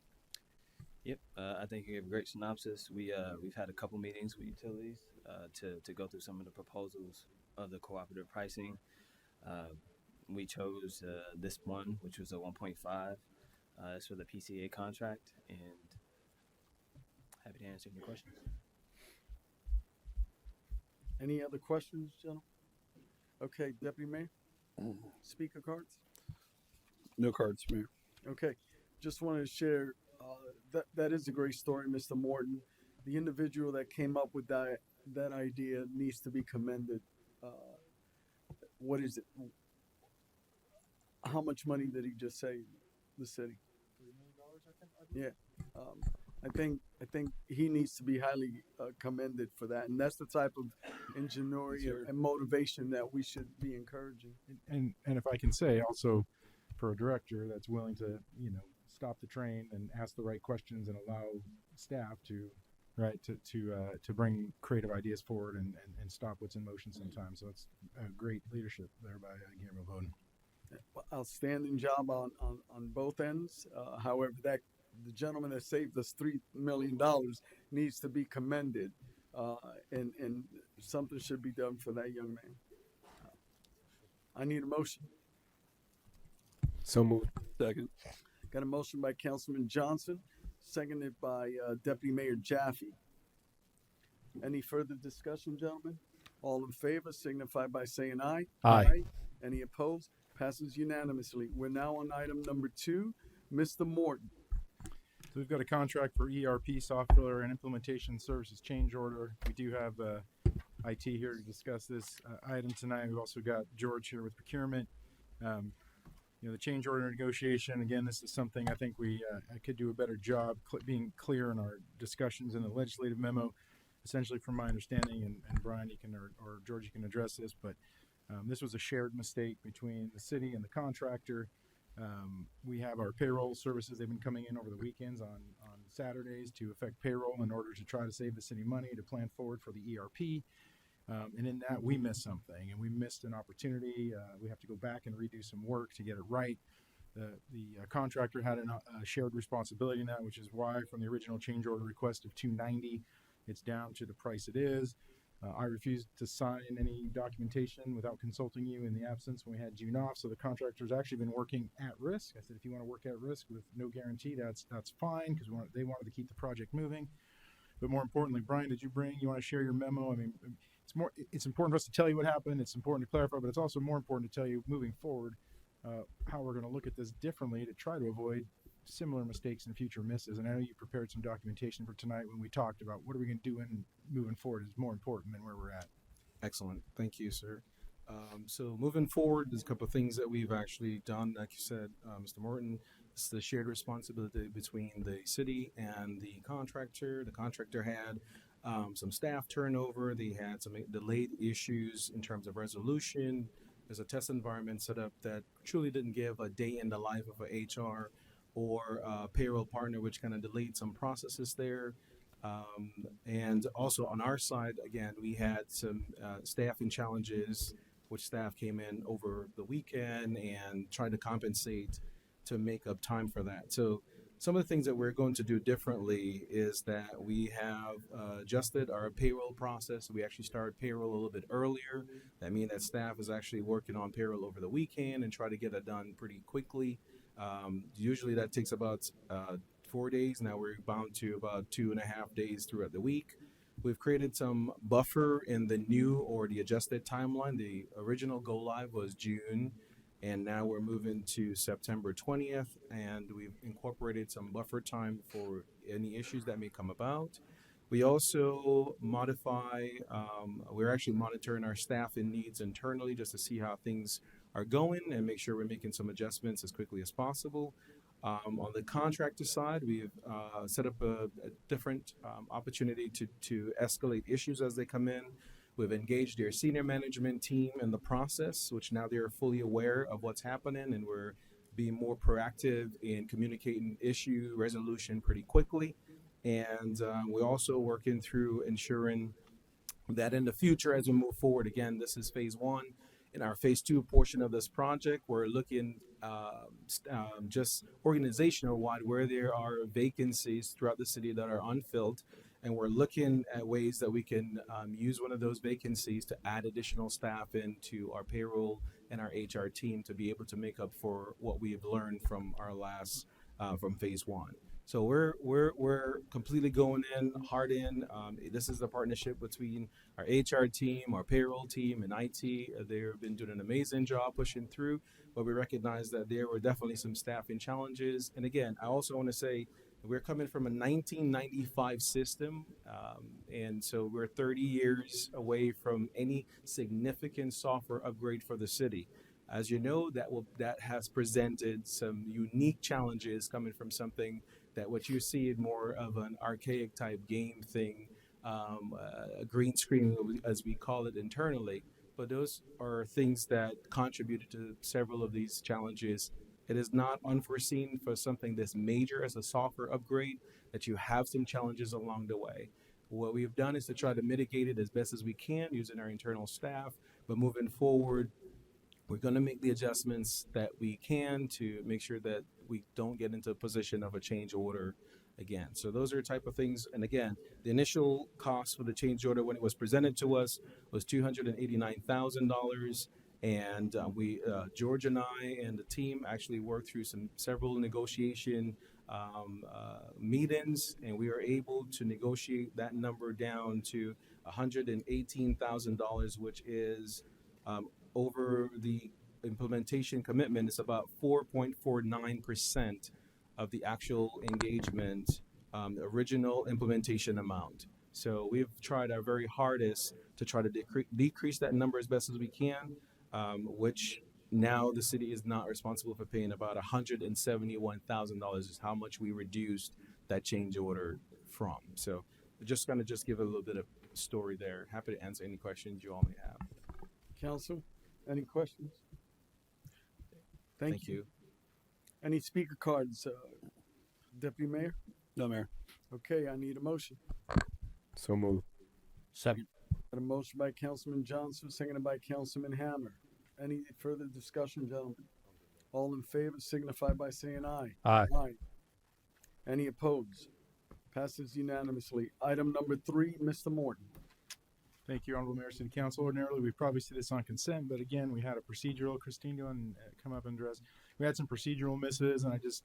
Yep, I think you gave a great synopsis. We've had a couple meetings with utilities to go through some of the proposals of the cooperative pricing. We chose this one, which was a 1.5. It's for the PCA contract, and happy to answer any questions. Any other questions, gentlemen? Okay, Deputy Mayor? Speaker cards? No cards, Mayor. Okay, just wanted to share, that is a great story, Mr. Morton. The individual that came up with that idea needs to be commended. What is it? How much money did he just save the city? $3 million, I think. Yeah. I think he needs to be highly commended for that, and that's the type of ingenuity and motivation that we should be encouraging. And if I can say also, for a director that's willing to stop the train and ask the right questions and allow staff to bring creative ideas forward and stop what's in motion sometimes. So it's a great leadership there by Guillermo Bowden. Outstanding job on both ends. However, the gentleman that saved us $3 million needs to be commended, and something should be done for that young man. I need a motion. So moved. Second. Got a motion by Councilman Johnson, seconded by Deputy Mayor Jaffe. Any further discussion, gentlemen? All in favor signify by saying aye. Aye. Any opposed? Passes unanimously. We're now on item number 2. Mr. Morton. So we've got a contract for ERP software and implementation services change order. We do have IT here to discuss this item tonight. We've also got George here with procurement. The change order negotiation, again, this is something I think we could do a better job being clear in our discussions in the legislative memo. Essentially, from my understanding, and Brian, you can or George, you can address this, but this was a shared mistake between the city and the contractor. We have our payroll services. They've been coming in over the weekends on Saturdays to effect payroll in order to try to save the city money to plan forward for the ERP. And in that, we missed something, and we missed an opportunity. We have to go back and redo some work to get it right. The contractor had a shared responsibility in that, which is why from the original change order request of $290, it's down to the price it is. I refused to sign any documentation without consulting you in the absence when we had June off. So the contractor's actually been working at risk. I said, if you want to work at risk with no guarantee, that's fine, because they wanted to keep the project moving. But more importantly, Brian, you want to share your memo? I mean, it's important for us to tell you what happened. It's important to clarify, but it's also more important to tell you moving forward how we're going to look at this differently to try to avoid similar mistakes and future misses. And I know you prepared some documentation for tonight when we talked about what are we going to do and moving forward is more important than where we're at. Excellent. Thank you, sir. So moving forward, there's a couple of things that we've actually done. Like you said, Mr. Morton, it's the shared responsibility between the city and the contractor. The contractor had some staff turnover. They had some delayed issues in terms of resolution. There's a test environment set up that truly didn't give a day in the life of a HR or a payroll partner, which kind of delayed some processes there. And also on our side, again, we had some staffing challenges, which staff came in over the weekend and tried to compensate to make up time for that. So some of the things that we're going to do differently is that we have adjusted our payroll process. We actually started payroll a little bit earlier. That means that staff is actually working on payroll over the weekend and try to get it done pretty quickly. Usually that takes about 4 days. Now we're bound to about 2.5 days throughout the week. We've created some buffer in the new or the adjusted timeline. The original go live was June, and now we're moving to September 20th, and we've incorporated some buffer time for any issues that may come about. We also modify, we're actually monitoring our staffing needs internally just to see how things are going and make sure we're making some adjustments as quickly as possible. On the contractor side, we've set up a different opportunity to escalate issues as they come in. We've engaged their senior management team in the process, which now they're fully aware of what's happening, and we're being more proactive in communicating issue resolution pretty quickly. And we're also working through ensuring that in the future, as we move forward, again, this is phase one. In our phase two portion of this project, we're looking just organizational wide where there are vacancies throughout the city that are unfilled. And we're looking at ways that we can use one of those vacancies to add additional staff into our payroll and our HR team to be able to make up for what we've learned from our last, from phase one. So we're completely going in hard in. This is the partnership between our HR team, our payroll team, and IT. They've been doing an amazing job pushing through, but we recognize that there were definitely some staffing challenges. And again, I also want to say we're coming from a 1995 system, and so we're 30 years away from any significant software upgrade for the city. As you know, that has presented some unique challenges coming from something that what you see is more of an archaic type game thing, a green screen as we call it internally. But those are things that contributed to several of these challenges. It is not unforeseen for something this major as a software upgrade that you have some challenges along the way. What we've done is to try to mitigate it as best as we can using our internal staff, but moving forward, we're going to make the adjustments that we can to make sure that we don't get into a position of a change order again. So those are the type of things. And again, the initial cost for the change order when it was presented to us was $289,000. And George and I and the team actually worked through several negotiation meetings, and we were able to negotiate that number down to $118,000, which is over the implementation commitment. It's about 4.49% of the actual engagement, original implementation amount. So we've tried our very hardest to try to decrease that number as best as we can, which now the city is not responsible for paying. About $171,000 is how much we reduced that change order from. So just going to just give a little bit of story there. Happy to answer any questions you all may have. Council, any questions? Thank you. Any speaker cards, Deputy Mayor? No, Mayor. Okay, I need a motion. So moved. Second. Got a motion by Councilman Johnson, seconded by Councilman Hammer. Any further discussion, gentlemen? All in favor signify by saying aye. Aye. Any opposed? Passes unanimously. Item number 3, Mr. Morton. Thank you, Honorable Mayor, City Council. Ordinarily, we probably see this on consent, but again, we had a procedural. Christine, and come up and address. We had some procedural misses, and it's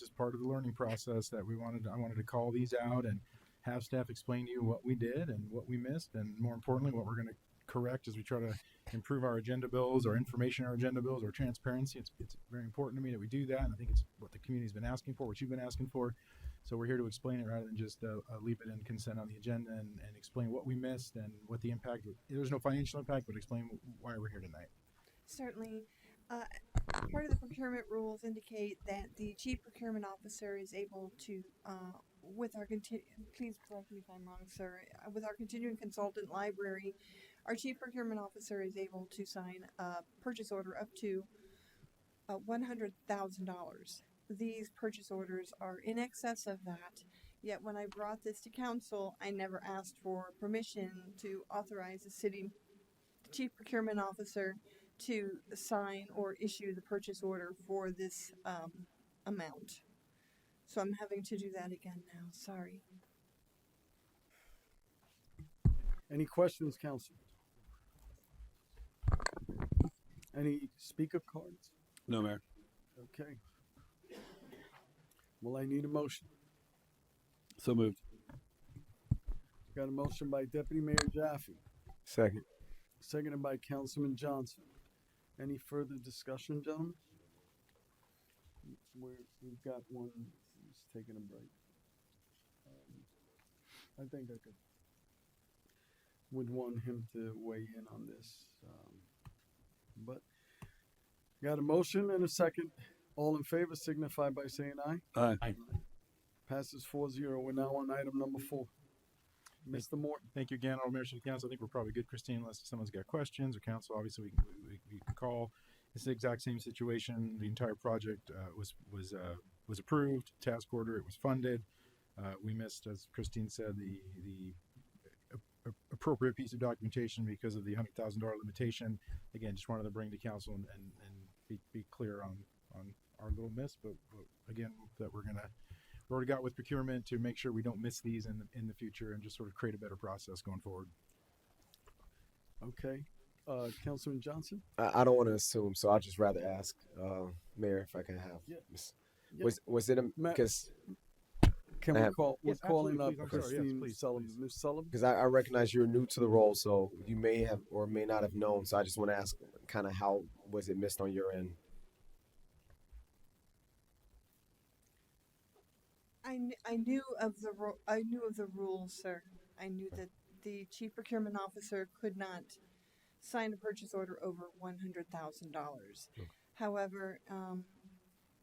just part of the learning process that I wanted to call these out and have staff explain to you what we did and what we missed, and more importantly, what we're going to correct as we try to improve our agenda bills, our information, our agenda bills, our transparency. It's very important to me that we do that, and I think it's what the community's been asking for, what you've been asking for. So we're here to explain it rather than just leave it in consent on the agenda and explain what we missed and what the impact. There's no financial impact, but explain why we're here tonight. Certainly. Part of the procurement rules indicate that the chief procurement officer is able to, with our please correct me if I'm wrong, sir. With our continuing consultant library, our chief procurement officer is able to sign a purchase order up to $100,000. These purchase orders are in excess of that. Yet when I brought this to council, I never asked for permission to authorize the chief procurement officer to sign or issue the purchase order for this amount. So I'm having to do that again now. Sorry. Any questions, council? Any speaker cards? No, Mayor. Okay. Well, I need a motion. So moved. Got a motion by Deputy Mayor Jaffe, Second. seconded by Councilman Johnson. Any further discussion, gentlemen? We've got one who's taking a break. I think I would want him to weigh in on this. But got a motion and a second. All in favor signify by saying aye. Aye. Passes 4-0. We're now on item number 4. Mr. Morton. Thank you again, Honorable Mayor, City Council. I think we're probably good, Christine, unless someone's got questions or council. Obviously, we can call. It's the exact same situation. The entire project was approved, task order. It was funded. We missed, as Christine said, the appropriate piece of documentation because of the $100,000 limitation. Again, just wanted to bring to council and be clear on our little miss, but again, that we already got with procurement to make sure we don't miss these in the future and just sort of create a better process going forward. Okay. Councilman Johnson? I don't want to assume, so I'd just rather ask, Mayor, if I can have. Yeah. Was it because? Can we call? We're calling up Christine please, Sullivan. Ms. Sullivan? Because I recognize you're new to the role, so you may have or may not have known. So I just want to ask, kind of, how was it missed on your end? I knew of the rules, sir. I knew that the chief procurement officer could not sign a purchase order over $100,000. However,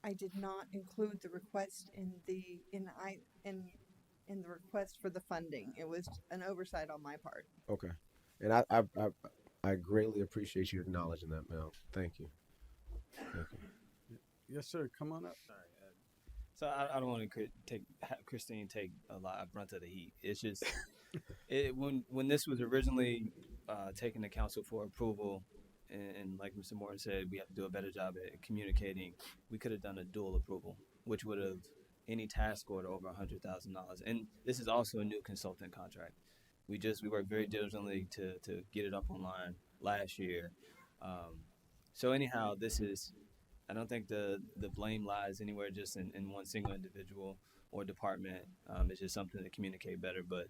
I did not include the request in the request for the funding. It was an oversight on my part. Okay, and I greatly appreciate you acknowledging that, Mel. Thank you. Thank you. Yes, sir. Come on up. Sorry. So I don't want to have Christine take a lot of brunt of the heat. It's just when this was originally taken to council for approval, and like Mr. Morton said, we have to do a better job at communicating. We could have done a dual approval, which would have any task order over $100,000. And this is also a new consultant contract. We worked very diligently to get it up online last year. So anyhow, this is. I don't think the blame lies anywhere just in one single individual or department. It's just something to communicate better. But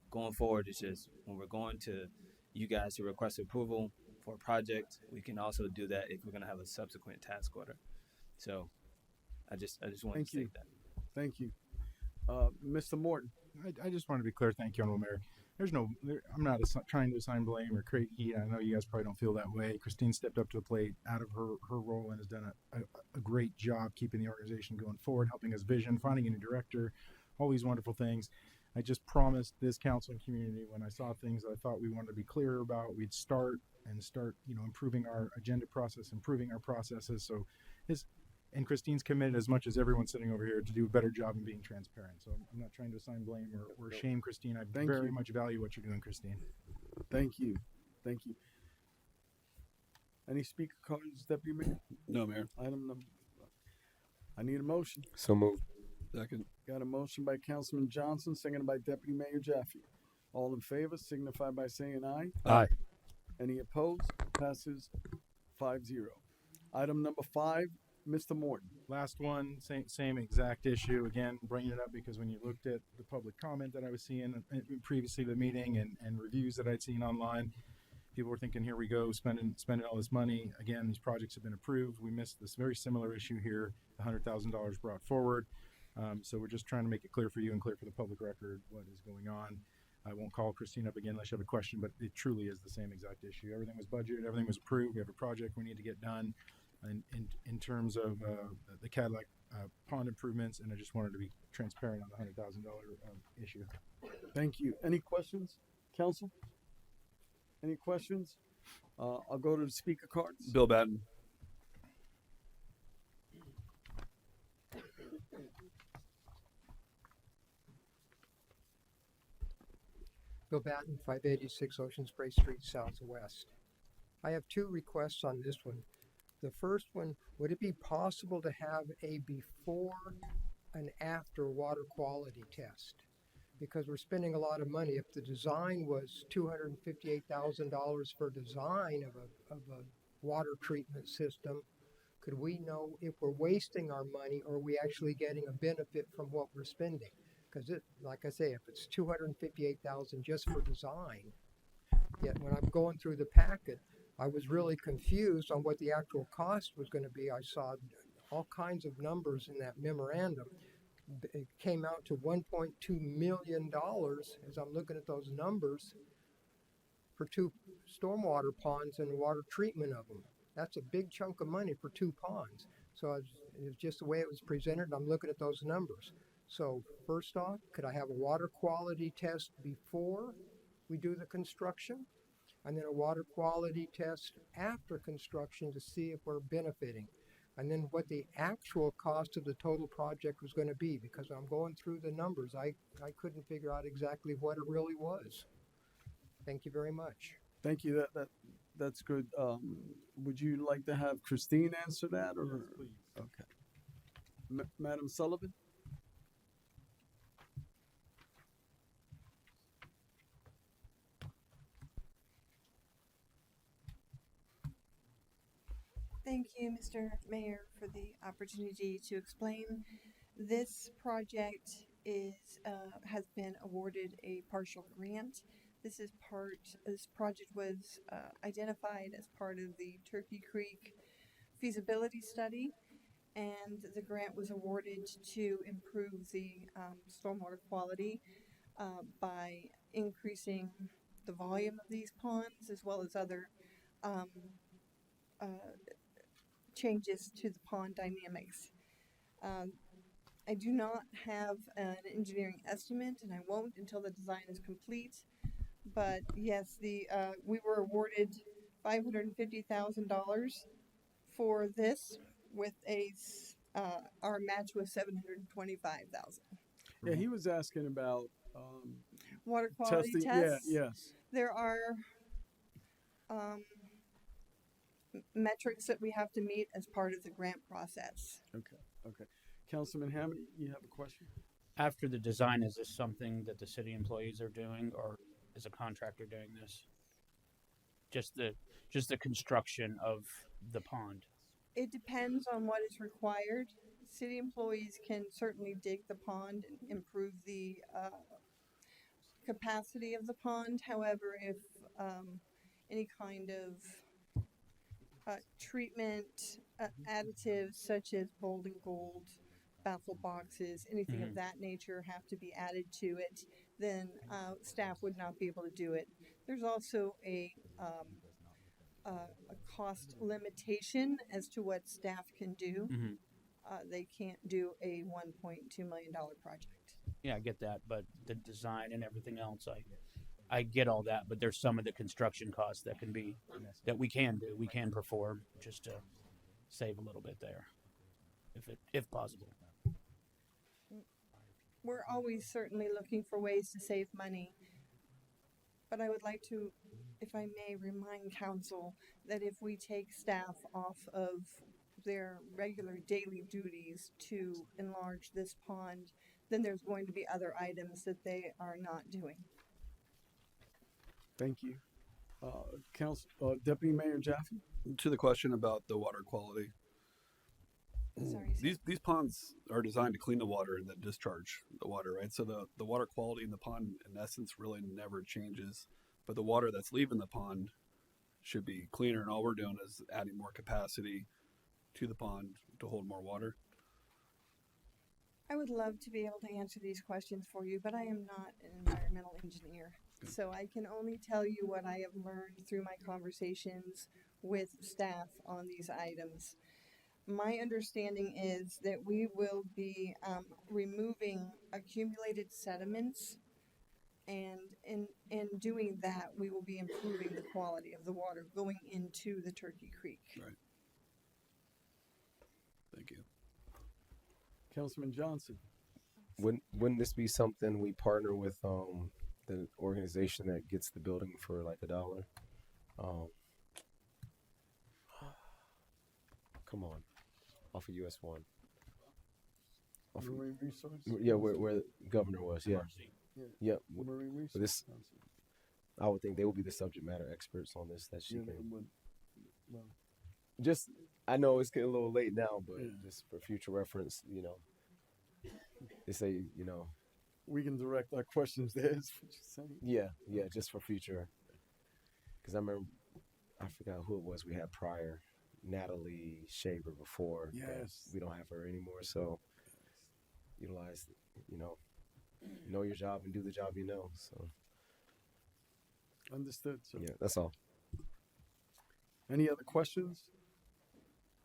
going forward, it's just when we're going to you guys to request approval for a project, we can also do that if we're going to have a subsequent task order. So I just wanted to state that. Thank you. Mr. Morton. I just want to be clear. Thank you, Honorable Mayor. I'm not trying to assign blame or create heat. I know you guys probably don't feel that way. Christine stepped up to the plate out of her role and has done a great job keeping the organization going forward, helping us vision, finding a new director, all these wonderful things. I just promised this council and community when I saw things that I thought we wanted to be clear about, we'd start, improving our agenda process, improving our processes. So and Christine's committed as much as everyone sitting over here to do a better job in being transparent. So I'm not trying to assign blame or shame Christine. I very much value what you're doing, Christine. Thank you. Thank you. Any speaker cards, Deputy Mayor? No, Mayor. Item number. I need a motion. So moved. Second. Got a motion by Councilman Johnson, seconded by Deputy Mayor Jaffe. All in favor signify by saying aye. Aye. Any opposed? Passes 5-0. Item number 5. Mr. Morton. Last one, same exact issue. Again, bringing it up because when you looked at the public comment that I was seeing previously the meeting and reviews that I'd seen online, people were thinking, here we go, spending all this money. Again, these projects have been approved. We missed this very similar issue here, the $100,000 brought forward. So we're just trying to make it clear for you and clear for the public record what is going on. I won't call Christine up again unless you have a question, but it truly is the same exact issue. Everything was budgeted, everything was approved. We have a project we need to get done in terms of the Cadillac pond improvements, and I just wanted to be transparent on the $100,000 issue. Thank you. Any questions, council? Any questions? I'll go to the speaker cards. Bill Batten. Bill Batten, 586 Ocean Spray Street, Southwest. I have two requests on this one. The first one, would it be possible to have a before and after water quality test? Because we're spending a lot of money. If the design was $258,000 for design of a water treatment system, could we know if we're wasting our money or are we actually getting a benefit from what we're spending? Because like I say, if it's $258,000 just for design, yet when I'm going through the packet, I was really confused on what the actual cost was going to be. I saw all kinds of numbers in that memorandum. It came out to $1.2 million as I'm looking at those numbers for 2 stormwater ponds and water treatment of them. That's a big chunk of money for 2 ponds. So it was just the way it was presented, and I'm looking at those numbers. So first off, could I have a water quality test before we do the construction? And then a water quality test after construction to see if we're benefiting. And then what the actual cost of the total project was going to be, because I'm going through the numbers. I couldn't figure out exactly what it really was. Thank you very much. Thank you. That's good. Would you like to have Christine answer that, or? Yes, please. Okay. Madam Sullivan? Thank you, Mr. Mayor, for the opportunity to explain. This project has been awarded a partial grant. This project was identified as part of the Turkey Creek feasibility study, and the grant was awarded to improve the stormwater quality by increasing the volume of these ponds as well as other changes to the pond dynamics. I do not have an engineering estimate, and I won't until the design is complete. But yes, we were awarded $550,000 for this, with our match was $725,000. Yeah, he was asking about water quality testing. tests. Yeah, yes. There are metrics that we have to meet as part of the grant process. Okay. Councilman Hammond, you have a question? After the design, is this something that the city employees are doing, or is a contractor doing this? Just the construction of the pond. It depends on what is required. City employees can certainly dig the pond and improve the capacity of the pond. However, if any kind of treatment additives such as Bolden Gold, baffle boxes, anything of that nature have to be added to it, then staff would not be able to do it. There's also a cost limitation as to what staff can do. They can't do a $1.2 million project. Yeah, I get that, but the design and everything else, I get all that, but there's some of the construction costs that we can perform just to save a little bit there, if possible. We're always certainly looking for ways to save money, but I would like to, if I may, remind council that if we take staff off of their regular daily duties to enlarge this pond, then there's going to be other items that they are not doing. Thank you. Deputy Mayor Jaffe? To the question about the water quality. Sorry. These ponds are designed to clean the water and then discharge the water, right? So the water quality in the pond, in essence, really never changes. But the water that's leaving the pond should be cleaner, and all we're doing is adding more capacity to the pond to hold more water. I would love to be able to answer these questions for you, but I am not an environmental engineer. So I can only tell you what I have learned through my conversations with staff on these items. My understanding is that we will be removing accumulated sediments, and in doing that, we will be improving the quality of the water going into the Turkey Creek. Right. Thank you. Councilman Johnson. Wouldn't this be something we partner with the organization that gets the building for like $1? Come on, off of US 1. Off of, Marine Resource? yeah, where the governor was. Yeah, yeah. Marine Resource. This, I would think they will be the subject matter experts on this. That she Yeah, can they would. Well, just. I know it's getting a little late now, but just for future reference, you know, they say, you know, we can direct our questions there. Is what you're saying? yeah, just for future. Because I remember, I forgot who it was we had prior, Natalie Shaver before. but Yes. we don't have her anymore, so utilize, you know your job and do the job you know. So Understood. So, yeah, that's all. any other questions?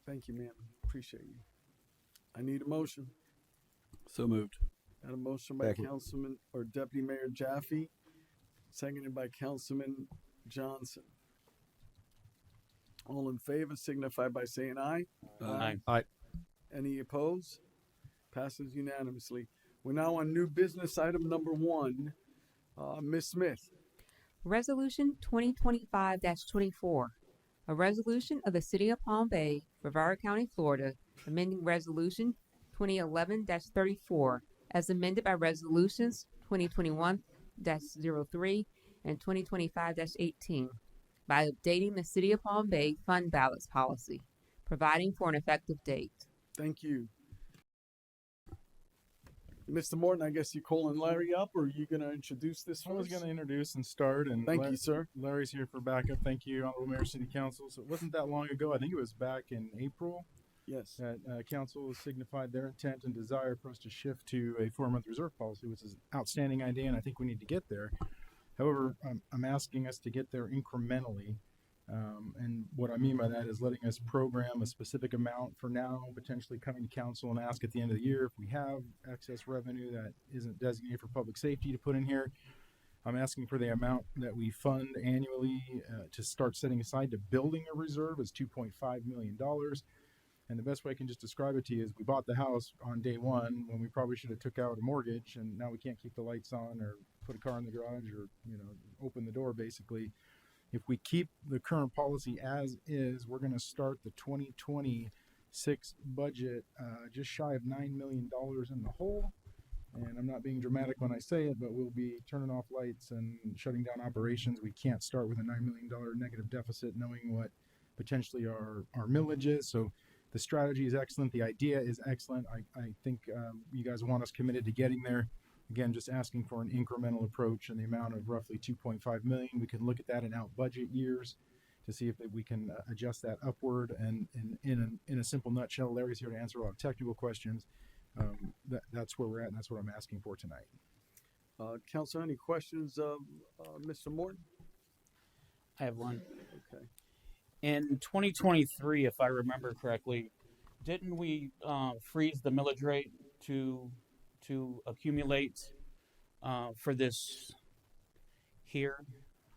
Thank you, ma'am. Appreciate you. I need a motion. So moved. Got a motion by Second. Councilman or Deputy Mayor Jaffe, seconded by Councilman Johnson. All in favor signify by saying aye. Aye. Any opposed? Passes unanimously. We're now on new business item number 1. Ms. Smith. Resolution 2025-24, a resolution of the City of Palm Bay, Brevard County, Florida, amending Resolution 2011-34 as amended by Resolutions 2021-03 and 2025-18 by updating the City of Palm Bay fund balance policy, providing for an effective date. Thank you. Mr. Morton, I guess you're calling Larry up, or are you going to introduce this I was first? going to introduce and start, and Thank you, sir. Larry's here for backup. Thank you, Honorable Mayor, City Council. So it wasn't that long ago. I think it was back in April Yes. that Council signified their intent and desire for us to shift to a 4-month reserve policy, which is an outstanding idea, and I think we need to get there. However, I'm asking us to get there incrementally. And what I mean by that is letting us program a specific amount for now, potentially coming to council and ask at the end of the year if we have excess revenue that isn't designated for public safety to put in here. I'm asking for the amount that we fund annually to start setting aside to building a reserve is $2.5 million. And the best way I can just describe it to you is we bought the house on day one when we probably should have took out a mortgage, and now we can't keep the lights on or put a car in the garage or, open the door basically. If we keep the current policy as is, we're going to start the 2026 budget just shy of $9 million in the hole. And I'm not being dramatic when I say it, but we'll be turning off lights and shutting down operations. We can't start with a $9 million negative deficit knowing what potentially our millage is. So the strategy is excellent. The idea is excellent. I think you guys want us committed to getting there. Again, just asking for an incremental approach in the amount of roughly 2.5 million. We can look at that in out budget years to see if we can adjust that upward. And in a simple nutshell, Larry's here to answer a lot of technical questions. That's where we're at, and that's what I'm asking for tonight. Council, any questions of Mr. Morton? I have one. Okay. In 2023, if I remember correctly, didn't we freeze the millage rate to accumulate for this here?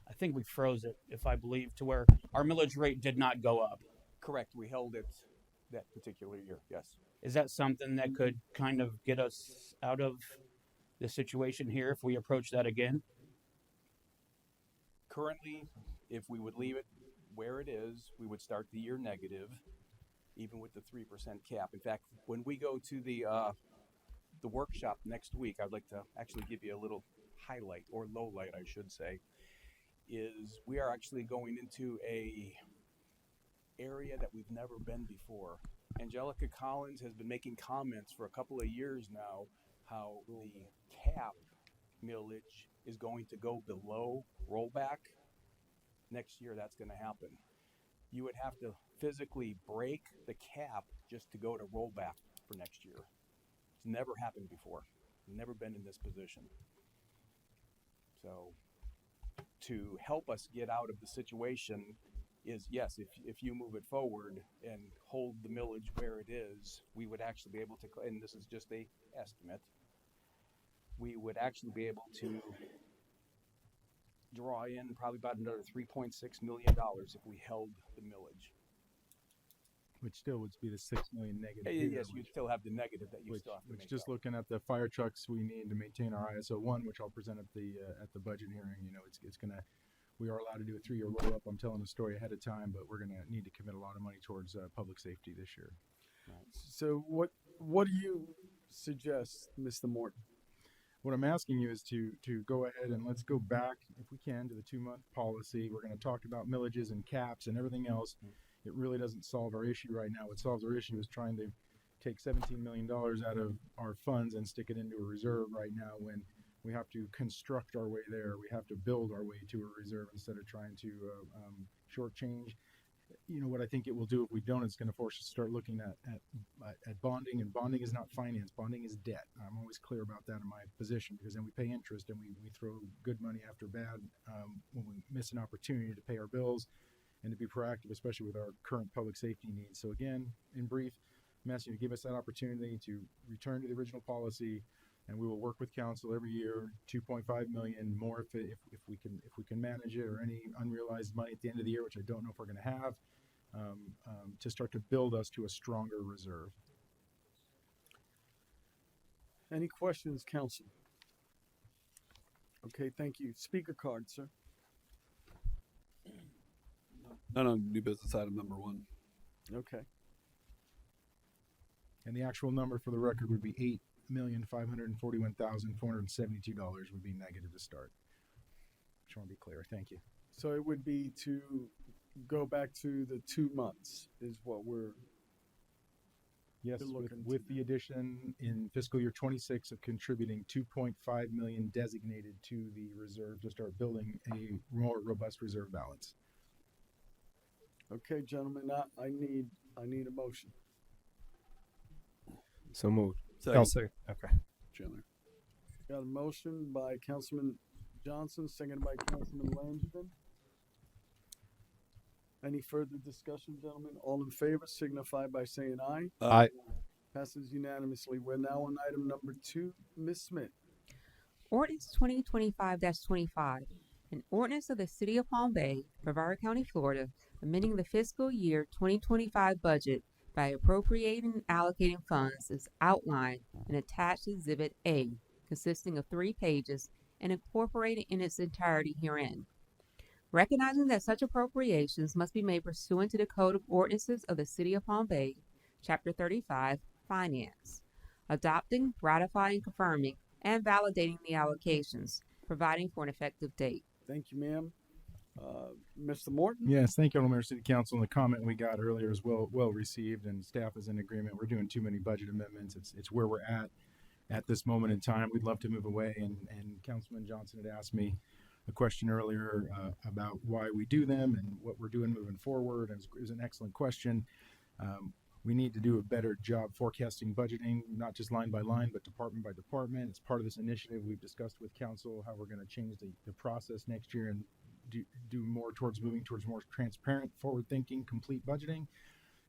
I think we froze it, if I believe, to where our millage rate did not go up. Correct. We held it that particular year. Yes. Is that something that could kind of get us out of the situation here if we approach that again? Currently, if we would leave it where it is, we would start the year negative, even with the 3% cap. In fact, when we go to the workshop next week, I'd like to actually give you a little highlight, or low light, I should say, is we are actually going into a area that we've never been before. Angelica Collins has been making comments for a couple of years now how the cap millage is going to go below rollback. next year that's going to happen. You would have to physically break the cap just to go to rollback for next year. It's never happened before. Never been in this position. So to help us get out of the situation is, yes, if you move it forward and hold the millage where it is, we would actually be able to, and this is just a estimate, we would actually be able to draw in probably about another $3.6 million if we held the millage. Which still would be the 6 million negative. Yes, you'd still have the negative that you still have to Which make just up. looking at the fire trucks we need to maintain our ISO 1, which I'll present at the budget hearing. You know, it's gonna, we are allowed to do a 3-year roll up. I'm telling the story ahead of time, but we're gonna need to commit a lot of money towards public safety this year. So what do you suggest, Mr. Morton? What I'm asking you is to go ahead and let's go back, if we can, to the 2-month policy. We're going to talk about millages and caps and everything else. It really doesn't solve our issue right now. What solves our issue is trying to take $17 million out of our funds and stick it into a reserve right now when we have to construct our way there. We have to build our way to a reserve instead of trying to shortchange. You know, what I think it will do if we don't, it's going to force us to start looking at bonding, and bonding is not finance. Bonding is debt. I'm always clear about that in my position, because then we pay interest and we throw good money after bad when we miss an opportunity to pay our bills and to be proactive, especially with our current public safety needs. So again, in brief, I'm asking you to give us that opportunity to return to the original policy, and we will work with council every year, 2.5 million more if we can manage it, or any unrealized money at the end of the year, which I don't know if we're going to have, to start to build us to a stronger reserve. Any questions, council? Okay, thank you. Speaker card, sir. None on new business item number 1. Okay. And the actual number for the record would be $8,541,472 would be negative to start. Just want to be clear. Thank you. So it would be to go back to the 2 months is what we're Yes, looking with the addition in fiscal year 26 of contributing 2.5 million designated to the reserve to start building a more robust reserve balance. Okay, gentlemen, I need a motion. So moved. I'll say, okay. Chandler. Got a motion by Councilman Johnson, seconded by Councilman Langevin. Any further discussion, gentlemen? All in favor signify by saying aye. Aye. Passes unanimously. We're now on item number 2. Ms. Smith. Ordinance 2025-25, an ordinance of the City of Palm Bay, Brevard County, Florida, amending the fiscal year 2025 budget by appropriating and allocating funds as outlined in attached Exhibit A, consisting of 3 pages and incorporated in its entirety herein. Recognizing that such appropriations must be made pursuant to the Code of Ordinances of the City of Palm Bay, Chapter 35, Finance. Adopting, ratifying, confirming, and validating the allocations, providing for an effective date. Thank you, ma'am. Mr. Morton? Yes, thank you, Mayor, City Council. And the comment we got earlier is well received, and staff is in agreement. We're doing too many budget amendments. It's where we're at this moment in time. We'd love to move away, and Councilman Johnson had asked me a question earlier about why we do them and what we're doing moving forward, and it was an excellent question. We need to do a better job forecasting budgeting, not just line by line, but department by department. It's part of this initiative we've discussed with council how we're going to change the process next year and do more towards moving towards more transparent, forward-thinking, complete budgeting.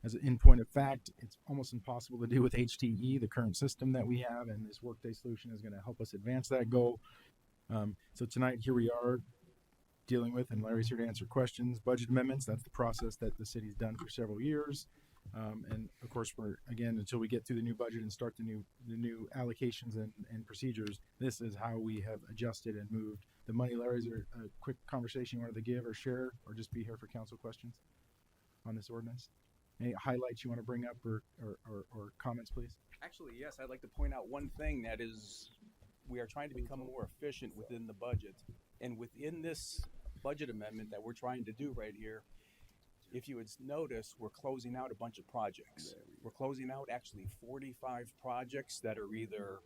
As an point of fact, it's almost impossible to do with HTE, the current system that we have, and this Workday solution is going to help us advance that goal. So tonight, here we are dealing with, and Larry's here to answer questions, budget amendments. That's the process that the city's done for several years. And of course, we're, again, until we get through the new budget and start the new allocations and procedures, this is how we have adjusted and moved the money. Larry, is there a quick conversation you wanted to give or share, or just be here for council questions on this ordinance? Any highlights you want to bring up or comments, please? Actually, yes, I'd like to point out one thing, that is we are trying to become more efficient within the budget. And within this budget amendment that we're trying to do right here, if you would notice, we're closing out a bunch of projects. We're closing out actually 45 projects that are either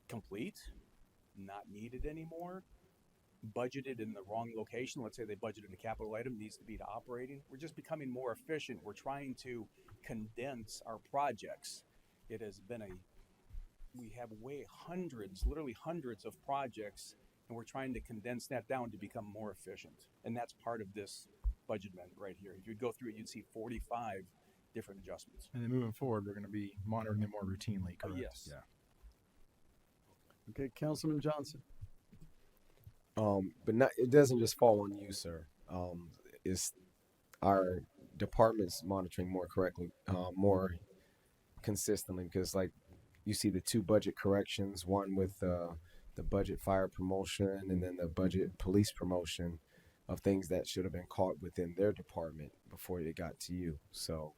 complete, not needed anymore, budgeted in the wrong location. Let's say they budgeted a capital item, needs to be to operating. We're just becoming more efficient. We're trying to condense our projects. It has been we have literally hundreds of projects, and we're trying to condense that down to become more efficient. And that's part of this budget amendment right here. If you go through it, you'd see 45 different adjustments. And then moving forward, we're going to be monitoring them more routinely, correct? Yes. Yeah. Okay, Councilman Johnson. But not, it doesn't just fall on you, sir. It's our departments monitoring more correctly, more consistently, because like you see the two budget corrections, one with the budget fire promotion and then the budget police promotion of things that should have been caught within their department before they got to you. So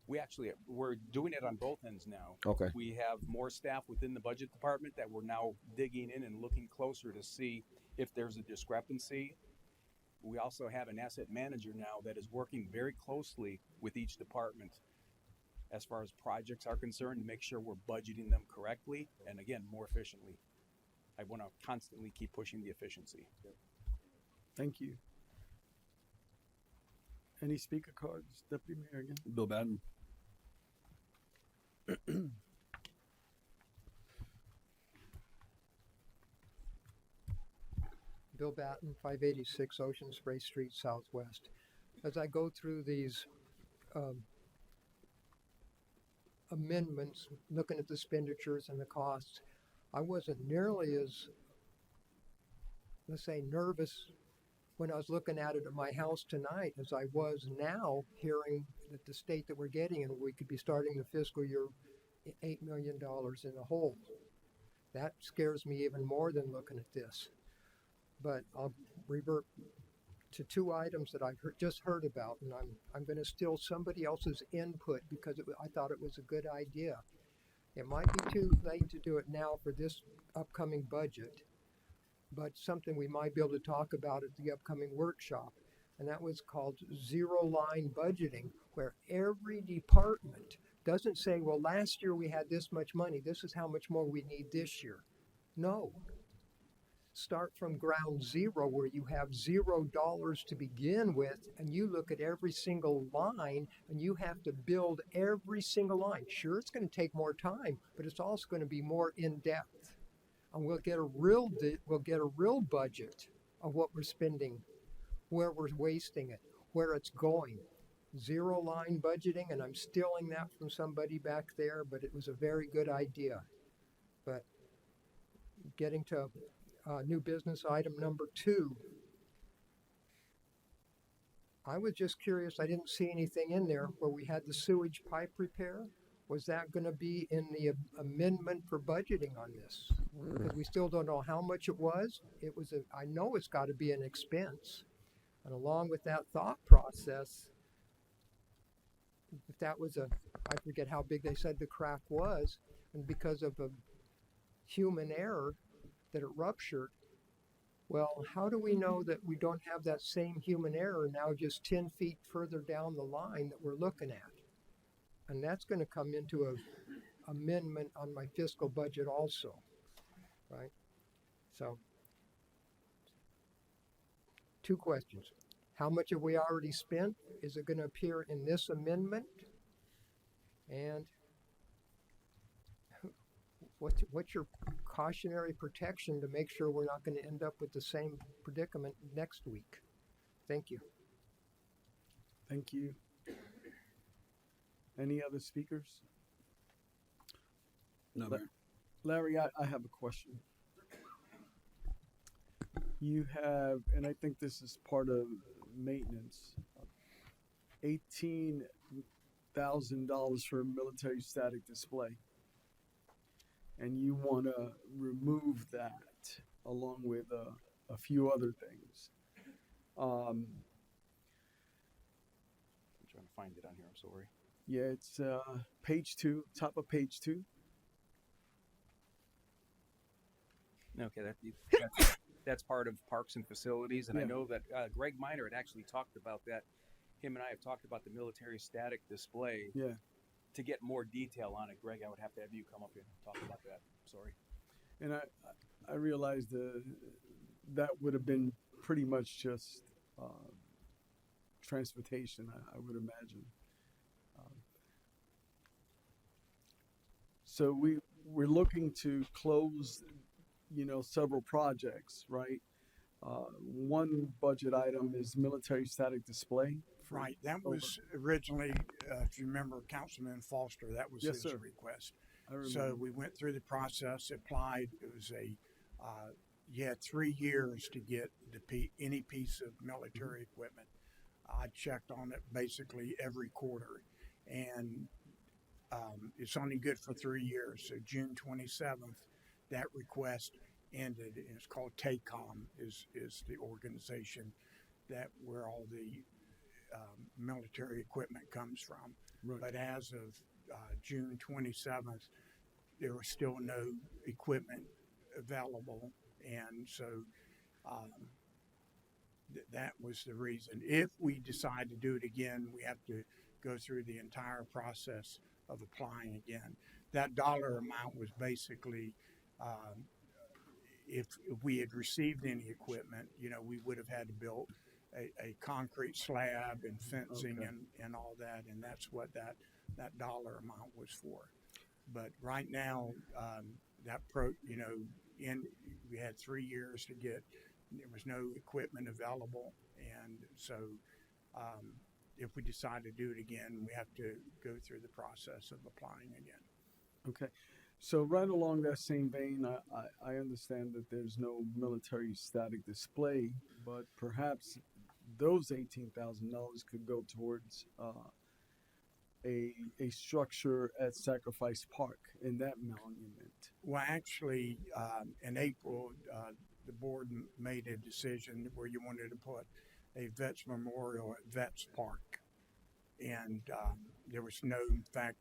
We're doing it on both ends now. Okay. We have more staff within the budget department that we're now digging in and looking closer to see if there's a discrepancy. We also have an asset manager now that is working very closely with each department as far as projects are concerned to make sure we're budgeting them correctly and again, more efficiently. I want to constantly keep pushing the efficiency. Thank you. Any speaker cards, Deputy Mayor again? Bill Batten. Bill Batten, 586 Ocean Spray Street Southwest. As I go through these amendments, looking at the expenditures and the costs, I wasn't nearly as, let's say, nervous when I was looking at it at my house tonight as I was now hearing that the state that we're getting and we could be starting the fiscal year $8 million in the hole. That scares me even more than looking at this. But I'll revert to two items that I've just heard about, and I'm going to steal somebody else's input because I thought it was a good idea. It might be too late to do it now for this upcoming budget, but something we might be able to talk about at the upcoming workshop, and that was called zero-line budgeting, where every department doesn't say, well, last year we had this much money, this is how much more we need this year. No. Start from ground zero where you have $0 to begin with, and you look at every single line and you have to build every single line. Sure, it's going to take more time, but it's also going to be more in depth. And we'll get a real budget of what we're spending, where we're wasting it, where it's going. Zero line budgeting, and I'm stealing that from somebody back there, but it was a very good idea. But getting to new business item number 2. I was just curious, I didn't see anything in there where we had the sewage pipe repair. Was that going to be in the amendment for budgeting on this? Because we still don't know how much it was. I know it's got to be an expense. And along with that thought process, if that was I forget how big they said the crack was, and because of a human error, that it ruptured. Well, how do we know that we don't have that same human error now just 10 feet further down the line that we're looking at? And that's going to come into an amendment on my fiscal budget also, right? So, 2 questions. How much have we already spent? Is it going to appear in this amendment? And what's your cautionary protection to make sure we're not going to end up with the same predicament next week? Thank you. Thank you. Any other speakers? No, Mayor. Larry, I have a question. You have, and I think this is part of maintenance, $18,000 for a military static display. And you want to remove that along with a few other things. I'm trying to find it on here, I'm sorry. Yeah, it's page 2, top of page 2. Okay, that's part of Parks and Facilities, and I know that Greg Miner had actually talked about that. Him and I have talked about the military static display. Yeah. To get more detail on it, Greg, I would have to have you come up here and talk about that. Sorry. And I realize that would have been pretty much just transportation, I would imagine. So we're looking to close, several projects, right? One budget item is military static display. Right, that was originally, if you remember Councilman Foster, that was Yes, his sir. request. I remember. So we went through the process, applied, it was you had 3 years to get any piece of military equipment. I checked on it basically every quarter, and it's only good for 3 years. So June 27th, that request ended, and it's called TACOM is the organization where all the military equipment comes from. Right. But as of June 27th, there was still no equipment available, and so that was the reason. If we decide to do it again, we have to go through the entire process of applying again. That dollar amount was basically if we had received any equipment, we would have had to build a concrete slab and fencing and all that, and that's what that dollar amount was for. But right now, we had 3 years to get. There was no equipment available, and so if we decide to do it again, we have to go through the process of applying again. Okay. So right along that same vein, I understand that there's no military static display, but perhaps those $18,000 could go towards a structure at Sacrifice Park in that monument. Well, actually, in April, the board made a decision where you wanted to put a Vets Memorial at Vets Park. And there was no, in fact,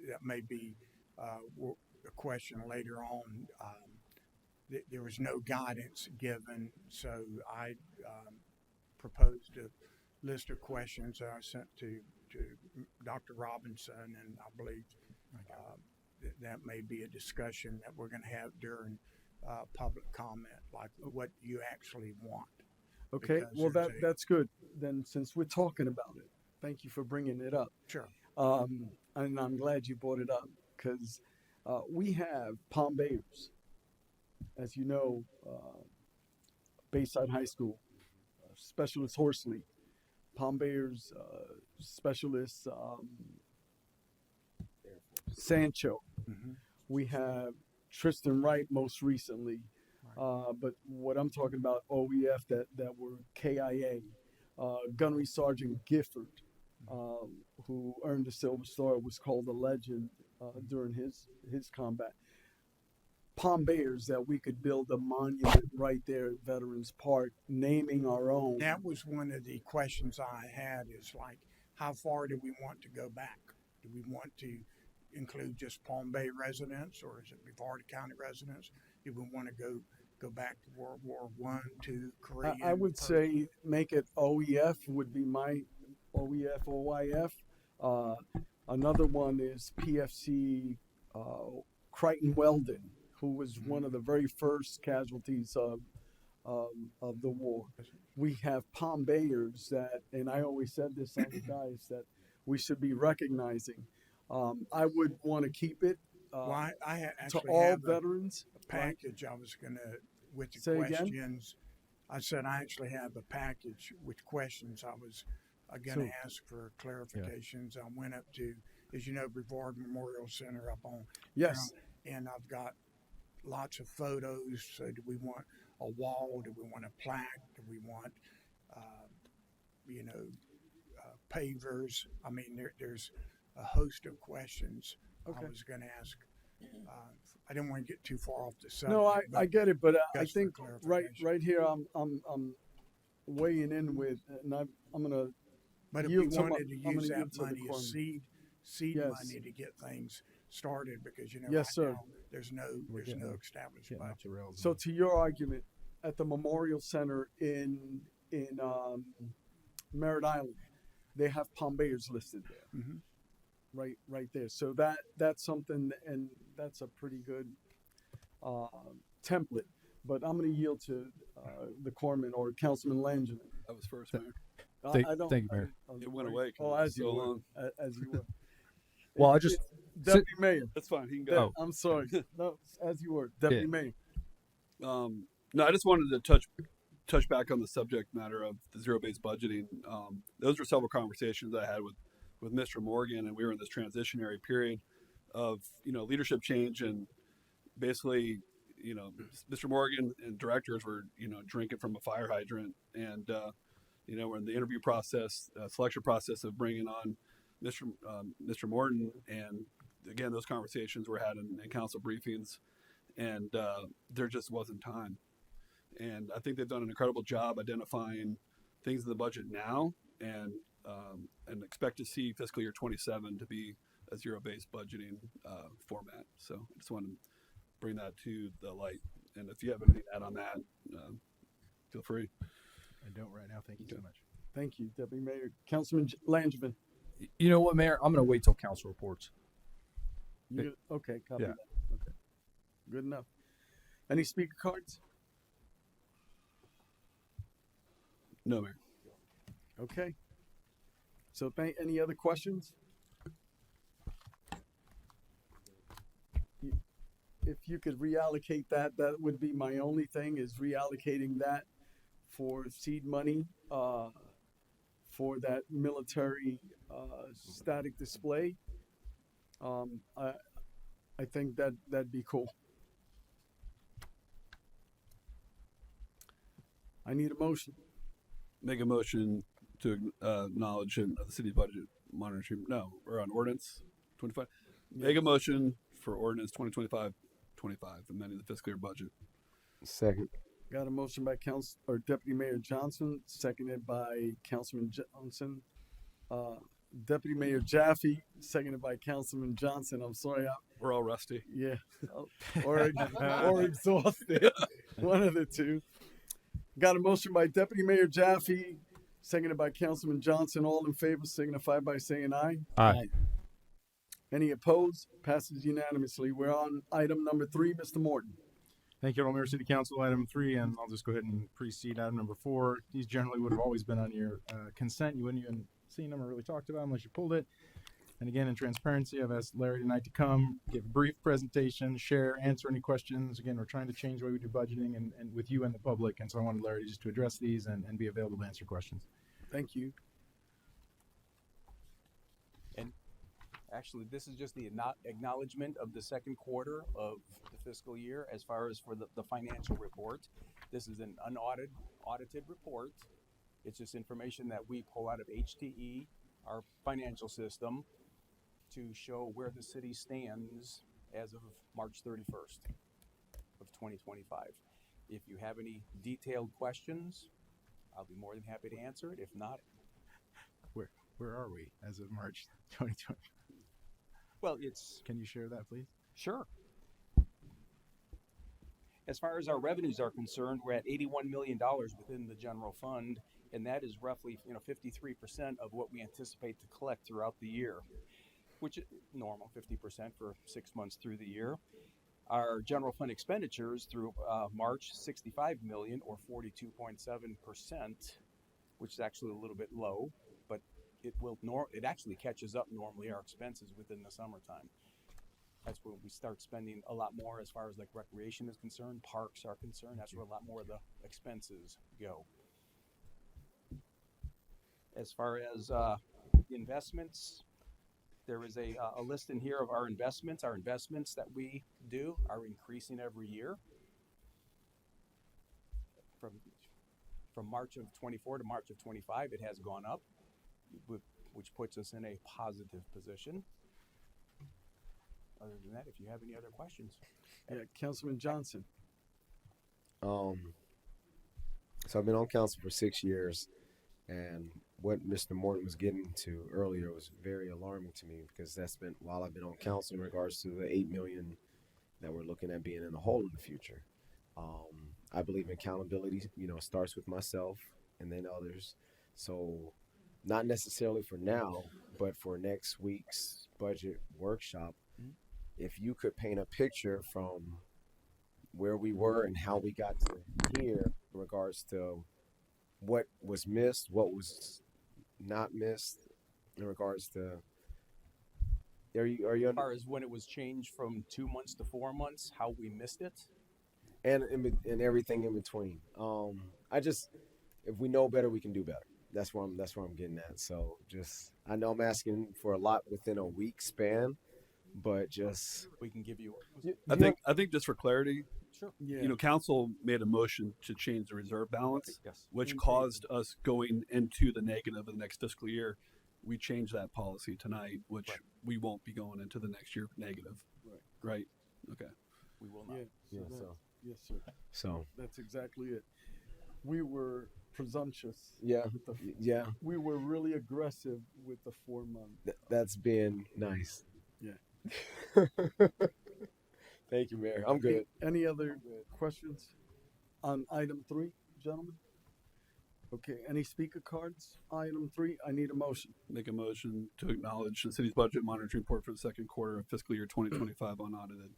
that may be a question later on. There was no guidance given, so I proposed a list of questions that I sent to Dr. Robinson, and I believe that may be a discussion that we're going to have during public comment, like what you actually want. Okay, Because well there's that's good. Then since we're talking about it, thank you for bringing it up. Sure. And I'm glad you brought it up because we have Palm Bayers, as you know, Bayside High School, Specialist Horsley, Palm Bayers, Specialist Sancho. Mm-hmm. We have Tristan Wright most recently. But what I'm talking about, OEF that were KIA, Gunnery Sergeant Gifford, who earned the Silver Star, was called a legend during his combat. Palm Bayers, that we could build a monument right there at Veterans Park, naming our own. That was one of the questions I had, is like, how far do we want to go back? Do we want to include just Palm Bay residents, or is it Brevard County residents? Do we want to go back to World War I, II, Korean? I would say make it OEF would be my OEF, OYF. Another one is PFC Crichton Weldon, who was one of the very first casualties of the war. We have Palm Bayers that, and I always said this on the guys, that we should be recognizing. I would want to keep it Well, I to actually all have veterans. a package I was going to, with the Say again? questions. I said I actually have a package with questions I was going to ask for clarifications. I went up to, as you know, Brevard Memorial Center up on. Yes. And I've got lots of photos. So do we want a wall? Do we want a plaque? Do we want, pavers? I mean, there's a host of questions Okay. I was going to ask. I didn't want to get too far off the subject. No, I get it, but I just for think clarification. right here I'm weighing in with, and I'm gonna. But if we yield to my- wanted to I'm gonna use that yield to the money as quorum. seed Yes. money to get things started, because Yes, right sir. now there's no established budget. So to your argument, at the Memorial Center in Merritt Island, they have Palm Bayers listed there. Mhm. Right there. So that's something, and that's a pretty good template. but I'm going to yield to the corpsman or Councilman Langevin. That was first, Mayor. Thank you, Mayor. It went away. Oh, as you so were. long. As you were. Well, I just Deputy Mayor. That's fine. He can go. I'm sorry. No, as you were, Deputy Mayor. No, I just wanted to touch back on the subject matter of the zero-based budgeting. Those were several conversations I had with Mr. Morgan, and we were in this transitionary period of leadership change, and basically Mr. Morgan and directors were drinking from a fire hydrant, and we're in the interview process, selection process of bringing on Mr. Morton, and again those conversations were had in council briefings, and there just wasn't time. And I think they've done an incredible job identifying things in the budget now, and expect to see fiscal year 27 to be a zero-based budgeting format. So I just want to bring that to the light. And if you have anything to add on that, feel free. I don't right now. Thank you so much. Thank you, Deputy Mayor. Councilman Langevin. You know what, Mayor? I'm going to wait till council reports. Okay, copy Yeah. that. Okay, good enough. Any speaker cards? No, Mayor. Okay. So, any other questions? If you could reallocate that would be my only thing, is reallocating that for seed money for that military static display. I think that'd be cool. I need a motion. Make a motion to acknowledge in the city's budget monitoring. No, we're on ordinance 25. Make a motion for ordinance 2025, amending the fiscal year budget. Second. Got a motion by Deputy Mayor Johnson, seconded by Councilman Johnson. Deputy Mayor Jaffe, seconded by Councilman Johnson. I'm sorry. We're all rusty. Yeah. Or exhausted. One of the two. Got a motion by Deputy Mayor Jaffe, seconded by Councilman Johnson. All in favor signify by saying aye. Aye. Any opposed? Passes unanimously. We're on item number 3, Mr. Morton. Thank you, Honorable Mayor, City Council. Item 3, and I'll just go ahead and precede item number 4. These generally would have always been on your consent. You wouldn't even seen them or really talked about them unless you pulled it. And again, in transparency, I've asked Larry tonight to come, give a brief presentation, share, answer any questions. Again, we're trying to change the way we do budgeting and with you and the public. And so I wanted Larry just to address these and be available to answer questions. Thank you. And actually, this is just the acknowledgement of the second quarter of the fiscal year as far as for the financial report. This is an audited report. It's just information that we pull out of HTE, our financial system, to show where the city stands as of March 31st of 2025. If you have any detailed questions, I'll be more than happy to answer it. If not, where are we as of March 2020? Well, it's... Can you share that, please? Sure. As far as our revenues are concerned, we're at $81 million within the general fund, and that is roughly 53% of what we anticipate to collect throughout the year, which is normal, 50% for 6 months through the year. Our general fund expenditures through March, $65 million or 42.7%, which is actually a little bit low, but it actually catches up normally our expenses within the summertime. That's when we start spending a lot more as far as like recreation is concerned, parks are concerned. That's where a lot more of the expenses go. As far as investments, there is a list in here of our investments. Our investments that we do are increasing every year. From March of 24 to March of 25, it has gone up, which puts us in a positive position. Other than that, if you have any other questions. Yeah, Councilman Johnson. So I've been on council for 6 years, and what Mr. Morton was getting to earlier was very alarming to me, because that's been while I've been on council in regards to the $8 million that we're looking at being in the hole in the future. I believe in accountability, starts with myself and then others. So not necessarily for now, but for next week's budget workshop, if you could paint a picture from where we were and how we got to here in regards to what was missed, what was not missed in regards to. Are you As far as when it was changed from 2 months to 4 months, how we missed it? and everything in between. If we know better, we can do better. That's where I'm getting at. So I know I'm asking for a lot within a week span, but we can give you. I think just for clarity, Sure. Yeah. you know, council made a motion to change the reserve balance, Yes. which caused us going into the negative of the next fiscal year. We changed that policy tonight, which we won't be going into the next year negative. Right. Okay. We will not. Yeah, Yeah, so- yes, sir. So That's exactly it. We were presumptuous. Yeah, with the- yeah. We were really aggressive with the 4 month. that's been nice. Yeah. Thank you, Mayor. I'm good. Any other questions on item 3, gentlemen? Okay, any speaker cards? Item 3, I need a motion. Make a motion to acknowledge the city's budget monitoring report for the second quarter of fiscal year 2025 unaudited.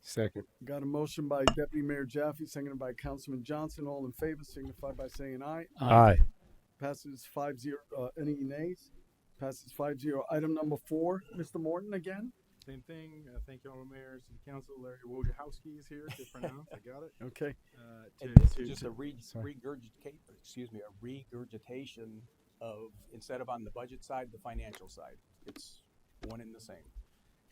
Second. Got a motion by Deputy Mayor Jaffe, seconded by Councilman Johnson. All in favor signify by saying aye. Aye. Passes 5-0. Any nays? Passes 5-0. Item number 4, Mr. Morton again. Same thing. Thank you, Honorable Mayor, City Council. Larry Wojciechowski is here to pronounce. I got it. Okay. And To- this to- is just to- a regurgitation of, instead of on the budget side, the financial side. It's one and the same.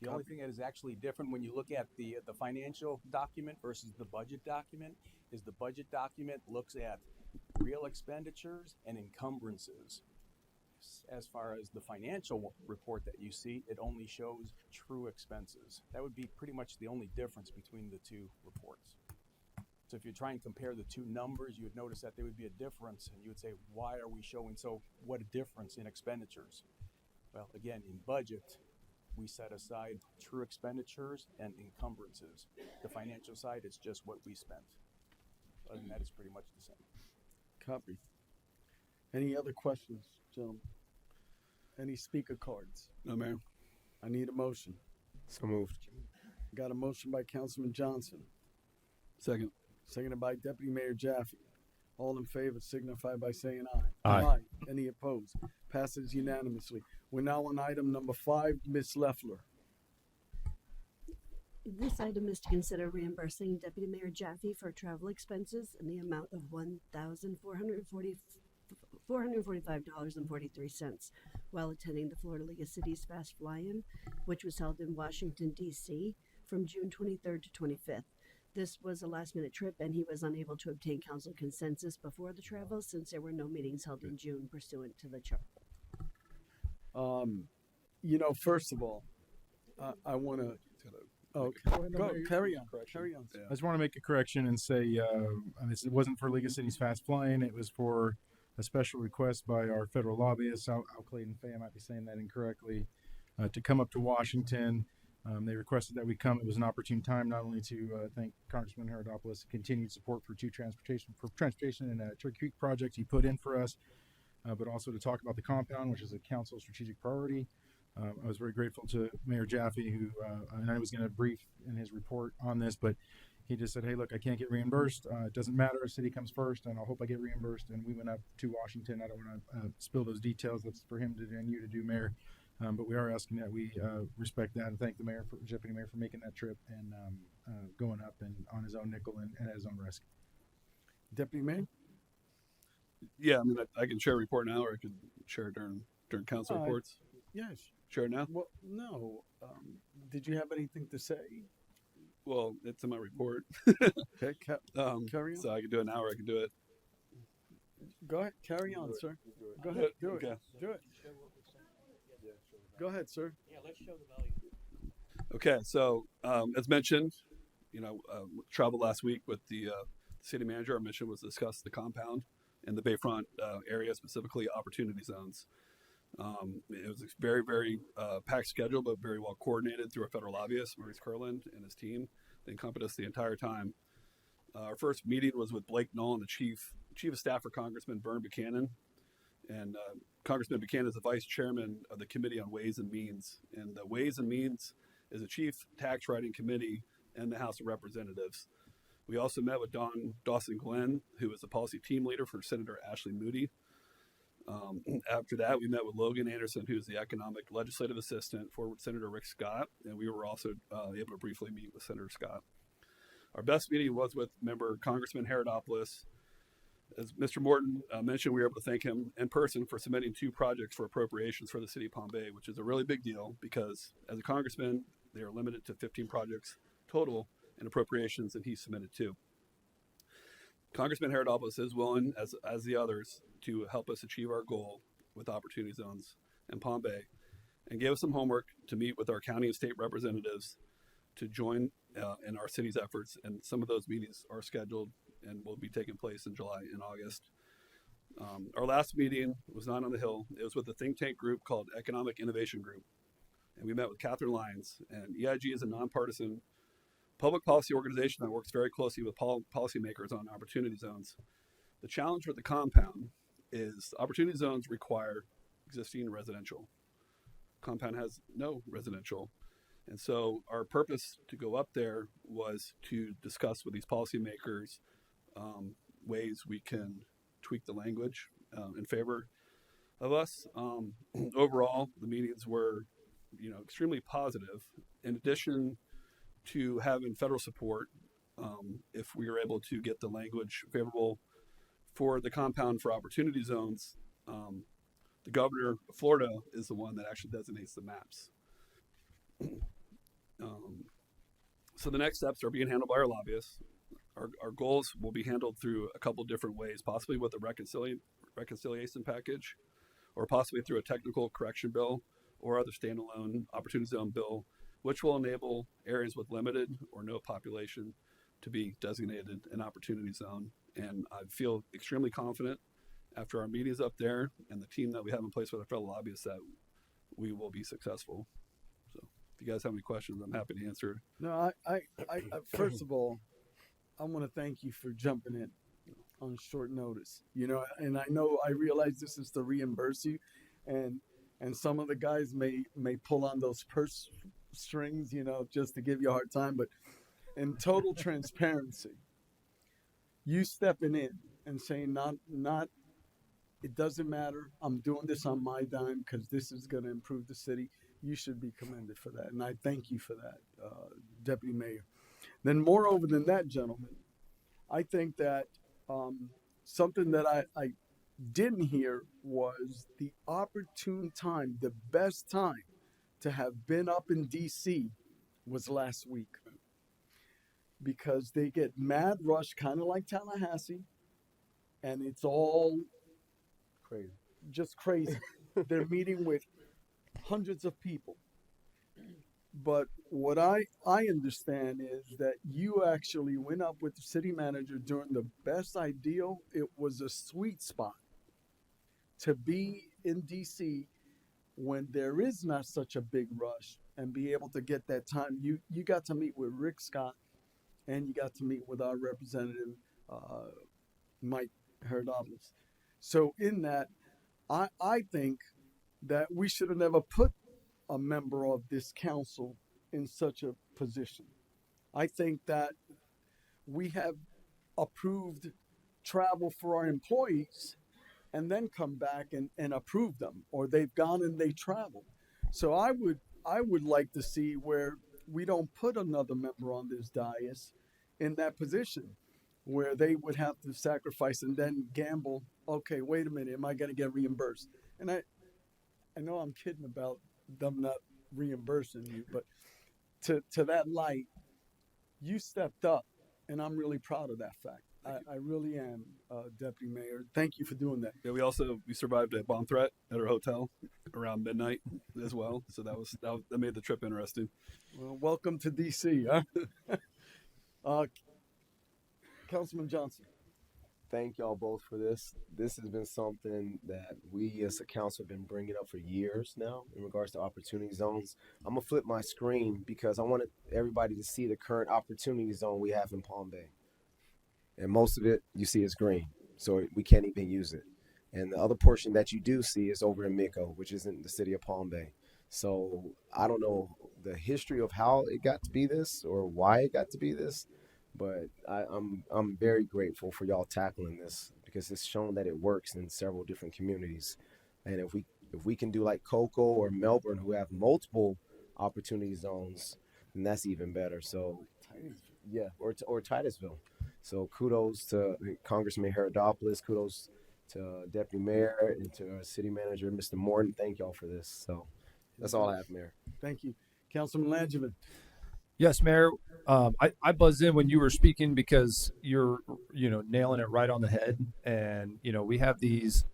The only thing that is actually different when you look at the financial document versus the budget document is the budget document looks at real expenditures and encumbrances. As far as the financial report that you see, it only shows true expenses. That would be pretty much the only difference between the two reports. So if you try and compare the two numbers, you would notice that there would be a difference, and you would say, why are we showing what a difference in expenditures? Well, again, in budget, we set aside true expenditures and encumbrances. The financial side is just what we spent. Other than that, it's pretty much the same. Copy. Any other questions, gentlemen? Any speaker cards? No, Mayor. I need a motion. So moved. Got a motion by Councilman Johnson, Second. seconded by Deputy Mayor Jaffe. All in favor signify by saying aye. Aye. Any opposed? Passes unanimously. We're now on item number 5, Ms. Leffler. This item is to consider reimbursing Deputy Mayor Jaffe for travel expenses in the amount of $445.43 while attending the Florida League of Cities Fast Fly-In, which was held in Washington, D.C. from June 23rd to 25th. This was a last-minute trip, and he was unable to obtain council consensus before the travel since there were no meetings held in June pursuant to the charter. First of all, I want to. Carry on. Carry on. I just want to make a correction and say it wasn't for League of Cities Fast Flying. It was for a special request by our federal lobbyist, Al Clayton Fay, I might be saying that incorrectly, to come up to Washington. They requested that we come. It was an opportune time not only to thank Congressman Herodopoulos' continued support for transportation and a Turkey Creek project he put in for us, but also to talk about the compound, which is a council strategic priority. I was very grateful to Mayor Jaffe, who and I was going to brief in his report on this, but he just said, "Hey, look, I can't get reimbursed. It doesn't matter. The city comes first, and I hope I get reimbursed." And we went up to Washington. I don't want to spill those details. That's for him to do and you to do, Mayor. But we are asking that we respect that and thank the mayor, Deputy Mayor, for making that trip and going up and on his own nickel and at his own risk. Deputy Mayor. Yeah, I mean, I can share a report now, or I could share it during council reports. Yes. Share it now. Well, no. Did you have anything to say? Well, it's in my report. Okay, carry on. So I can do it now, or I can do it. Go ahead. Carry on, sir. Go ahead. Do it. Okay. Do it. Go ahead, sir. Yeah, let's show the value. Okay, so as mentioned, traveled last week with the city manager. Our mission was to discuss the compound and the Bayfront area, specifically opportunity zones. It was a very, very packed schedule, but very well coordinated through our federal lobbyist, Maurice Kurland, and his team. They encompassed us the entire time. Our first meeting was with Blake Nolan, the chief of staff for Congressman Vern Buchanan. And Congressman Buchanan is the vice chairman of the Committee on Ways and Means. And the Ways and Means is a chief tax writing committee in the House of Representatives. We also met with Dawson Glenn, who is the policy team leader for Senator Ashley Moody. After that, we met with Logan Anderson, who's the economic legislative assistant for Senator Rick Scott, and we were also able to briefly meet with Senator Scott. Our best meeting was with member Congressman Herodopoulos. As Mr. Morton mentioned, we were able to thank him in person for submitting 2 projects for appropriations for the city of Palm Bay, which is a really big deal because as a congressman, they are limited to 15 projects total in appropriations, and he submitted 2. Congressman Herodopoulos is willing, as the others, to help us achieve our goal with opportunity zones in Palm Bay, and gave us some homework to meet with our county and state representatives to join in our city's efforts. And some of those meetings are scheduled and will be taking place in July and August. Our last meeting was not on the Hill. It was with a think tank group called Economic Innovation Group. And we met with Catherine Lyons. And EIG is a nonpartisan public policy organization that works very closely with policymakers on opportunity zones. The challenge with the compound is opportunity zones require existing residential. Compound has no residential. And so our purpose to go up there was to discuss with these policymakers ways we can tweak the language in favor of us. Overall, the meetings were, extremely positive. In addition to having federal support, if we were able to get the language favorable for the compound for opportunity zones, the governor of Florida is the one that actually designates the maps. So the next steps are being handled by our lobbyists. Our goals will be handled through a couple different ways, possibly with a reconciliation package, or possibly through a technical correction bill or other standalone opportunity zone bill, which will enable areas with limited or no population to be designated an opportunity zone. And I feel extremely confident after our meetings up there and the team that we have in place with our fellow lobbyists that we will be successful. So if you guys have any questions, I'm happy to answer. No, I first of all, I want to thank you for jumping in on short notice. And I realize this is to reimburse you, and some of the guys may pull on those purse strings, just to give you a hard time. But in total transparency, you stepping in and saying not it doesn't matter, I'm doing this on my dime because this is going to improve the city. You should be commended for that, and I thank you for that, Deputy Mayor. Then moreover than that, gentlemen, I think that something that I didn't hear was the opportune time, the best time to have been up in DC was last week, because they get mad rush, kind of like Tallahassee, and it's all Crazy. just crazy. They're meeting with hundreds of people. But what I understand is that you actually went up with the city manager during the best ideal. It was a sweet spot to be in DC when there is not such a big rush and be able to get that time. You got to meet with Rick Scott, and you got to meet with our representative, Mike Herodopoulos. So in that, I think that we should have never put a member of this council in such a position. I think that we have approved travel for our employees and then come back and approve them, or they've gone and they traveled. So I would like to see where we don't put another member on this dais in that position where they would have to sacrifice and then gamble. Okay, wait a minute, am I going to get reimbursed? And I know I'm kidding about them not reimbursing you, but to that light, you stepped up, and I'm really proud of that fact. I really am, Deputy Mayor. Thank you for doing that. Yeah, we survived a bomb threat at our hotel around midnight as well, so that made the trip interesting. Well, welcome to DC, huh? Councilman Johnson. Thank y'all both for this. This has been something that we as a council have been bringing up for years now in regards to opportunity zones. I'm gonna flip my screen because I wanted everybody to see the current opportunity zone we have in Palm Bay. And most of it you see is green, so we can't even use it. And the other portion that you do see is over in Mico, which is in the city of Palm Bay. So I don't know the history of how it got to be this or why it got to be this, But I'm very grateful for y'all tackling this because it's shown that it works in several different communities. And if we can do like Cocoa or Melbourne, who have multiple opportunity zones, then that's even better. So yeah, or Titusville. So kudos to Congressman Herodopoulos, kudos to Deputy Mayor and to our City Manager, Mr. Morton. Thank y'all for this. So that's all I have, Mayor. Thank you. Councilman Langevin. Yes, Mayor. I buzzed in when you were speaking because you're, nailing it right on the head. And, we have these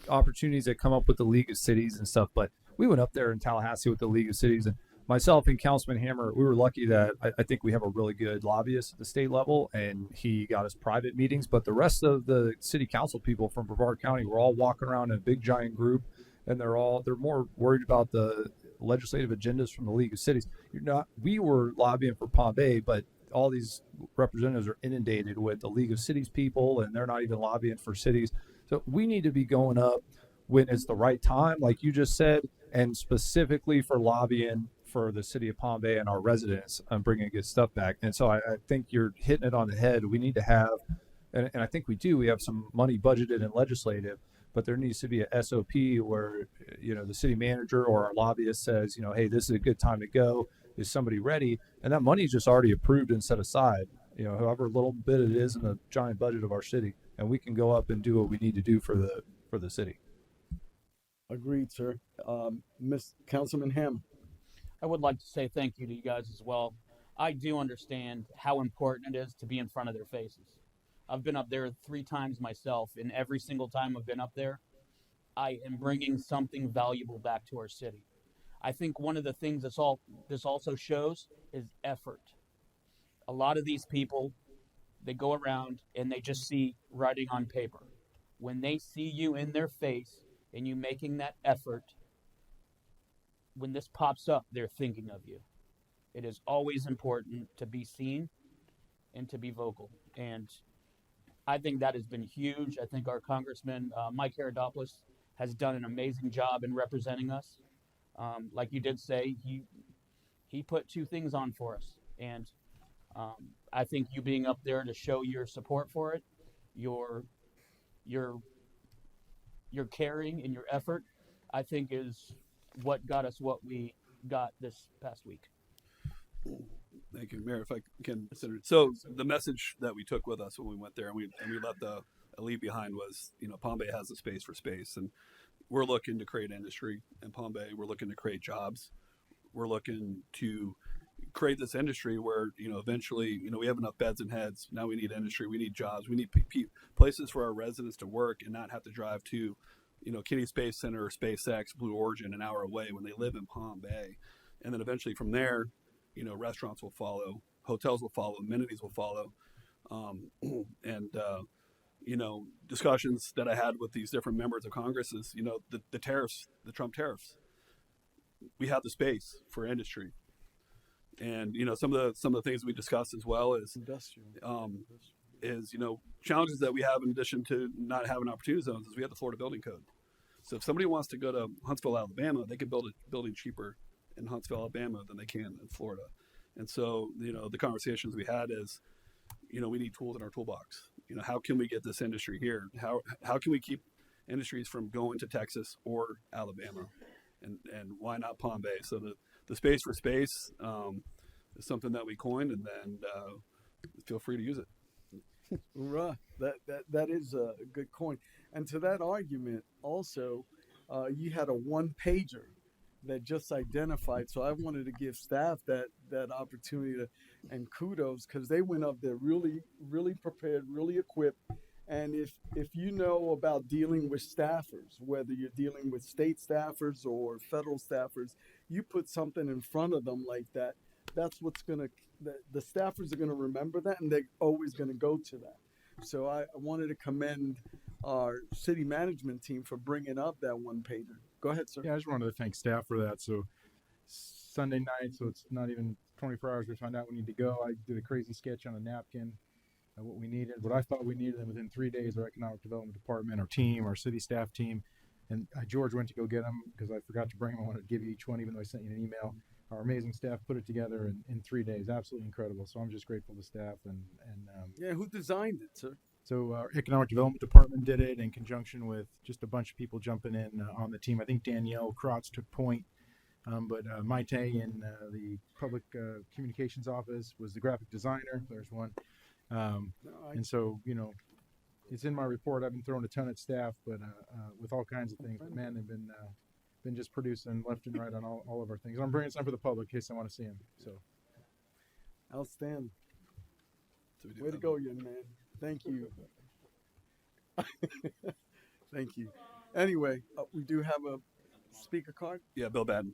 opportunities that come up with the League of Cities and stuff. But we went up there in Tallahassee with the League of Cities, and myself and Councilman Hammer, we were lucky that I think we have a really good lobbyist at the state level, and he got us private meetings. But the rest of the city council people from Brevard County were all walking around in a big giant group, and they're more worried about the legislative agendas from the League of Cities. We were lobbying for Palm Bay, but all these representatives are inundated with the League of Cities people, and they're not even lobbying for cities. So we need to be going up when it's the right time, like you just said, and specifically for lobbying for the city of Palm Bay and our residents and bringing good stuff back. And so I think you're hitting it on the head. We need to have, and I think we do, we have some money budgeted and legislative, but there needs to be a SOP where, the city manager or our lobbyist says, hey, this is a good time to go. Is somebody ready? And that money is just already approved and set aside, however little bit it is in the giant budget of our city. And we can go up and do what we need to do for the city. Agreed, sir. Miss Councilman Ham. I would like to say thank you to you guys as well. I do understand how important it is to be in front of their faces. I've been up there 3 times myself, and every single time I've been up there, I am bringing something valuable back to our city. I think one of the things this also shows is effort. A lot of these people, they go around and they just see writing on paper. When they see you in their face and you making that effort, when this pops up, they're thinking of you. It is always important to be seen and to be vocal. And I think that has been huge. I think our Congressman, Mike Herodopoulos, has done an amazing job in representing us. Like you did say, he put 2 things on for us. And I think you being up there to show your support for it, your caring and your effort, I think is what got us what we got this past week. Thank you, Mayor. If I can consider, so the message that we took with us when we went there and we left the elite behind was, Palm Bay has a space for space, and we're looking to create industry in Palm Bay. We're looking to create jobs. We're looking to create this industry where, eventually, we have enough beds and heads. Now we need industry. We need jobs. We need places for our residents to work and not have to drive to, Kennedy Space Center or SpaceX, Blue Origin, an hour away when they live in Palm Bay. And then eventually from there, restaurants will follow, hotels will follow, amenities will follow. Discussions that I had with these different members of Congress is, the tariffs, the Trump tariffs. We have the space for industry. And, some of the things we discussed as well is industrial. Challenges that we have in addition to not having opportunity zones is we have the Florida Building Code. So if somebody wants to go to Huntsville, Alabama, they can build a building cheaper in Huntsville, Alabama than they can in Florida. And so, the conversations we had is, we need tools in our toolbox. How can we get this industry here? How can we keep industries from going to Texas or Alabama? And why not Palm Bay? So the space for space is something that we coined, and then feel free to use it. Right. That is a good coin. And to that argument, also, you had a 1-pager that just identified. So I wanted to give staff that opportunity and kudos, because they went up there really, really prepared, really equipped. And if you know about dealing with staffers, whether you're dealing with state staffers or federal staffers, you put something in front of them like that, that's what's going to, the staffers are going to remember that, and they're always going to go to that. So I wanted to commend our city management team for bringing up that 1-pager. Go ahead, sir. Yeah, I just wanted to thank staff for that. So Sunday night, so it's not even 24 hours to find out we need to go. I did a crazy sketch on a napkin of what we needed, what I thought we needed, and within 3 days, our economic development department, our team, our city staff team, and George went to go get them because I forgot to bring them. I wanted to give you each one, even though I sent you an email. our amazing staff put it together in 3 days. Absolutely incredible. So I'm just grateful to staff and Yeah, who designed it, sir? so our economic development department did it in conjunction with just a bunch of people jumping in on the team. I think Danielle Krotz took point, but Maite in the public communications office was the graphic designer. There's one. And so, you know, it's in my report. I've been throwing a ton at staff, but with all kinds of things. But man, they've been just producing left and right on all of our things. And I'm bringing some for the public in case they want to see them. So Outstanding. Way to go, young man. Thank you. Thank you. Anyway, we do have a speaker card. Yeah, Bill Batten.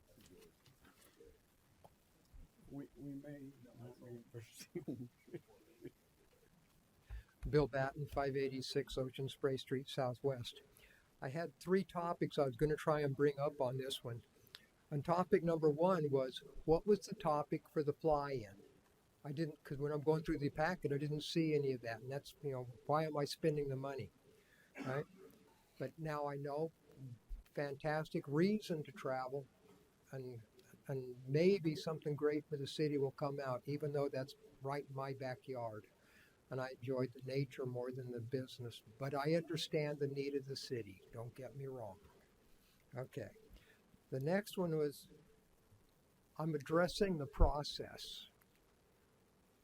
We may. Bill Batten, 586 Ocean Spray Street, Southwest. I had 3 topics I was going to try and bring up on this one. And topic number 1 was, what was the topic for the fly-in? I didn't, because when I'm going through the packet, I didn't see any of that. And that's, you know, why am I spending the money, right? But now I know, fantastic reason to travel, and maybe something great for the city will come out, even though that's right in my backyard. And I enjoy the nature more than the business. But I understand the need of the city. Don't get me wrong. Okay. The next one was, I'm addressing the process.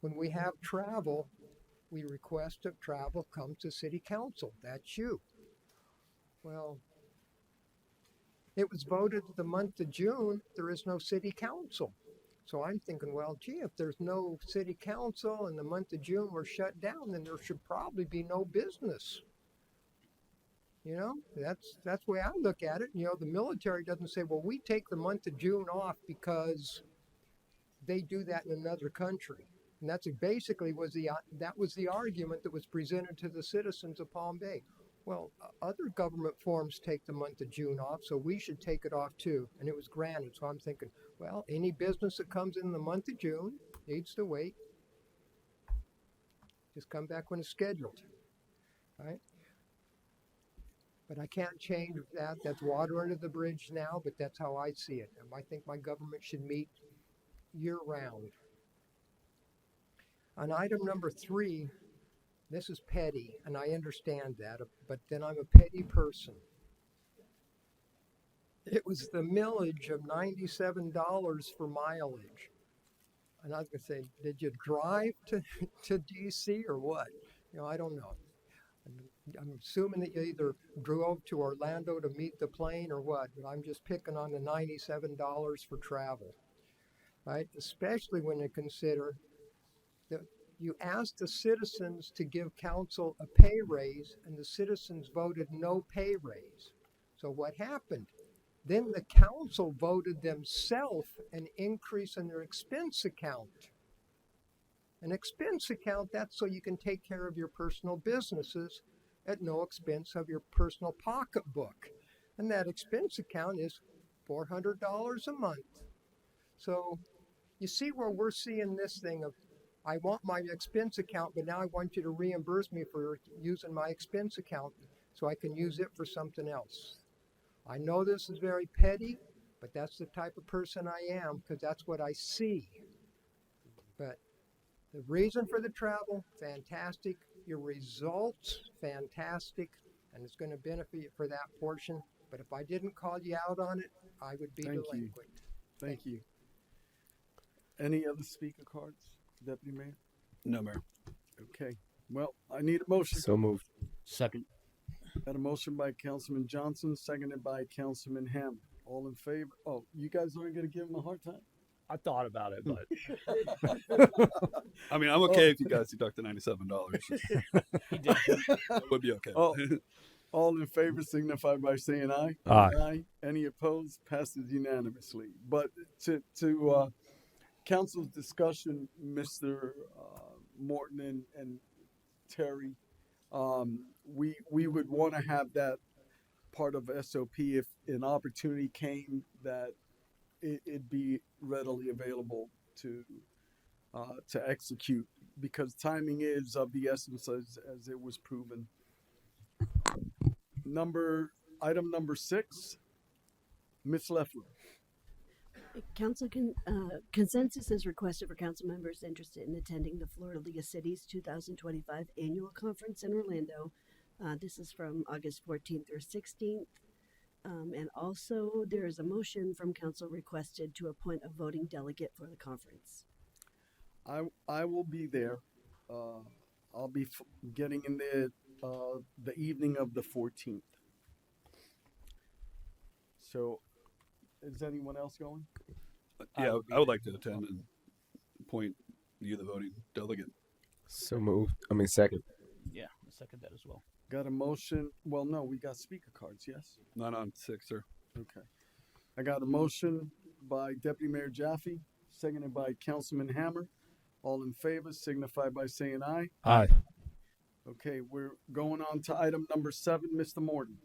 When we have travel, we request that travel come to city council. That's you. Well, it was voted the month of June, there is no city council. So I'm thinking, well, gee, if there's no city council and the month of June we're shut down, then there should probably be no business. You know, that's the way I look at it. You know, the military doesn't say, well, we take the month of June off because they do that in another country. And that's basically that was the argument that was presented to the citizens of Palm Bay. Well, other government forms take the month of June off, so we should take it off too. And it was granted. So I'm thinking, well, any business that comes in the month of June needs to wait. Just come back when it's scheduled, right? But I can't change that. That's water under the bridge now, but that's how I see it. And I think my government should meet year-round. On item number 3, this is petty, and I understand that, but then I'm a petty person. It was the millage of $97 for mileage. And I was going to say, did you drive to D.C. or what? You know, I don't know. I'm assuming that you either drove to Orlando to meet the plane or what, but I'm just picking on the $97 for travel, right? Especially when you consider that you asked the citizens to give council a pay raise, and the citizens voted no pay raise. So what happened? Then the council voted themselves an increase in their expense account. An expense account, that's so you can take care of your personal businesses at no expense of your personal pocketbook. And that expense account is $400 a month. So you see where we're seeing this thing of, I want my expense account, but now I want you to reimburse me for using my expense account so I can use it for something else. I know this is very petty, but that's the type of person I am because that's what I see. But the reason for the travel, fantastic. Your results, fantastic. And it's going to benefit you for that portion. But if I didn't call you out on it, I would be delinquent. Thank you. Any other speaker cards, Deputy Mayor? No, Mayor. Okay. Well, I need a motion. So moved. Second. Got a motion by Councilman Johnson, seconded by Councilman Hammond. All in favor? Oh, you guys aren't going to give him a hard time? I thought about it, but I mean, I'm okay if you guys deduct the $97. He did. That would be okay. All in favor signify by saying aye. Aye. Any opposed? Passes unanimously. But to council's discussion, Mr. Morton and Terry, we would want to have that part of SOP if an opportunity came that it'd be readily available to execute, because timing is of the essence as it was proven. Item number 6, Ms. Leffler. Consensus is requested for council members interested in attending the Florida League of Cities 2025 annual conference in Orlando. This is from August 14th through 16th. And also there is a motion from council requested to appoint a voting delegate for the conference. I will be there. I'll be getting in there the evening of the 14th. So, is anyone else going? Yeah, I would like to attend and appoint you the voting delegate. So moved. I mean, second. Yeah, I second that as well. Got a motion. Well, no, we got speaker cards, yes? Not on 6, sir. Okay. I got a motion by Deputy Mayor Jaffe, seconded by Councilman Hammer. All in favor signify by saying aye. Aye. Okay, we're going on to item number 7, Mr. Morton.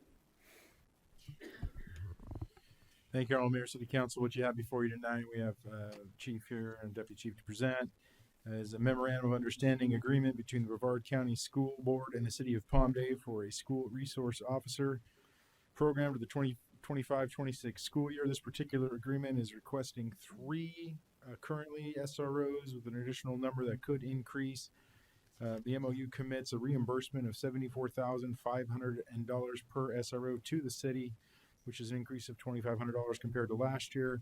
Thank you, Honorable Mayor, City Council. What you have before you tonight, we have Chief here and Deputy Chief to present. Is a memorandum of understanding agreement between the Brevard County School Board and the City of Palmdale for a school resource officer program for the 2025-26 school year. This particular agreement is requesting 3 currently SROs with an additional number that could increase. The MOU commits a reimbursement of $74,500 per SRO to the city, which is an increase of $2,500 compared to last year.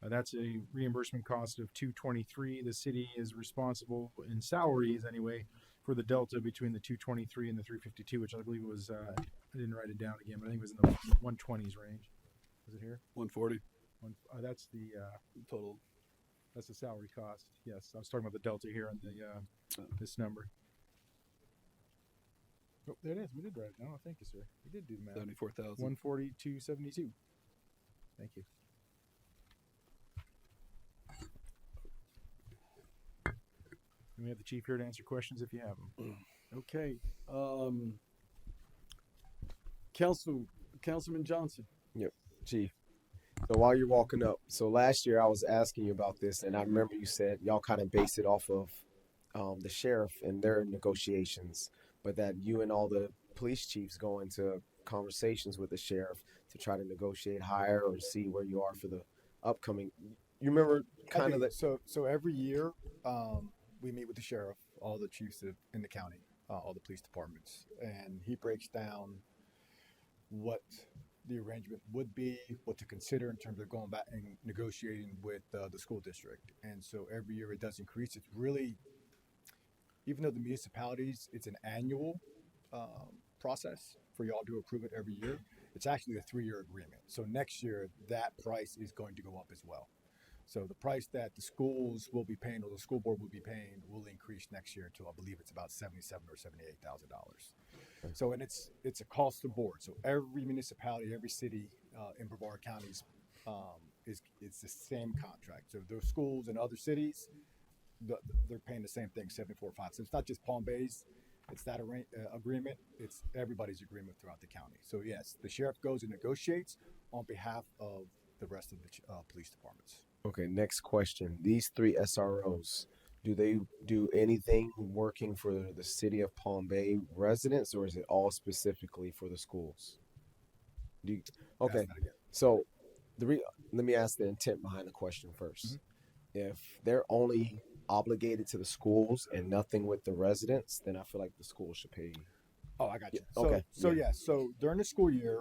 That's a reimbursement cost of $223. The city is responsible in salaries anyway for the delta between the 223 and the 352, which I believe was I didn't write it down again, but I think it was in the 120s range. Was it here? 140. That's the total. That's the salary cost. Yes, I was talking about the delta here on the this number. Oh, there it is. We did write it down. Oh, thank you, sir. We did do the math. 74,000. 142.72. Thank you. And we have the chief here to answer questions if you have them. Okay. Councilman Johnson. Yep, Chief. So while you're walking up, so last year I was asking you about this, and I remember you said y'all kind of base it off of the sheriff and their negotiations, but that you and all the police chiefs go into conversations with the sheriff to try to negotiate higher or see where you are for the upcoming. You remember kind of that? So every year we meet with the sheriff, all the chiefs in the county, all the police departments, and he breaks down what the arrangement would be, what to consider in terms of going back and negotiating with the school district. And so every year it does increase. It's really, even though the municipalities, it's an annual process for y'all to approve it every year. It's actually a 3-year agreement. So next year, that price is going to go up as well. So the price that the schools will be paying, or the school board will be paying, will increase next year to, I believe it's about $77,000 or $78,000. So, and it's across the board. So every municipality, every city in Brevard counties it's the same contract. So those schools in other cities, they're paying the same thing, $74,500. So it's not just Palm Bay's. It's that agreement. It's everybody's agreement throughout the county. So yes, the sheriff goes and negotiates on behalf of the rest of the police departments. Okay, next question. These 3 SROs, do they do anything working for the city of Palm Bay residents, or is it all specifically for the schools? Okay, so let me ask the intent behind the question first. If they're only obligated to the schools and nothing with the residents, then I feel like the schools should pay. Oh, I got you. Yeah, okay. So during the school year,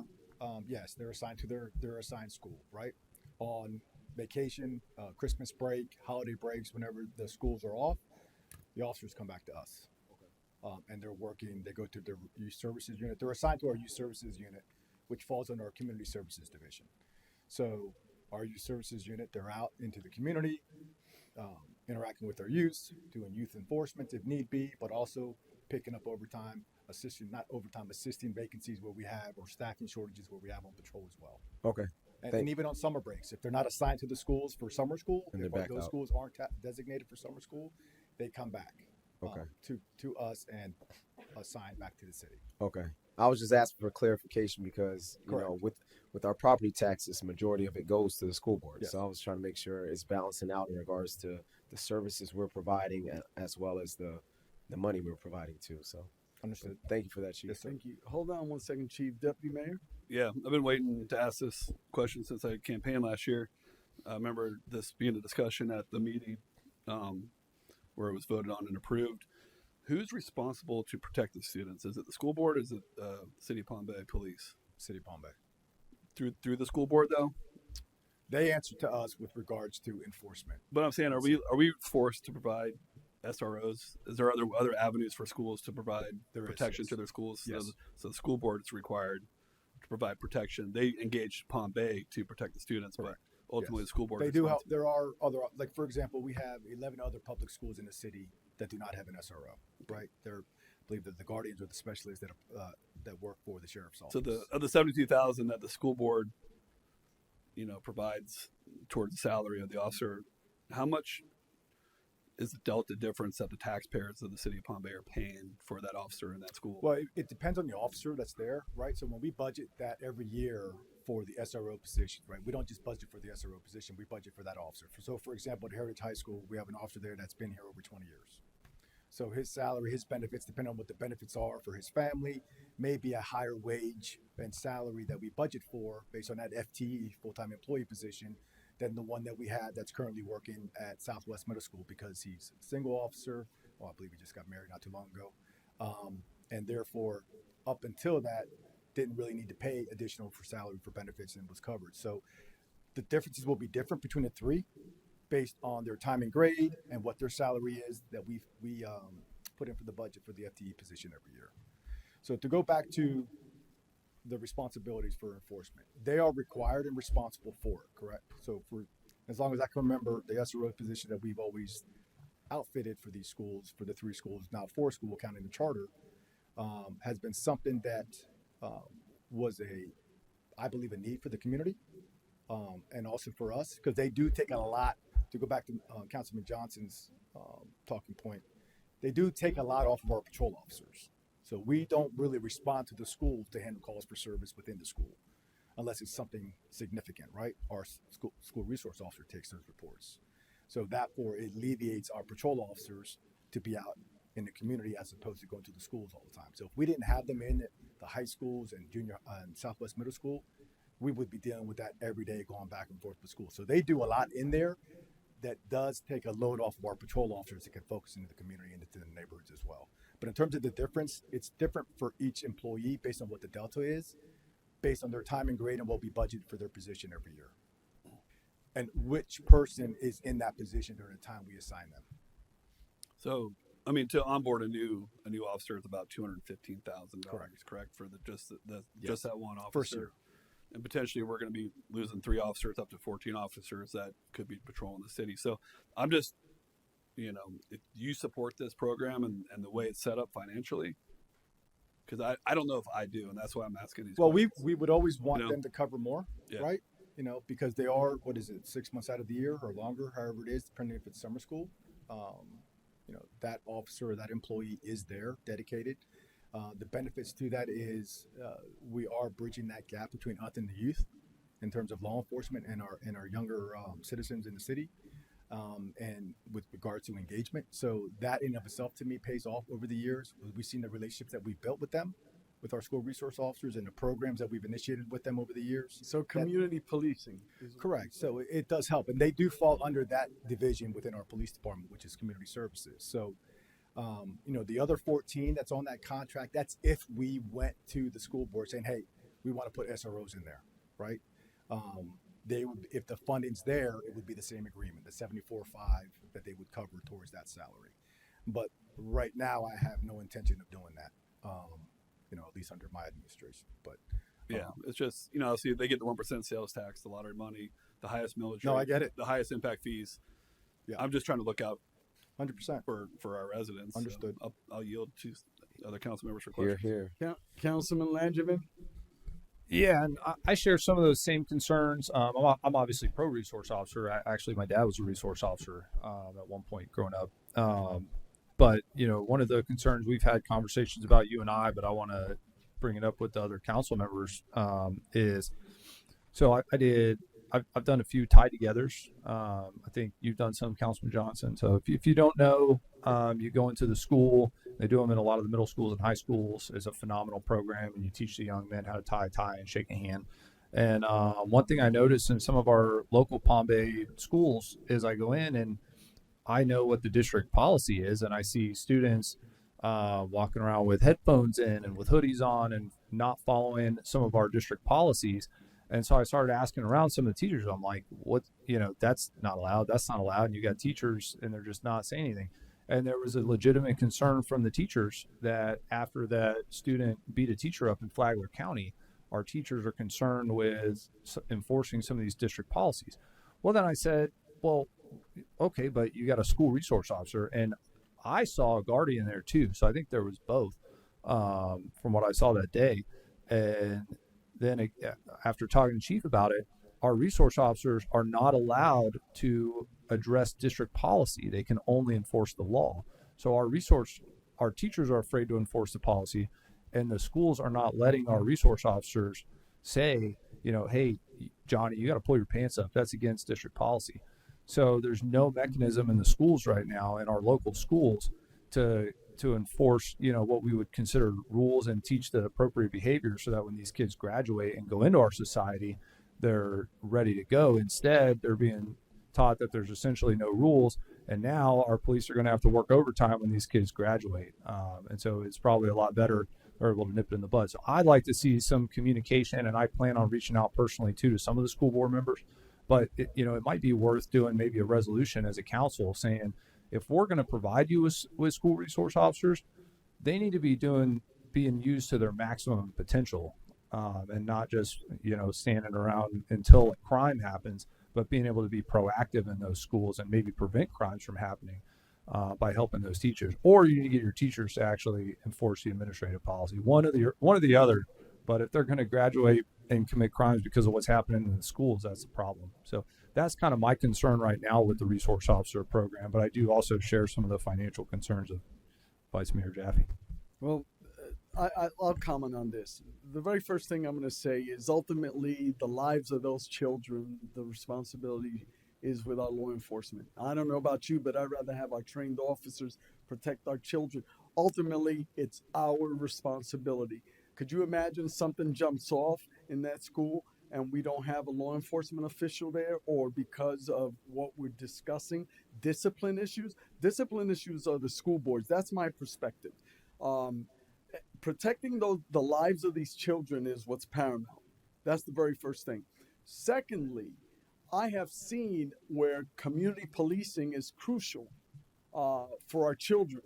yes, they're assigned to their assigned school, right? On vacation, Christmas break, holiday breaks, whenever the schools are off, the officers come back to us. And they're working, they go to their youth services unit. They're assigned to our youth services unit, which falls under our community services division. So our youth services unit, they're out into the community, interacting with our youth, doing youth enforcement if need be, but also picking up overtime, assisting vacancies where we have, or staffing shortages where we have on patrol as well. Okay. And even on summer breaks, if they're not assigned to the schools for summer school, and if those schools aren't designated for summer school, they come back to us and assign back to the city. Okay. I was just asking for clarification because, you know, with our property taxes, majority of it goes to the school board. Yes. So I was trying to make sure it's balancing out in regards to the services we're providing as well as the money we're providing too. So understood. Thank you for that, Chief. Yes, sir. Thank you. Hold on one second, Chief. Deputy Mayor. Yeah, I've been waiting to ask this question since I campaigned last year. I remember this being a discussion at the meeting where it was voted on and approved. Who's responsible to protect the students? Is it the school board? Or is it City of Palm Bay Police? City of Palm Bay. Through the school board though? They answer to us with regards to enforcement. But I'm saying, are we forced to provide SROs? Is there other avenues for schools to provide protection to their schools? Yes. So the school board is required to provide protection. They engage Palm Bay to protect the students, Correct. but ultimately Yes. the school board. They is do help. responsible. There are other, like for example, we have 11 other public schools in the city that do not have an SRO. Right? They're, I believe that the guardians or the specialists that work for the sheriff's office. So of the 72,000 that the school board, provides towards the salary of the officer, how much is the delta difference that the taxpayers of the city of Palm Bay are paying for that officer in that school? Well, it depends on the officer that's there, right? So when we budget that every year for the SRO position, right, we don't just budget for the SRO position, we budget for that officer. So for example, at Heritage High School, we have an officer there that's been here over 20 years. So his salary, his benefits, depending on what the benefits are for his family, may be a higher wage and salary that we budget for based on that FTE, full-time employee position, than the one that we have that's currently working at Southwest Middle School because he's a single officer. Well, I believe he just got married not too long ago. And therefore, up until that, didn't really need to pay additional for salary for benefits and was covered. So the differences will be different between the three based on their time and grade and what their salary is that we put in for the budget for the FTE position every year. So to go back to the responsibilities for enforcement, they are required and responsible for it, correct? So for as long as I can remember, the SRO position that we've always outfitted for these schools, for the 3 schools, now 4 school counting the charter, has been something that was I believe a need for the community and also for us, because they do take a lot. To go back to Councilman Johnson's talking point, they do take a lot off of our patrol officers. So we don't really respond to the school to handle calls for service within the school, unless it's something significant, right? Our school resource officer takes those reports. So therefore, it alleviates our patrol officers to be out in the community as opposed to going to the schools all the time. So if we didn't have them in the high schools and junior and Southwest Middle School, we would be dealing with that every day going back and forth with school. So they do a lot in there that does take a load off of our patrol officers that can focus into the community and into the neighborhoods as well. But in terms of the difference, it's different for each employee based on what the delta is, based on their time and grade and what we budget for their position every year. And which person is in that position during the time we assign them. So, I mean, to onboard a new officer is about $215,000, correct? For just that one officer. First year. And potentially we're going to be losing 3 officers, up to 14 officers that could be patrolling the city. So I'm just, if you support this program and the way it's set up financially, because I don't know if I do, and that's why I'm asking these questions. We would always want them to cover more, right? Because they are, 6 months out of the year or longer, however it is, depending if it's summer school. That officer or that employee is there, dedicated. The benefits to that is we are bridging that gap between us and the youth in terms of law enforcement and our younger citizens in the city, and with regard to engagement. So that in of itself to me pays off over the years. We've seen the relationships that we've built with them, with our school resource officers, and the programs that we've initiated with them over the years. So community policing. Correct. So it does help, and they do fall under that division within our police department, which is community services. So the other 14 that's on that contract, that's if we went to the school board saying, hey, we want to put SROs in there, right? They would, if the funding's there, it would be the same agreement, the 74.5 that they would cover towards that salary. But right now, I have no intention of doing that, at least under my administration. But it's just, see, they get the 1% sales tax, the lottery money, the highest millage No, rate, I get it. the highest impact fees. Yeah, I'm just trying to look out 100% for our residents. Understood. I'll yield to other council members for questions. Councilman Langevin? Yeah, and I share some of those same concerns. I'm obviously pro resource officer. Actually, my dad was a resource officer at one point growing up. But one of the concerns we've had conversations about, you and I, but I want to bring it up with the other council members, is so I've done a few tie-togethers. I think you've done some, Councilman Johnson. So if you don't know, you go into the school. They do them in a lot of the middle schools and high schools. It's a phenomenal program, and you teach the young men how to tie a tie and shake a hand. And one thing I noticed in some of our local Palm Bay schools is I go in and I know what the district policy is, and I see students walking around with headphones in and with hoodies on and not following some of our district policies. And so I started asking around some of the teachers. I'm like, what, that's not allowed. That's not allowed. And you got teachers and they're just not saying anything. And there was a legitimate concern from the teachers that after that student beat a teacher up in Flagler County, our teachers are concerned with enforcing some of these district policies. Well, then I said, well, okay, but you got a school resource officer, and I saw a guardian there too. So I think there was both from what I saw that day. And then after talking to Chief about it, our resource officers are not allowed to address district policy. They can only enforce the law. So our teachers are afraid to enforce the policy, and the schools are not letting our resource officers say, hey, Johnny, you got to pull your pants up. That's against district policy. So there's no mechanism in the schools right now, in our local schools, to enforce, what we would consider rules and teach the appropriate behavior so that when these kids graduate and go into our society, they're ready to go. Instead, they're being taught that there's essentially no rules. And now our police are going to have to work overtime when these kids graduate. And so it's probably a lot better they're able to nip it in the bud. So I'd like to see some communication, and I plan on reaching out personally too to some of the school board members. But it might be worth doing maybe a resolution as a council saying, if we're going to provide you with school resource officers, they need to be being used to their maximum potential, and not just standing around until a crime happens, but being able to be proactive in those schools and maybe prevent crimes from happening by helping those teachers. Or you need to get your teachers to actually enforce the administrative policy, one or the other. But if they're going to graduate and commit crimes because of what's happening in the schools, that's the problem. So that's kind of my concern right now with the resource officer program. But I do also share some of the financial concerns of Vice Mayor Jaffe. Well, I'll comment on this. The very first thing I'm going to say is ultimately the lives of those children, the responsibility is with our law enforcement. I don't know about you, but I'd rather have our trained officers protect our children. Ultimately, it's our responsibility. Could you imagine something jumps off in that school and we don't have a law enforcement official there, or because of what we're discussing, discipline issues? Discipline issues are the school boards. That's my perspective. Protecting the lives of these children is what's paramount. That's the very first thing. Secondly, I have seen where community policing is crucial for our children.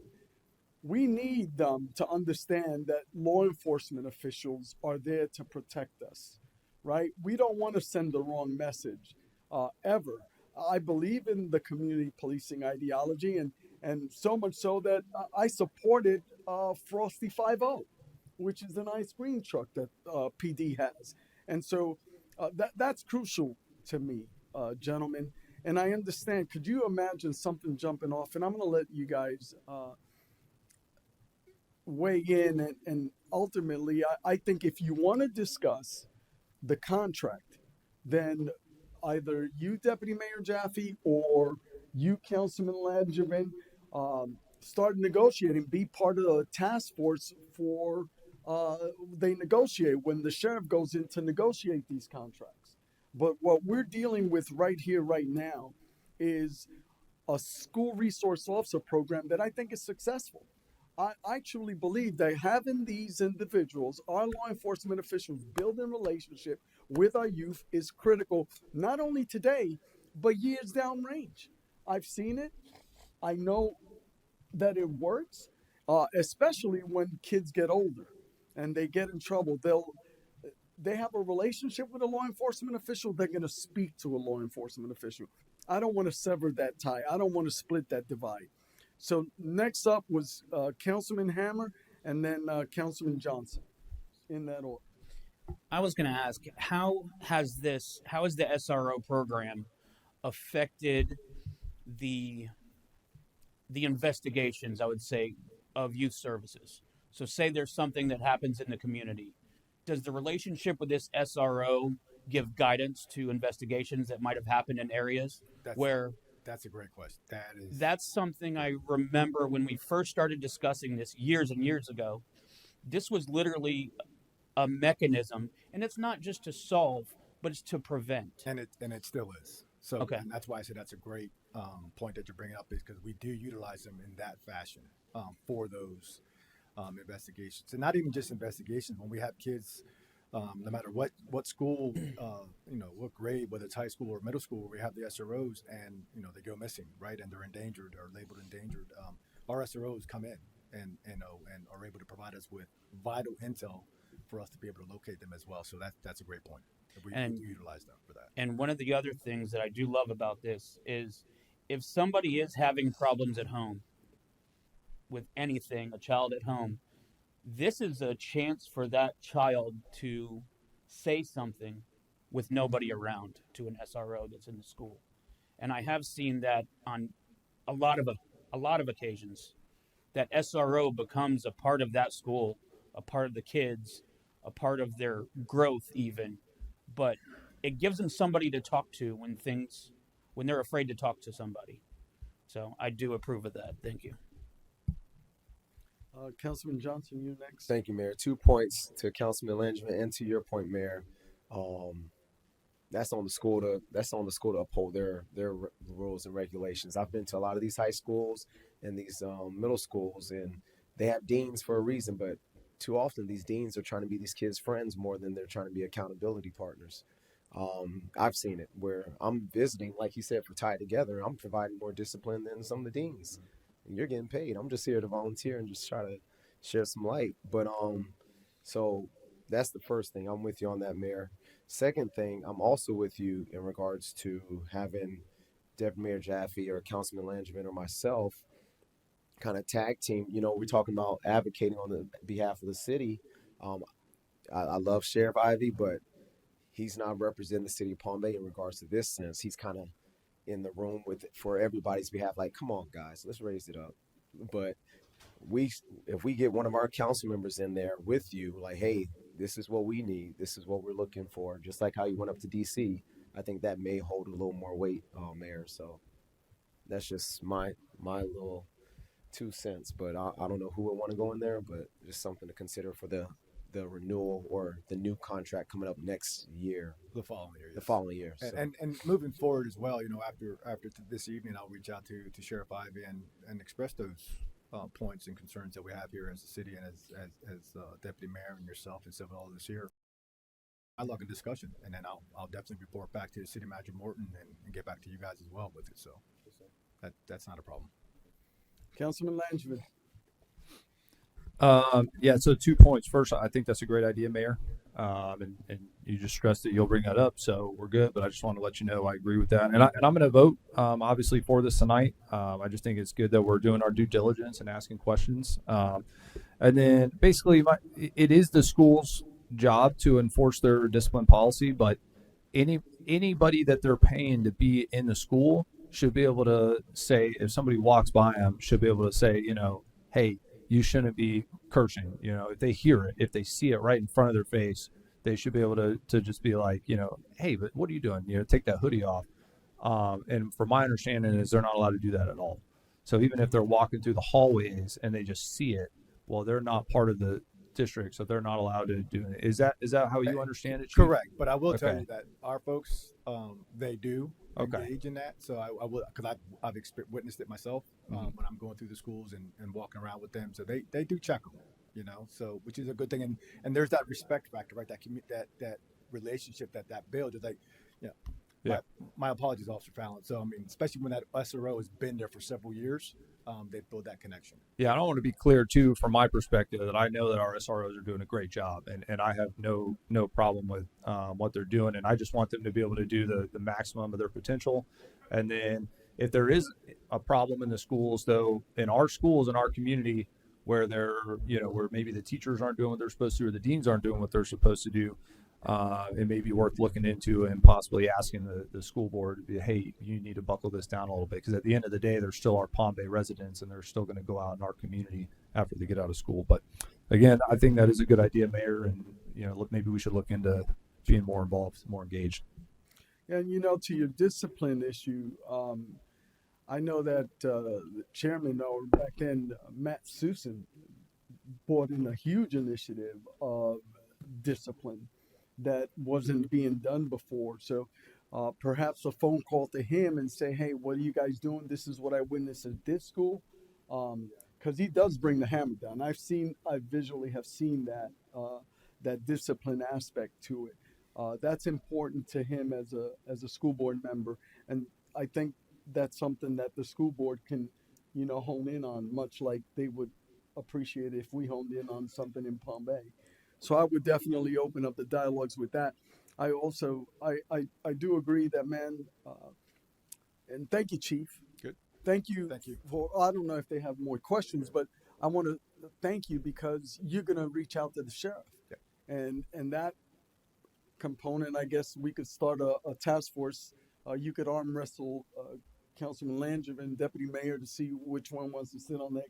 We need them to understand that law enforcement officials are there to protect us, right? We don't want to send the wrong message ever. I believe in the community policing ideology, and so much so that I supported Frosty 5.0, which is an ice cream truck that PD has. And so that's crucial to me, gentlemen. And I understand, could you imagine something jumping off? And I'm going to let you guys weigh in. And ultimately, I think if you want to discuss the contract, then either you, Deputy Mayor Jaffe, or you, Councilman Langevin, start negotiating, be part of the task force for they negotiate when the sheriff goes in to negotiate these contracts. But what we're dealing with right here, right now, is a school resource officer program that I think is successful. I truly believe that having these individuals, our law enforcement officials, building relationship with our youth is critical, not only today, but years down range. I've seen it. I know that it works, especially when kids get older and they get in trouble. They have a relationship with a law enforcement official. They're going to speak to a law enforcement official. I don't want to sever that tie. I don't want to split that divide. So next up was Councilman Hammer, and then Councilman Johnson, in that order. I was going to ask, how has the SRO program affected the investigations, I would say, of youth services? So say there's something that happens in the community. Does the relationship with this SRO give guidance to investigations that might have happened in areas where... That's a great question. That's something I remember when we first started discussing this years and years ago. This was literally a mechanism, and it's not just to solve, but it's to prevent. And it still is. So Okay. and that's why I said that's a great point that you're bringing up, is because we do utilize them in that fashion for those investigations, and not even just investigations. When we have kids, no matter what school, what grade, whether it's high school or middle school, where we have the SROs, and they go missing, right, and they're endangered or labeled endangered. Our SROs come in and are able to provide us with vital intel for us to be able to locate them as well. So that's a great point. We do utilize them for that. And one of the other things that I do love about this is if somebody is having problems at home with anything, a child at home, this is a chance for that child to say something with nobody around to an SRO that's in the school. And I have seen that on a lot of occasions, that SRO becomes a part of that school, a part of the kids, a part of their growth even. But it gives them somebody to talk to when they're afraid to talk to somebody. So I do approve of that. Thank you. Councilman Johnson, you next. Thank you, Mayor. 2 points to Councilman Langevin and to your point, Mayor. That's on the school to uphold their rules and regulations. I've been to a lot of these high schools and these middle schools, and they have deans for a reason, but too often these deans are trying to be these kids' friends more than they're trying to be accountability partners. I've seen it where I'm visiting, like you said, for Tie Together. I'm providing more discipline than some of the deans. And you're getting paid. I'm just here to volunteer and just try to share some light. But so that's the first thing. I'm with you on that, Mayor. Second thing, I'm also with you in regards to having Deputy Mayor Jaffe or Councilman Langevin or myself kind of tag team. We're talking about advocating on the behalf of the city. I love Sheriff Ivey, but he's not representing the city of Palm Bay in regards to this sense. He's kind of in the room for everybody's behalf. Like, come on, guys, let's raise it up. But if we get one of our council members in there with you, like, hey, this is what we need. This is what we're looking for. Just like how you went up to DC, I think that may hold a little more weight, Mayor. So that's just my little 2 cents. But I don't know who would want to go in there, but just something to consider for the renewal or the new contract coming up next year. The following year. The following year. So. And moving forward as well, after this evening, I'll reach out to Sheriff Ivey and express those points and concerns that we have here as a city and as Deputy Mayor and yourself and several others here. I love a discussion, and then I'll definitely report back to City Manager Morton and get back to you guys as well with it. So that's not a problem. Councilman Langevin. Yeah, so 2 points. First, I think that's a great idea, Mayor. And you just stressed that you'll bring that up, so we're good. But I just want to let you know I agree with that. And I'm going to vote, obviously, for this tonight. I just think it's good that we're doing our due diligence and asking questions. And then basically, it is the school's job to enforce their discipline policy, but anybody that they're paying to be in the school should be able to say, if somebody walks by them, should be able to say, hey, you shouldn't be cursing. If they hear it, if they see it right in front of their face, they should be able to just be like, hey, but what are you doing? Take that hoodie off. And from my understanding is they're not allowed to do that at all. So even if they're walking through the hallways and they just see it, well, they're not part of the district, so they're not allowed to do it. Is that how you understand it, Chief? Correct, but I will tell you that our folks, they do engage in that. So I will, because I've witnessed it myself when I'm going through the schools and walking around with them. So they do check them, so which is a good thing. And there's that respect factor, right? That relationship that builds. It's like, my apologies, Officer Fallon. So especially when that SRO has been there for several years, they build that connection. Yeah, I don't want to be clear too, from my perspective, that I know that our SROs are doing a great job, and I have no problem with what they're doing, and I just want them to be able to do the maximum of their potential. And then if there is a problem in the schools, though, in our schools, in our community, where where maybe the teachers aren't doing what they're supposed to, or the deans aren't doing what they're supposed to do, it may be worth looking into and possibly asking the school board to be, hey, you need to buckle this down a little bit, because at the end of the day, they're still our Palm Bay residents, and they're still going to go out in our community after they get out of school. But again, I think that is a good idea, Mayor, and maybe we should look into being more involved, more engaged. And to your discipline issue, I know that the chairman, or back then Matt Susan, brought in a huge initiative of discipline that wasn't being done before. So perhaps a phone call to him and say, hey, what are you guys doing? This is what I witnessed at this school. Because he does bring the hammer down. I visually have seen that discipline aspect to it. That's important to him as a school board member, and I think that's something that the school board can, hone in on, much like they would appreciate if we honed in on something in Palm Bay. So I would definitely open up the dialogues with that. I also I do agree that, man, and thank you, Chief. Good. Thank you. For, I don't know if they have more questions, but I want to thank you because you're gonna reach out to the sheriff, and that component, I guess we could start a task force. You could arm wrestle Councilman Langevin, Deputy Mayor, to see which one wants to sit on that.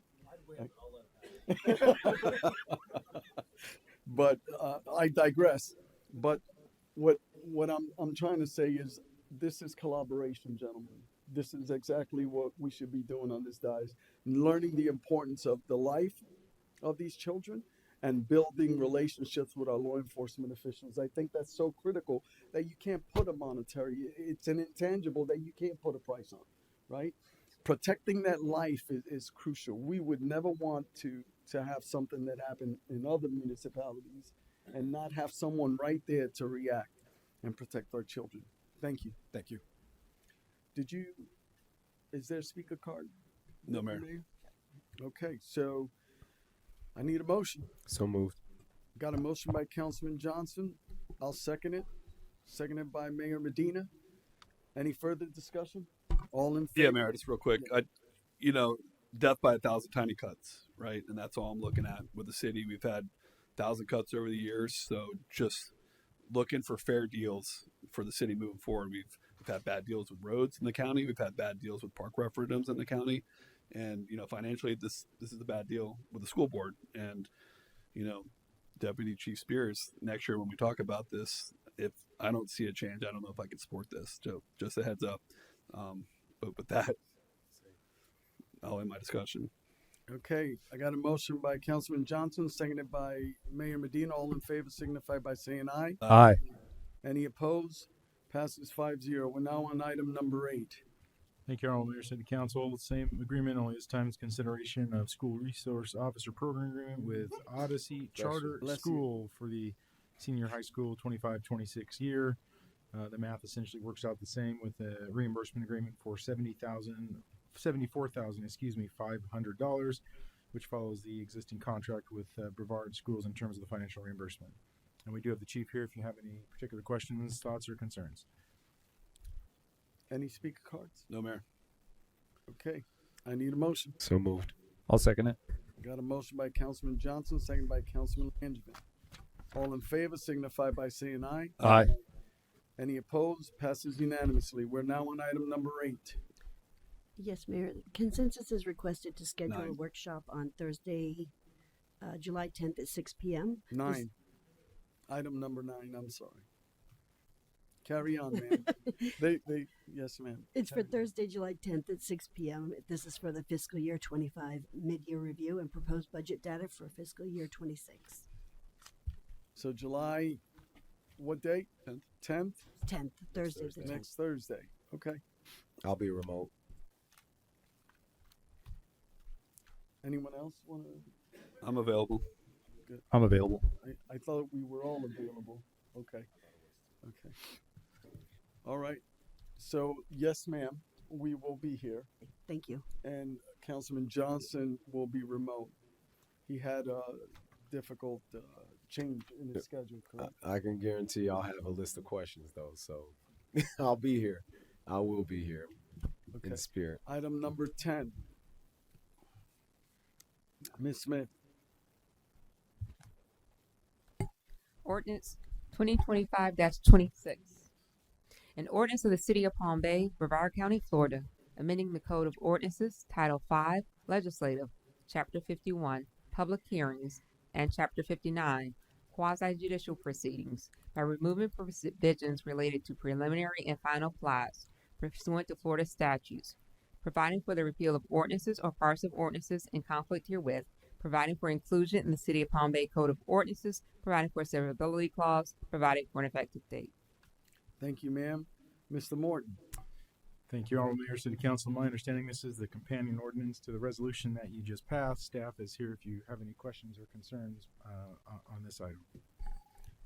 But I digress. But what I'm trying to say is this is collaboration, gentlemen. This is exactly what we should be doing on this dais, learning the importance of the life of these children and building relationships with our law enforcement officials. I think that's so critical that you can't put a monetary, it's an intangible that you can't put a price on, right? Protecting that life is crucial. We would never want to have something that happened in other municipalities and not have someone right there to react and protect our children. Thank you. Thank you. Is there a speaker card? No, Mayor. Okay, so I need a motion. So moved. Got a motion by Councilman Johnson. I'll second it. Seconded by Mayor Medina. Any further discussion? All in favor? Yeah, Mayor, just real quick. Death by 1,000 tiny cuts, right? And that's all I'm looking at with the city. We've had 1,000 cuts over the years, so just looking for fair deals for the city moving forward. We've had bad deals with roads in the county. We've had bad deals with park referendums in the county, and financially, this is a bad deal with the school board. And Deputy Chief Spears, next year when we talk about this, if I don't see a change, I don't know if I can support this. So just a heads up. But with that, I'll end my discussion. Okay, I got a motion by Councilman Johnson, seconded by Mayor Medina. All in favor signify by saying aye. Aye. Any opposed? Passes 5-0. We're now on item number 8. Thank you, Honorable Mayor, City Council. The same agreement, only this time is consideration of school resource officer program agreement with Odyssey Charter School for the senior high school 25-26 year. The math essentially works out the same with a reimbursement agreement for $74,500, which follows the existing contract with Brevard Schools in terms of the financial reimbursement. And we do have the chief here if you have any particular questions, thoughts, or concerns. Any speaker cards? No, Mayor. Okay, I need a motion. So moved. I'll second it. Got a motion by Councilman Johnson, seconded by Councilman Langevin. All in favor signify by saying aye. Aye. Any opposed? Passes unanimously. We're now on item number 8. Yes, Mayor. Consensus is requested to schedule a 9. workshop on Thursday, July 10th at 6 p.m. 9. Item number 9. I'm sorry. Carry on, ma'am. Yes, ma'am. It's for Thursday, July 10th at 6 p.m. This is for the fiscal year 25 mid-year review and proposed budget data for fiscal year 26. So July, what date? 10th? 10th, Thursday. the 10th. Next Thursday. Okay. I'll be remote. Anyone else want to? I'm available. Good. I'm available. I thought we were all available. Okay. All right. So, yes, ma'am, we will be here. Thank you. And Councilman Johnson will be remote. He had a difficult change in his schedule, correct? I can guarantee I'll have a list of questions, though, so I'll be here. I will be here in spirit. Item number 10. Ms. Smith. Ordinance 2025-26. An ordinance of the City of Palm Bay, Brevard County, Florida, amending the Code of Ordinances, Title 5, Legislative, Chapter 51, Public Hearings, and Chapter 59, Quasi-Judicial Proceedings, by removing provisions related to preliminary and final plats pursuant to Florida statutes, providing for the repeal of ordinances or parts of ordinances in conflict herewith, providing for inclusion in the City of Palm Bay Code of Ordinances, providing for a severability clause, providing for an effective date. Thank you, ma'am. Mr. Morton. Thank you, Honorable Mayor, City Council. My understanding this is the companion ordinance to the resolution that you just passed. Staff is here if you have any questions or concerns on this item.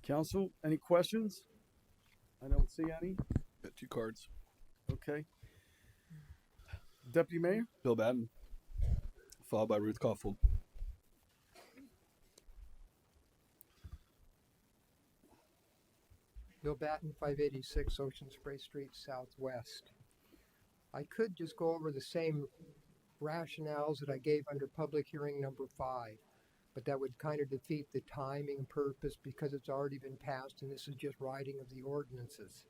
Council, any questions? I don't see any. Got 2 cards. Okay. Deputy Mayor? Bill Batten, followed by Ruth Caulfield. Bill Batten, 586 Ocean Spray Street Southwest. I could just go over the same rationales that I gave under public hearing number 5, but that would kind of defeat the timing purpose because it's already been passed and this is just writing of the ordinances.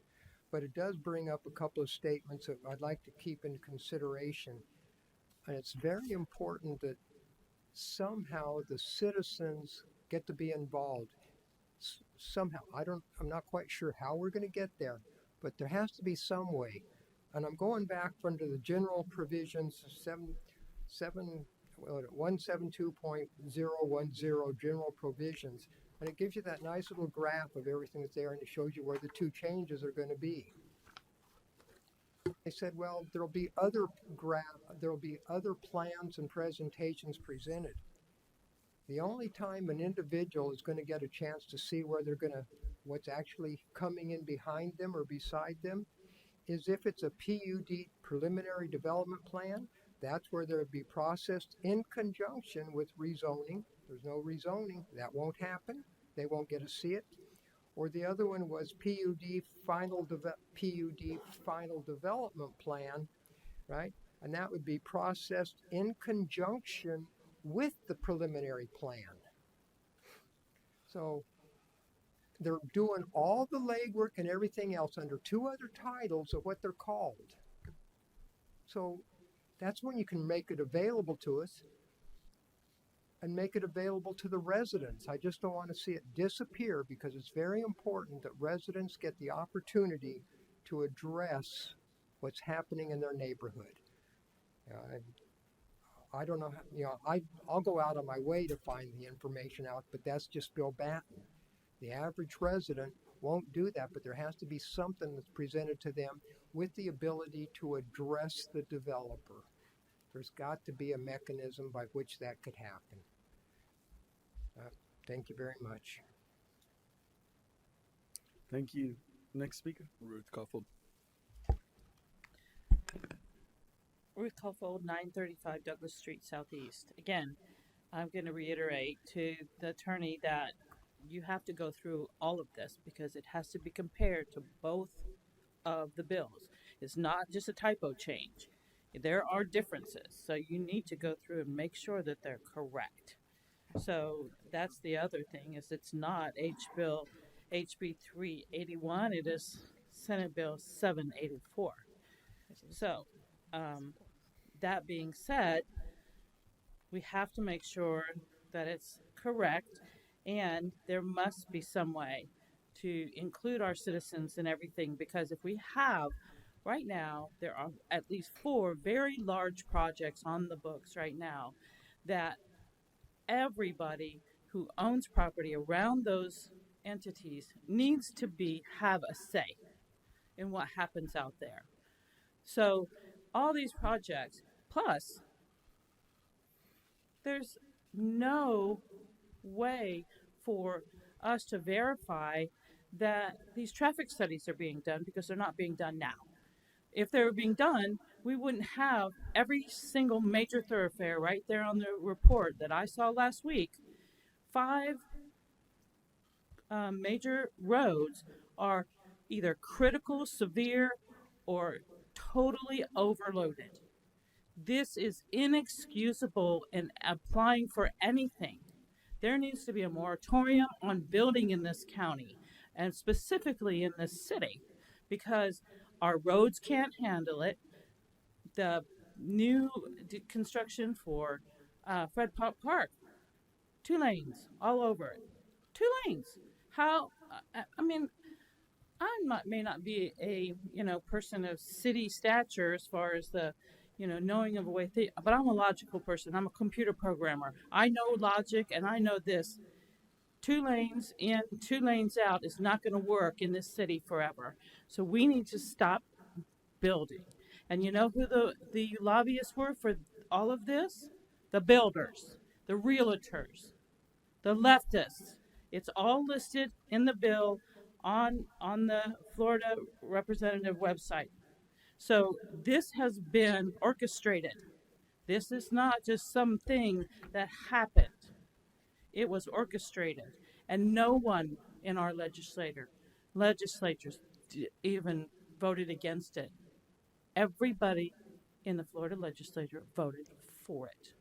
But it does bring up a couple of statements that I'd like to keep in consideration. And it's very important that somehow the citizens get to be involved. Somehow, I'm not quite sure how we're going to get there, but there has to be some way. And I'm going back under the general provisions, 172.010 general provisions. And it gives you that nice little graph of everything that's there, and it shows you where the 2 changes are going to be. They said, well, there'll be other plans and presentations presented. The only time an individual is going to get a chance to see where what's actually coming in behind them or beside them is if it's a PUD, preliminary development plan. That's where they'll be processed in conjunction with rezoning. There's no rezoning. That won't happen. They won't get to see it. Or the other one was PUD final development plan, right? And that would be processed in conjunction with the preliminary plan. So they're doing all the legwork and everything else under 2 other titles of what they're called. So that's when you can make it available to us and make it available to the residents. I just don't want to see it disappear because it's very important that residents get the opportunity to address what's happening in their neighborhood. I don't know, I'll go out on my way to find the information out, but that's just Bill Batten. The average resident won't do that, but there has to be something that's presented to them with the ability to address the developer. There's got to be a mechanism by which that could happen. Thank you very much. Thank you. Next speaker. Ruth Caulfield. Ruth Caulfield, 935 Douglas Street Southeast. Again, I'm going to reiterate to the attorney that you have to go through all of this because it has to be compared to both of the bills. It's not just a typo change. There are differences, so you need to go through and make sure that they're correct. So that's the other thing, is it's not HB 381, it is Senate Bill 784. So that being said, we have to make sure that it's correct, and there must be some way to include our citizens in everything, because if we have, right now, there are at least 4 very large projects on the books right now that everybody who owns property around those entities needs to have a say in what happens out there. So all these projects, plus there's no way for us to verify that these traffic studies are being done because they're not being done now. If they were being done, we wouldn't have every single major thoroughfare right there on the report that I saw last week. 5 major roads are either critical, severe, or totally overloaded. This is inexcusable in applying for anything. There needs to be a moratorium on building in this county, and specifically in this city, because our roads can't handle it. The new construction for Fred Pop Park, 2 lanes all over it. 2 lanes. How? I mean, may not be a person of city stature as far as the knowing of a way. But I'm a logical person. I'm a computer programmer. I know logic, and I know this. 2 lanes in, 2 lanes out is not going to work in this city forever. So we need to stop building. And you know who the lobbyists were for all of this? The builders, the realtors, the leftists. It's all listed in the bill on the Florida representative website. So this has been orchestrated. This is not just something that happened. It was orchestrated, and no one in our legislatures even voted against it. Everybody in the Florida legislature voted for it.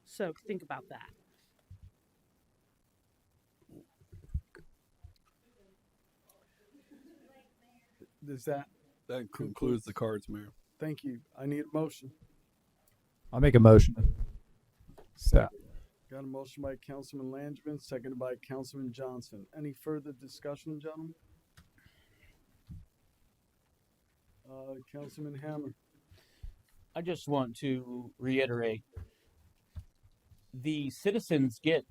So think about that. Does that concludes the cards, Mayor. Thank you. I need a motion. I'll make a motion. Yeah. Got a motion by Councilman Langevin, seconded by Councilman Johnson. Any further discussion, gentlemen? Councilman Hammer. I just want to reiterate, the citizens get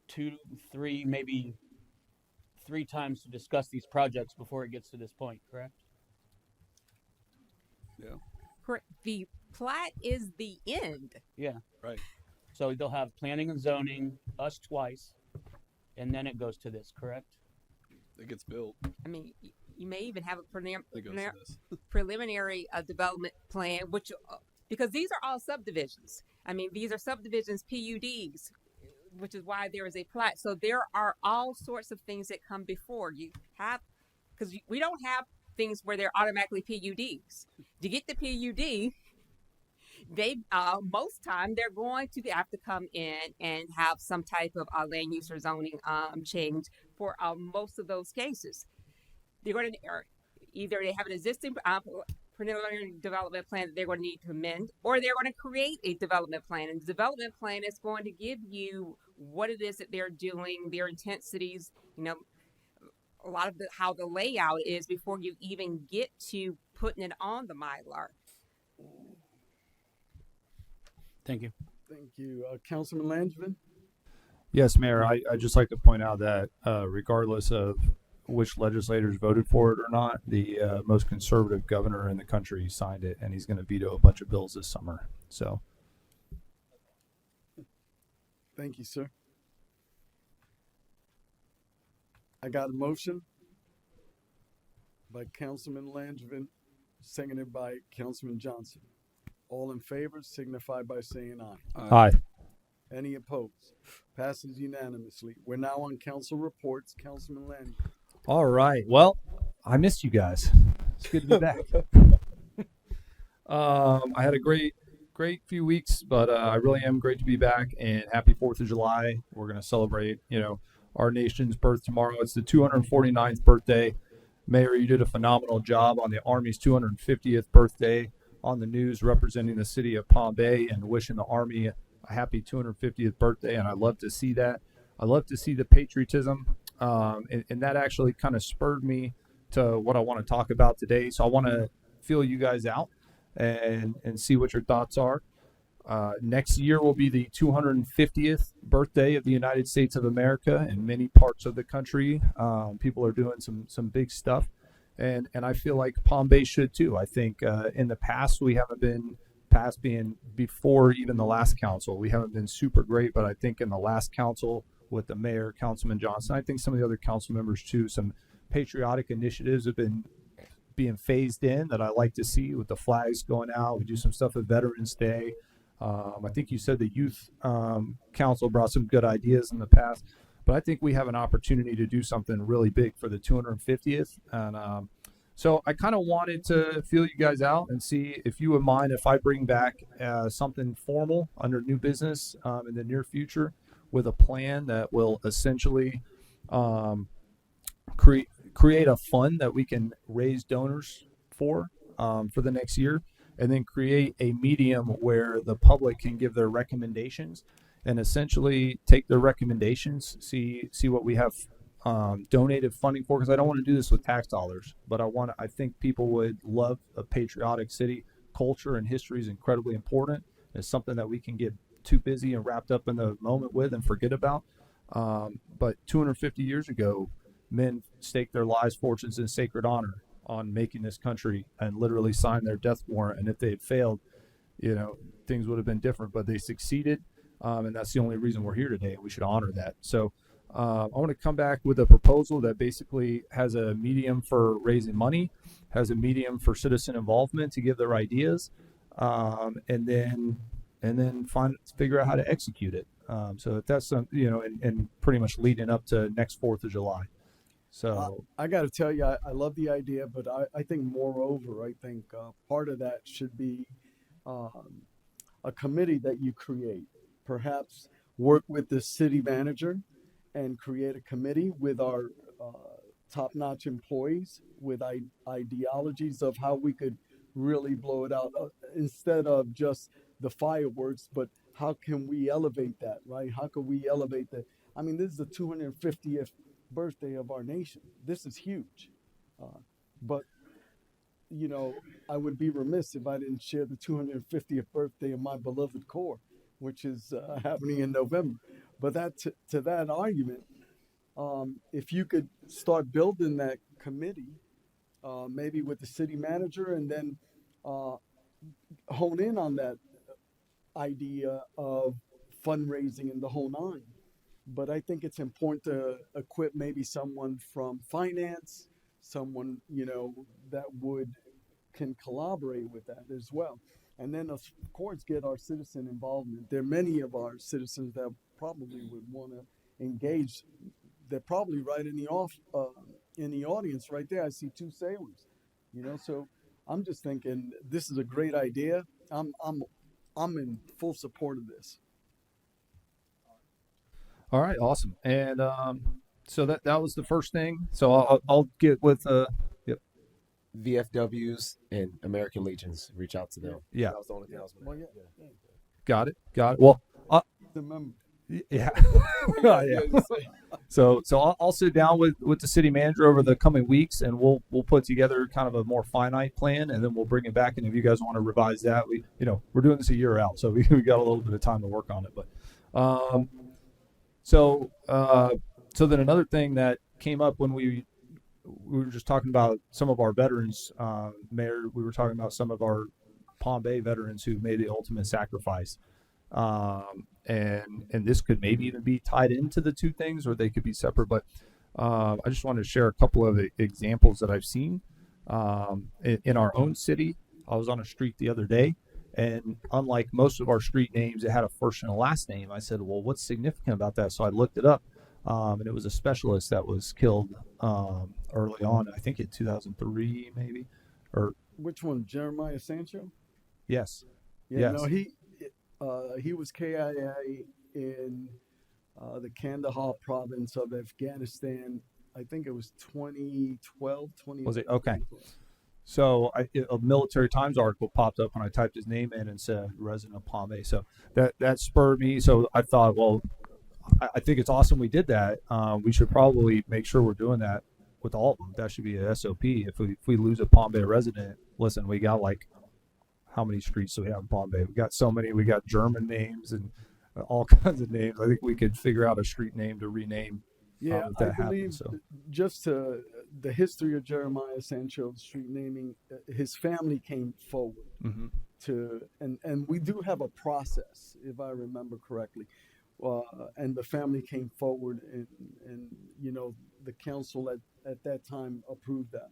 2, 3, maybe 3 times to discuss these projects before it gets to this point, correct? Yeah. Correct. The plat is the end. Yeah. Right. So they'll have planning and zoning, us twice, and then it goes to this, correct? It gets built. I mean, you may even have a It goes to this. preliminary development plan, which because these are all subdivisions. I mean, these are subdivisions, PUDs, which is why there is a plat. So there are all sorts of things that come before you have, because we don't have things where they're automatically PUDs. To get the PUD, they most time they're going to have to come in and have some type of land use or zoning change for most of those cases. They're going to either they have an existing preliminary development plan that they're going to need to amend, or they're going to create a development plan. And the development plan is going to give you what it is that they're doing, their intensities, a lot of how the layout is before you even get to putting it on the Mylar. Thank you. Thank you. Councilman Langevin. Yes, Mayor. I just like to point out that regardless of which legislators voted for it or not, the most conservative governor in the country signed it, and he's going to veto a bunch of bills this summer. So, Thank you, sir. I got a motion by Councilman Langevin, seconded by Councilman Johnson. All in favor signify by saying aye. Aye. Any opposed? Passes unanimously. We're now on council reports. Councilman Langevin. all right. Well, I missed you guys. It's good to be back. I had a great few weeks, but I really am great to be back. And happy 4th of July. We're going to celebrate, our nation's birth tomorrow. It's the 249th birthday. Mayor, you did a phenomenal job on the Army's 250th birthday on the news, representing the city of Palm Bay and wishing the Army a happy 250th birthday. And I love to see that. I love to see the patriotism. And that actually kind of spurred me to what I want to talk about today. So I want to feel you guys out and see what your thoughts are. Next year will be the 250th birthday of the United States of America in many parts of the country. People are doing some big stuff. And I feel like Palm Bay should too. I think in the past, we haven't been past being before even the last council. We haven't been super great, but I think in the last council with the mayor, Councilman Johnson, I think some of the other council members too, some patriotic initiatives have been being phased in that I like to see with the flags going out. We do some stuff at Veterans Day. I think you said the youth council brought some good ideas in the past, but I think we have an opportunity to do something really big for the 250th. And so I kind of wanted to feel you guys out and see if you would mind if I bring back something formal under new business in the near future with a plan that will essentially create a fund that we can raise donors for the next year, and then create a medium where the public can give their recommendations and essentially take their recommendations, see what we have donated funding for, because I don't want to do this with tax dollars, but I think people would love a patriotic city culture and history is incredibly important. It's something that we can get too busy and wrapped up in the moment with and forget about. But 250 years ago, men staked their lives, fortunes, and sacred honor on making this country and literally signed their death warrant. And if they had failed, things would have been different, but they succeeded. And that's the only reason we're here today. And we should honor that. So I want to come back with a proposal that basically has a medium for raising money, has a medium for citizen involvement to give their ideas, and then figure out how to execute it. So if that's and pretty much leading up to next 4th of July. So I got to tell you, I love the idea, but I think moreover, I think part of that should be a committee that you create. Perhaps work with the city manager and create a committee with our top-notch employees with ideologies of how we could really blow it out instead of just the fireworks, but how can we elevate that, right? How can we elevate that? I mean, this is the 250th birthday of our nation. This is huge. But, I would be remiss if I didn't share the 250th birthday of my beloved Corps, which is happening in November. But to that argument, if you could start building that committee, maybe with the city manager, and then hone in on that idea of fundraising and the whole nine. But I think it's important to equip maybe someone from finance, someone, that can collaborate with that as well. And then, of course, get our citizen involvement. There are many of our citizens that probably would want to engage. They're probably right in the audience right there. I see 2 sailors, so I'm just thinking this is a great idea. I'm in full support of this. all right, awesome. And so that was the first thing. So I'll get with yep. VFWs and American Legions. Reach out to them. Yeah. That was the only thing I was going to Got it. Well, remember. Yeah. Yeah. So I'll sit down with the city manager over the coming weeks, and we'll put together kind of a more finite plan, and then we'll bring it back. And if you guys want to revise that, we're doing this a year out, so we got a little bit of time to work on it. But so then another thing that came up when we were just talking about some of our veterans, Mayor, we were talking about some of our Palm Bay veterans who made the ultimate sacrifice. And this could maybe even be tied into the two things, or they could be separate. But I just wanted to share a couple of examples that I've seen in our own city. I was on a street the other day, and unlike most of our street names, it had a first and a last name. I said, well, what's significant about that? So I looked it up, and it was a specialist that was killed early on, I think in 2003 maybe. Or which one, Jeremiah Sancho? Yes. Yeah, yes. No, he was KIA in the Kandahar province of Afghanistan. I think it was 2012, 20. Was it? Okay. So a Military Times article popped up when I typed his name in and said resident of Palm Bay. So that spurred me. So I thought, well, I think it's awesome we did that. We should probably make sure we're doing that with all of them. That should be a SOP. If we lose a Palm Bay resident, listen, we got how many streets do we have in Palm Bay? We got so many. We got German names and all kinds of names. I think we could figure out a street name to rename. Yeah, if that I believe happens, so. Just the history of Jeremiah Sancho street naming, his family came forward and we do have a process, if I remember correctly. And the family came forward and the council at that time approved that.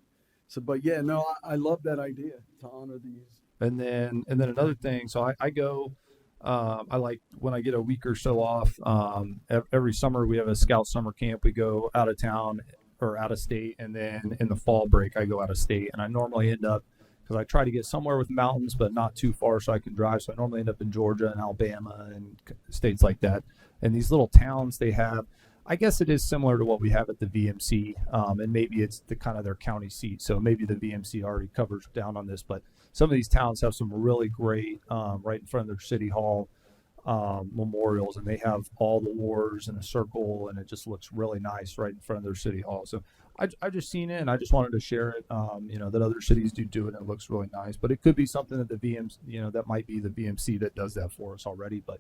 So, but yeah, no, I love that idea to honor these. And then another thing, so I go, I like when I get a week or so off, every summer we have a scout summer camp. We go out of town or out of state. And then in the fall break, I go out of state, and I normally end up, because I try to get somewhere with mountains, but not too far so I can drive. So I normally end up in Georgia and Alabama and states like that. And these little towns they have, I guess it is similar to what we have at the VMC, and maybe it's the kind of their county seat. So maybe the VMC already covers down on this, but some of these towns have some really great, right in front of their city hall, memorials, and they have all the wars in a circle, and it just looks really nice right in front of their city hall. So I just seen it, and I just wanted to share it. That other cities do it, and it looks really nice. But it could be something that the VMC, that might be the VMC that does that for us already. But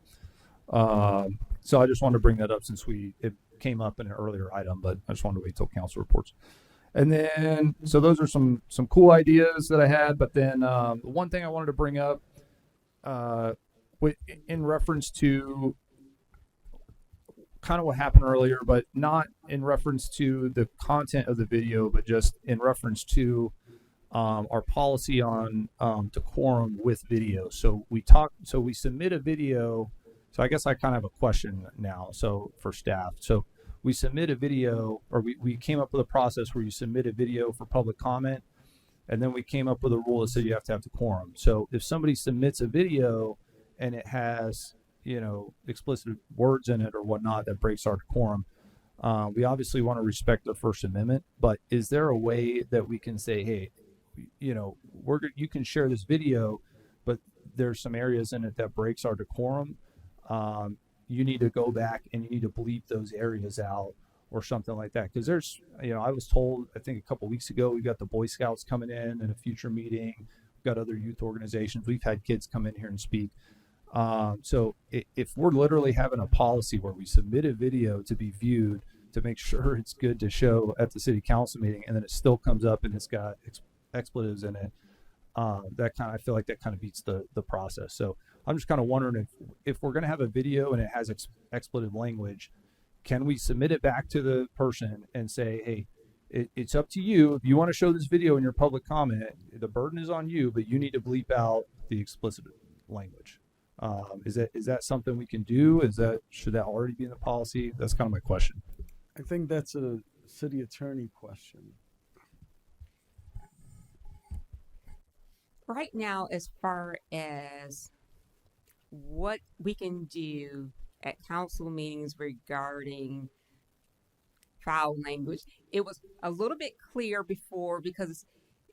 so I just wanted to bring that up since it came up in an earlier item, but I just wanted to wait till council reports. And then, so those are some cool ideas that I had. But then the one thing I wanted to bring up in reference to kind of what happened earlier, but not in reference to the content of the video, but just in reference to our policy on decorum with video. So we submit a video. So I guess I kind of have a question now. So for staff, so we submit a video, or we came up with a process where you submit a video for public comment, and then we came up with a rule that said you have to have decorum. So if somebody submits a video and it has, explicit words in it or whatnot that breaks our decorum, we obviously want to respect the First Amendment. But is there a way that we can say, hey, you can share this video, but there's some areas in it that breaks our decorum? You need to go back and you need to bleep those areas out or something like that. Because there's, I was told, I think a couple weeks ago, we've got the Boy Scouts coming in a future meeting. We've got other youth organizations. We've had kids come in here and speak. So if we're literally having a policy where we submit a video to be viewed to make sure it's good to show at the city council meeting, and then it still comes up and it's got expletives in it, I feel like that kind of beats the process. So I'm just kind of wondering if we're going to have a video and it has expletive language, can we submit it back to the person and say, hey, it's up to you. If you want to show this video in your public comment, the burden is on you, but you need to bleep out the explicit language. Is that something we can do? Should that already be in the policy? That's kind of my question. I think that's a city attorney question. Right now, as far as what we can do at council meetings regarding foul language, it was a little bit clear before because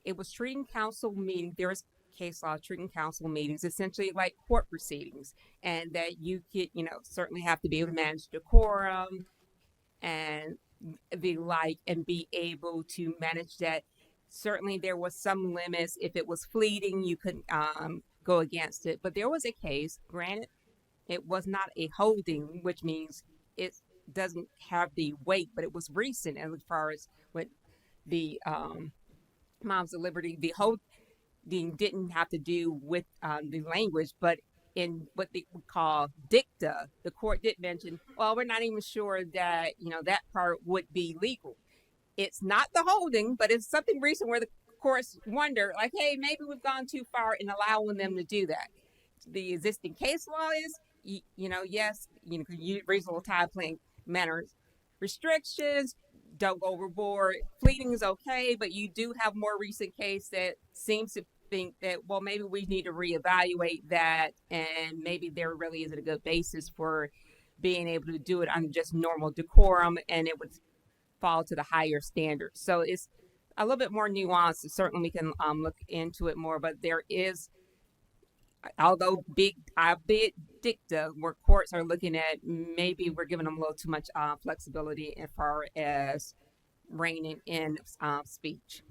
it was treating council meetings. There was case law treating council meetings essentially like court proceedings, and that you could, certainly have to be able to manage decorum and the like, and be able to manage that. Certainly there was some limits. If it was fleeting, you couldn't go against it. But there was a case, granted, it was not a holding, which means it doesn't have the weight, but it was recent as far as when the Moms of Liberty, the holding didn't have to do with the language, but in what they would call dicta, the court did mention, well, we're not even sure that, that part would be legal. It's not the holding, but it's something recent where the courts wonder, like, hey, maybe we've gone too far in allowing them to do that. The existing case law is, yes, reasonable time playing manners, restrictions, don't go overboard. Fleeting is okay, but you do have more recent case that seems to think that, well, maybe we need to reevaluate that, and maybe there really isn't a good basis for being able to do it on just normal decorum, and it would fall to the higher standards. So it's a little bit more nuanced. Certainly we can look into it more, but there is, although big dicta where courts are looking at, maybe we're giving them a little too much flexibility as far as reining in speech.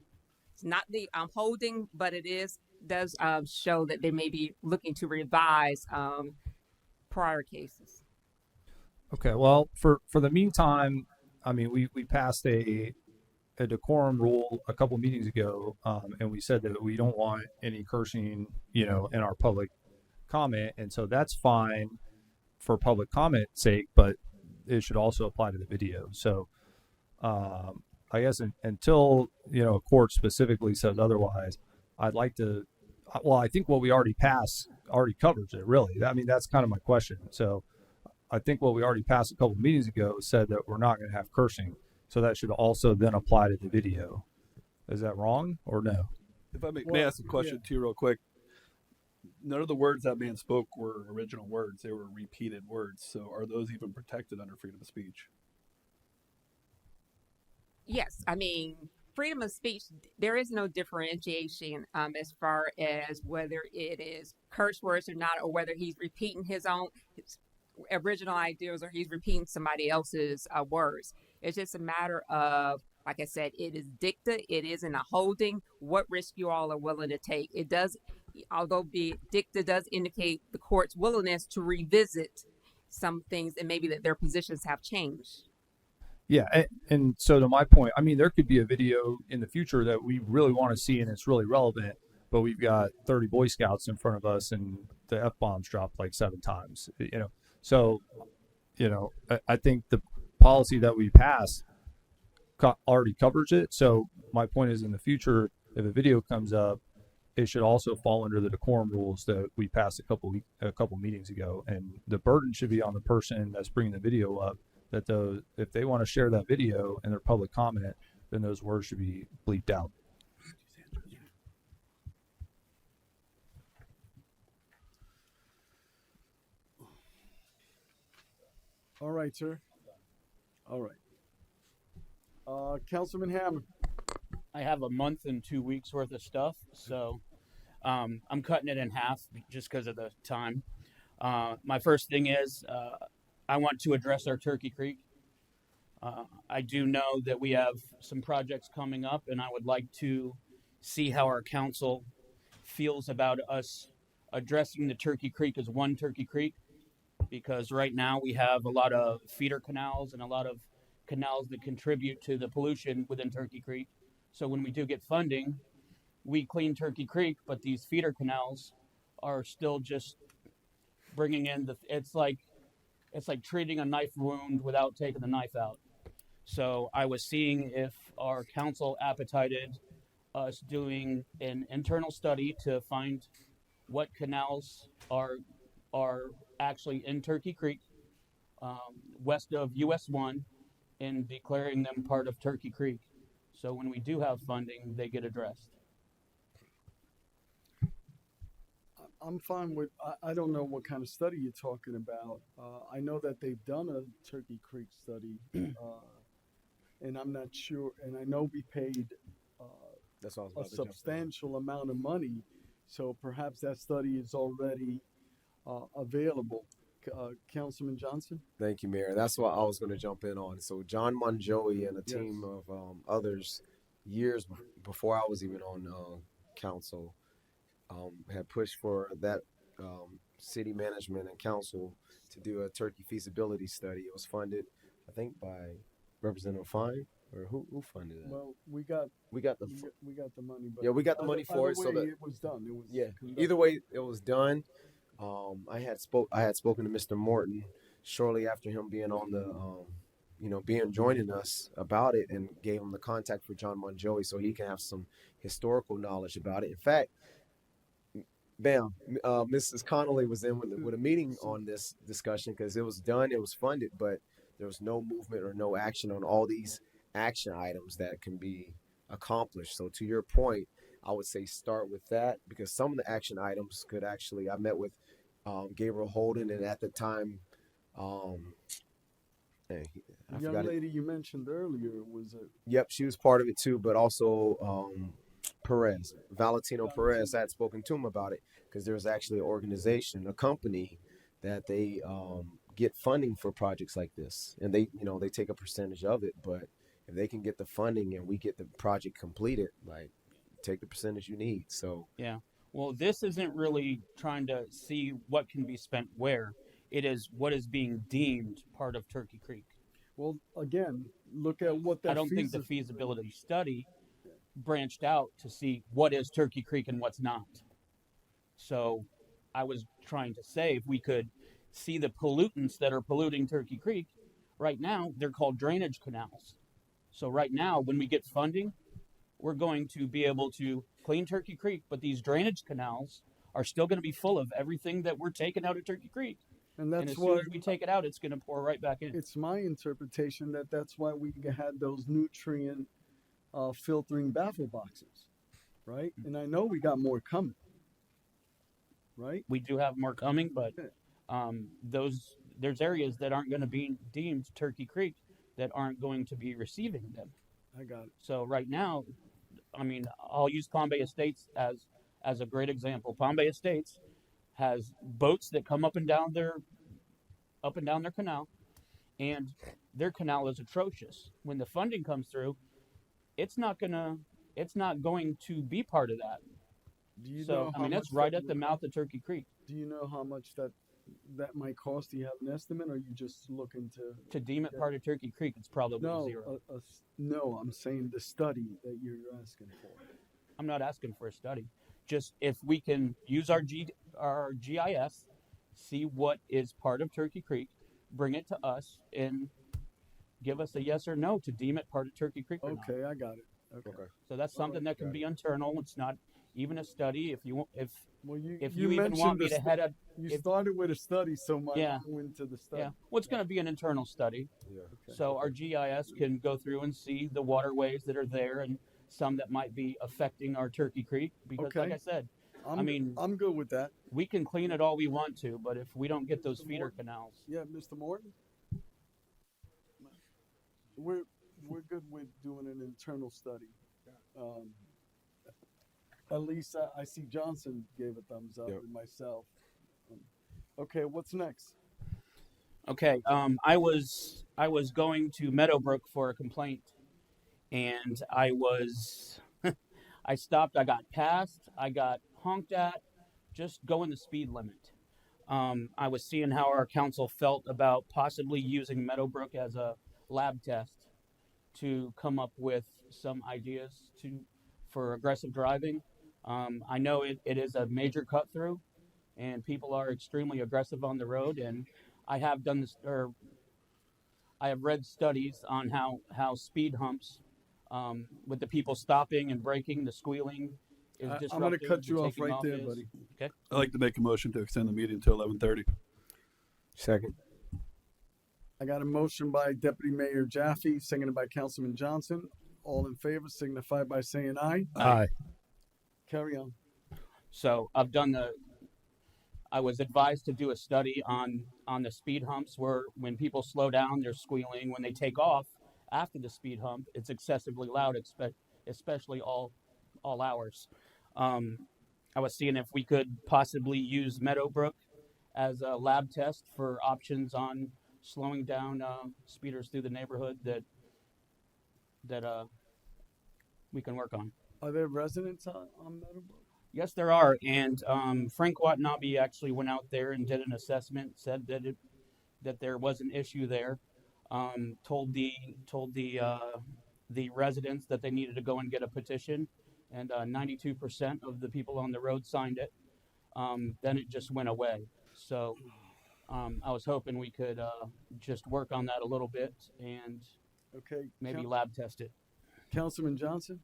It's not the holding, but it does show that they may be looking to revise prior cases. Okay, well, for the meantime, I mean, we passed a decorum rule a couple meetings ago, and we said that we don't want any cursing, in our public comment, and so that's fine for public comment sake, but it should also apply to the video. So, I guess until a court specifically says otherwise, I'd like to. Well, I think what we already passed already covers it. Really, I mean, that's kind of my question. So, I think what we already passed a couple meetings ago said that we're not going to have cursing. So that should also then apply to the video. Is that wrong or no? If I may ask a question too, real quick. None of the words that man spoke were original words; they were repeated words. So, are those even protected under freedom of speech? Yes, I mean, freedom of speech. There is no differentiation as far as whether it is curse words or not, or whether he's repeating his own original ideas or he's repeating somebody else's words. It's just a matter of, like I said, it is dicta. It isn't a holding. What risk you all are willing to take. It does, although dicta does indicate the court's willingness to revisit some things and maybe that their positions have changed. Yeah, and so to my point, I mean, there could be a video in the future that we really want to see and it's really relevant, but we've got 30 Boy Scouts in front of us and the F-bombs dropped like 7 times, you know. So, you know, I think the policy that we passed already covers it. So my point is, in the future, if a video comes up, it should also fall under the decorum rules that we passed a couple meetings ago, and the burden should be on the person that's bringing the video up. That if they want to share that video in their public comment, then those words should be bleeped out. All right, sir. All right. Councilman Hammond. I have a month and 2 weeks worth of stuff, so I'm cutting it in half just because of the time. My first thing is I want to address our Turkey Creek. I do know that we have some projects coming up, and I would like to see how our council feels about us addressing the Turkey Creek as one Turkey Creek, because right now we have a lot of feeder canals and a lot of canals that contribute to the pollution within Turkey Creek. So when we do get funding, we clean Turkey Creek, but these feeder canals are still just bringing in it's like treating a knife wound without taking the knife out. So I was seeing if our council appetized us doing an internal study to find what canals are actually in Turkey Creek, west of US 1, and declaring them part of Turkey Creek. So when we do have funding, they get addressed. I'm fine with, I don't know what kind of study you're talking about. I know that they've done a Turkey Creek study, and I'm not sure, and I know we paid That's what I was a about to jump in. substantial amount of money, so perhaps that study is already available. Councilman Johnson? Thank you, Mayor. That's what I was going to jump in on. So John Monjoey and a team of others, years before I was even on council, had pushed for that city management and council to do a turkey feasibility study. It was funded, I think, by Representative Fine, or who funded it? Well, we got the money. But yeah, we got the money for it. So that it was done. It was conducted. Either way, it was done. I had spoken to Mr. Morton shortly after him being on the joining us about it, and gave him the contact for John Monjoey so he can have some historical knowledge about it. In fact, Mrs. Connolly was in with a meeting on this discussion because it was done, it was funded, but there was no movement or no action on all these action items that can be accomplished. So to your point, I would say start with that, because some of the action items could actually, I met with Gabriel Holden, and at the time, The young lady you mentioned earlier was a Yep, she was part of it too, but also Valentino Perez. I had spoken to him about it because there's actually an organization, a company that they get funding for projects like this, and they take a percentage of it. But if they can get the funding and we get the project completed, like, take the percentage you need. So yeah, well, this isn't really trying to see what can be spent where. It is what is being deemed part of Turkey Creek. Well, again, look at what that. I don't think the feasibility study branched out to see what is Turkey Creek and what's not. So I was trying to say, if we could see the pollutants that are polluting Turkey Creek, right now they're called drainage canals. So right now, when we get funding, we're going to be able to clean Turkey Creek, but these drainage canals are still going to be full of everything that we're taking out of Turkey Creek. And that's as why soon as we take it out, it's going to pour right back in. It's my interpretation that that's why we had those nutrient filtering baffle boxes, right? And I know we got more coming, right? We do have more coming, but there's areas that aren't going to be deemed Turkey Creek that aren't going to be receiving them. I got it. So right now, I mean, I'll use Palm Bay Estates as a great example. Palm Bay Estates has boats that come up and down their up and down their canal, and their canal is atrocious. When the funding comes through, it's not going to be part of that. Do you So, know I how mean, that's much right that at the would- mouth of Turkey Creek. Do you know how much that might cost? Do you have an estimate, or are you just looking to deem it part of Turkey Creek? It's probably no, zero. No, I'm saying the study that you're asking for. I'm not asking for a study. Just if we can use our GIS, see what is part of Turkey Creek, bring it to us, and give us a yes or no to deem it part of Turkey Creek or not. Okay, I got it. Okay. So that's something that can be internal. It's not even a study. If you want, if you even mentioned want me the to head up, You started with a study, so might Yeah. go into the study. yeah, well, it's going to be an internal study. Yeah. So our GIS can go through and see the waterways that are there and some that might be affecting our Turkey Creek. Because, like Okay. I said, I'm good with that. we can clean it all we want to, but if we don't get those feeder canals, Yeah, Mr. Morton. We're good with doing an internal study. At least I see Johnson gave a thumbs up, and myself. Okay, what's next? okay, I was going to Meadowbrook for a complaint, and I stopped. I got passed. I got honked at, just going the speed limit. I was seeing how our council felt about possibly using Meadowbrook as a lab test to come up with some ideas for aggressive driving. I know it is a major cut through, and people are extremely aggressive on the road. And I have done this, or I have read studies on how speed humps, with the people stopping and braking, the squealing is disruptive. I'm going to cut the you off taking right there, is. buddy. Okay. I'd like to make a motion to extend the meeting until 11:30. Second. I got a motion by Deputy Mayor Jaffe, seconded by Councilman Johnson. All in favor signify by saying aye. Aye. Carry on. So I was advised to do a study on the speed humps where when people slow down, they're squealing. When they take off after the speed hump, it's excessively loud, especially all hours. I was seeing if we could possibly use Meadowbrook as a lab test for options on slowing down speeders through the neighborhood that we can work on. Are there residents on Meadowbrook? Yes, there are, and Frank Watanabe actually went out there and did an assessment. Said that there was an issue there. Told the residents that they needed to go and get a petition, and 92% of the people on the road signed it. Then it just went away. So I was hoping we could just work on that a little bit and maybe lab test it. Councilman Johnson?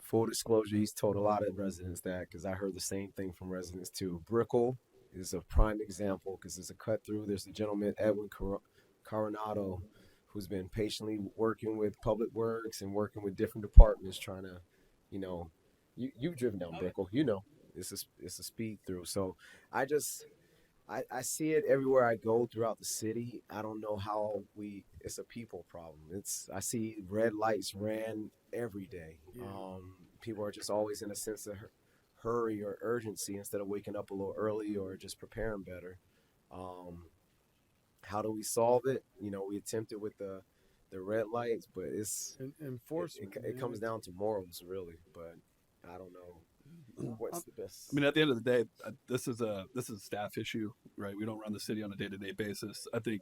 Full disclosure, he's told a lot of residents that, because I heard the same thing from residents too. Brickell is a prime example because it's a cut through. There's a gentleman, Edwin Coronado, who's been patiently working with Public Works and working with different departments trying to, you've driven down Brickell, it's a speed through. So I see it everywhere I go throughout the city. I don't know how it's a people problem. I see red lights ran every day. Yeah. People are just always in a sense of hurry or urgency instead of waking up a little early or just preparing better. How do we solve it? We attempted with the red lights, but it's enforcement. It comes down to morals, really. But I don't know what's the best. I mean, at the end of the day, this is a staff issue, right? We don't run the city on a day-to-day basis. I think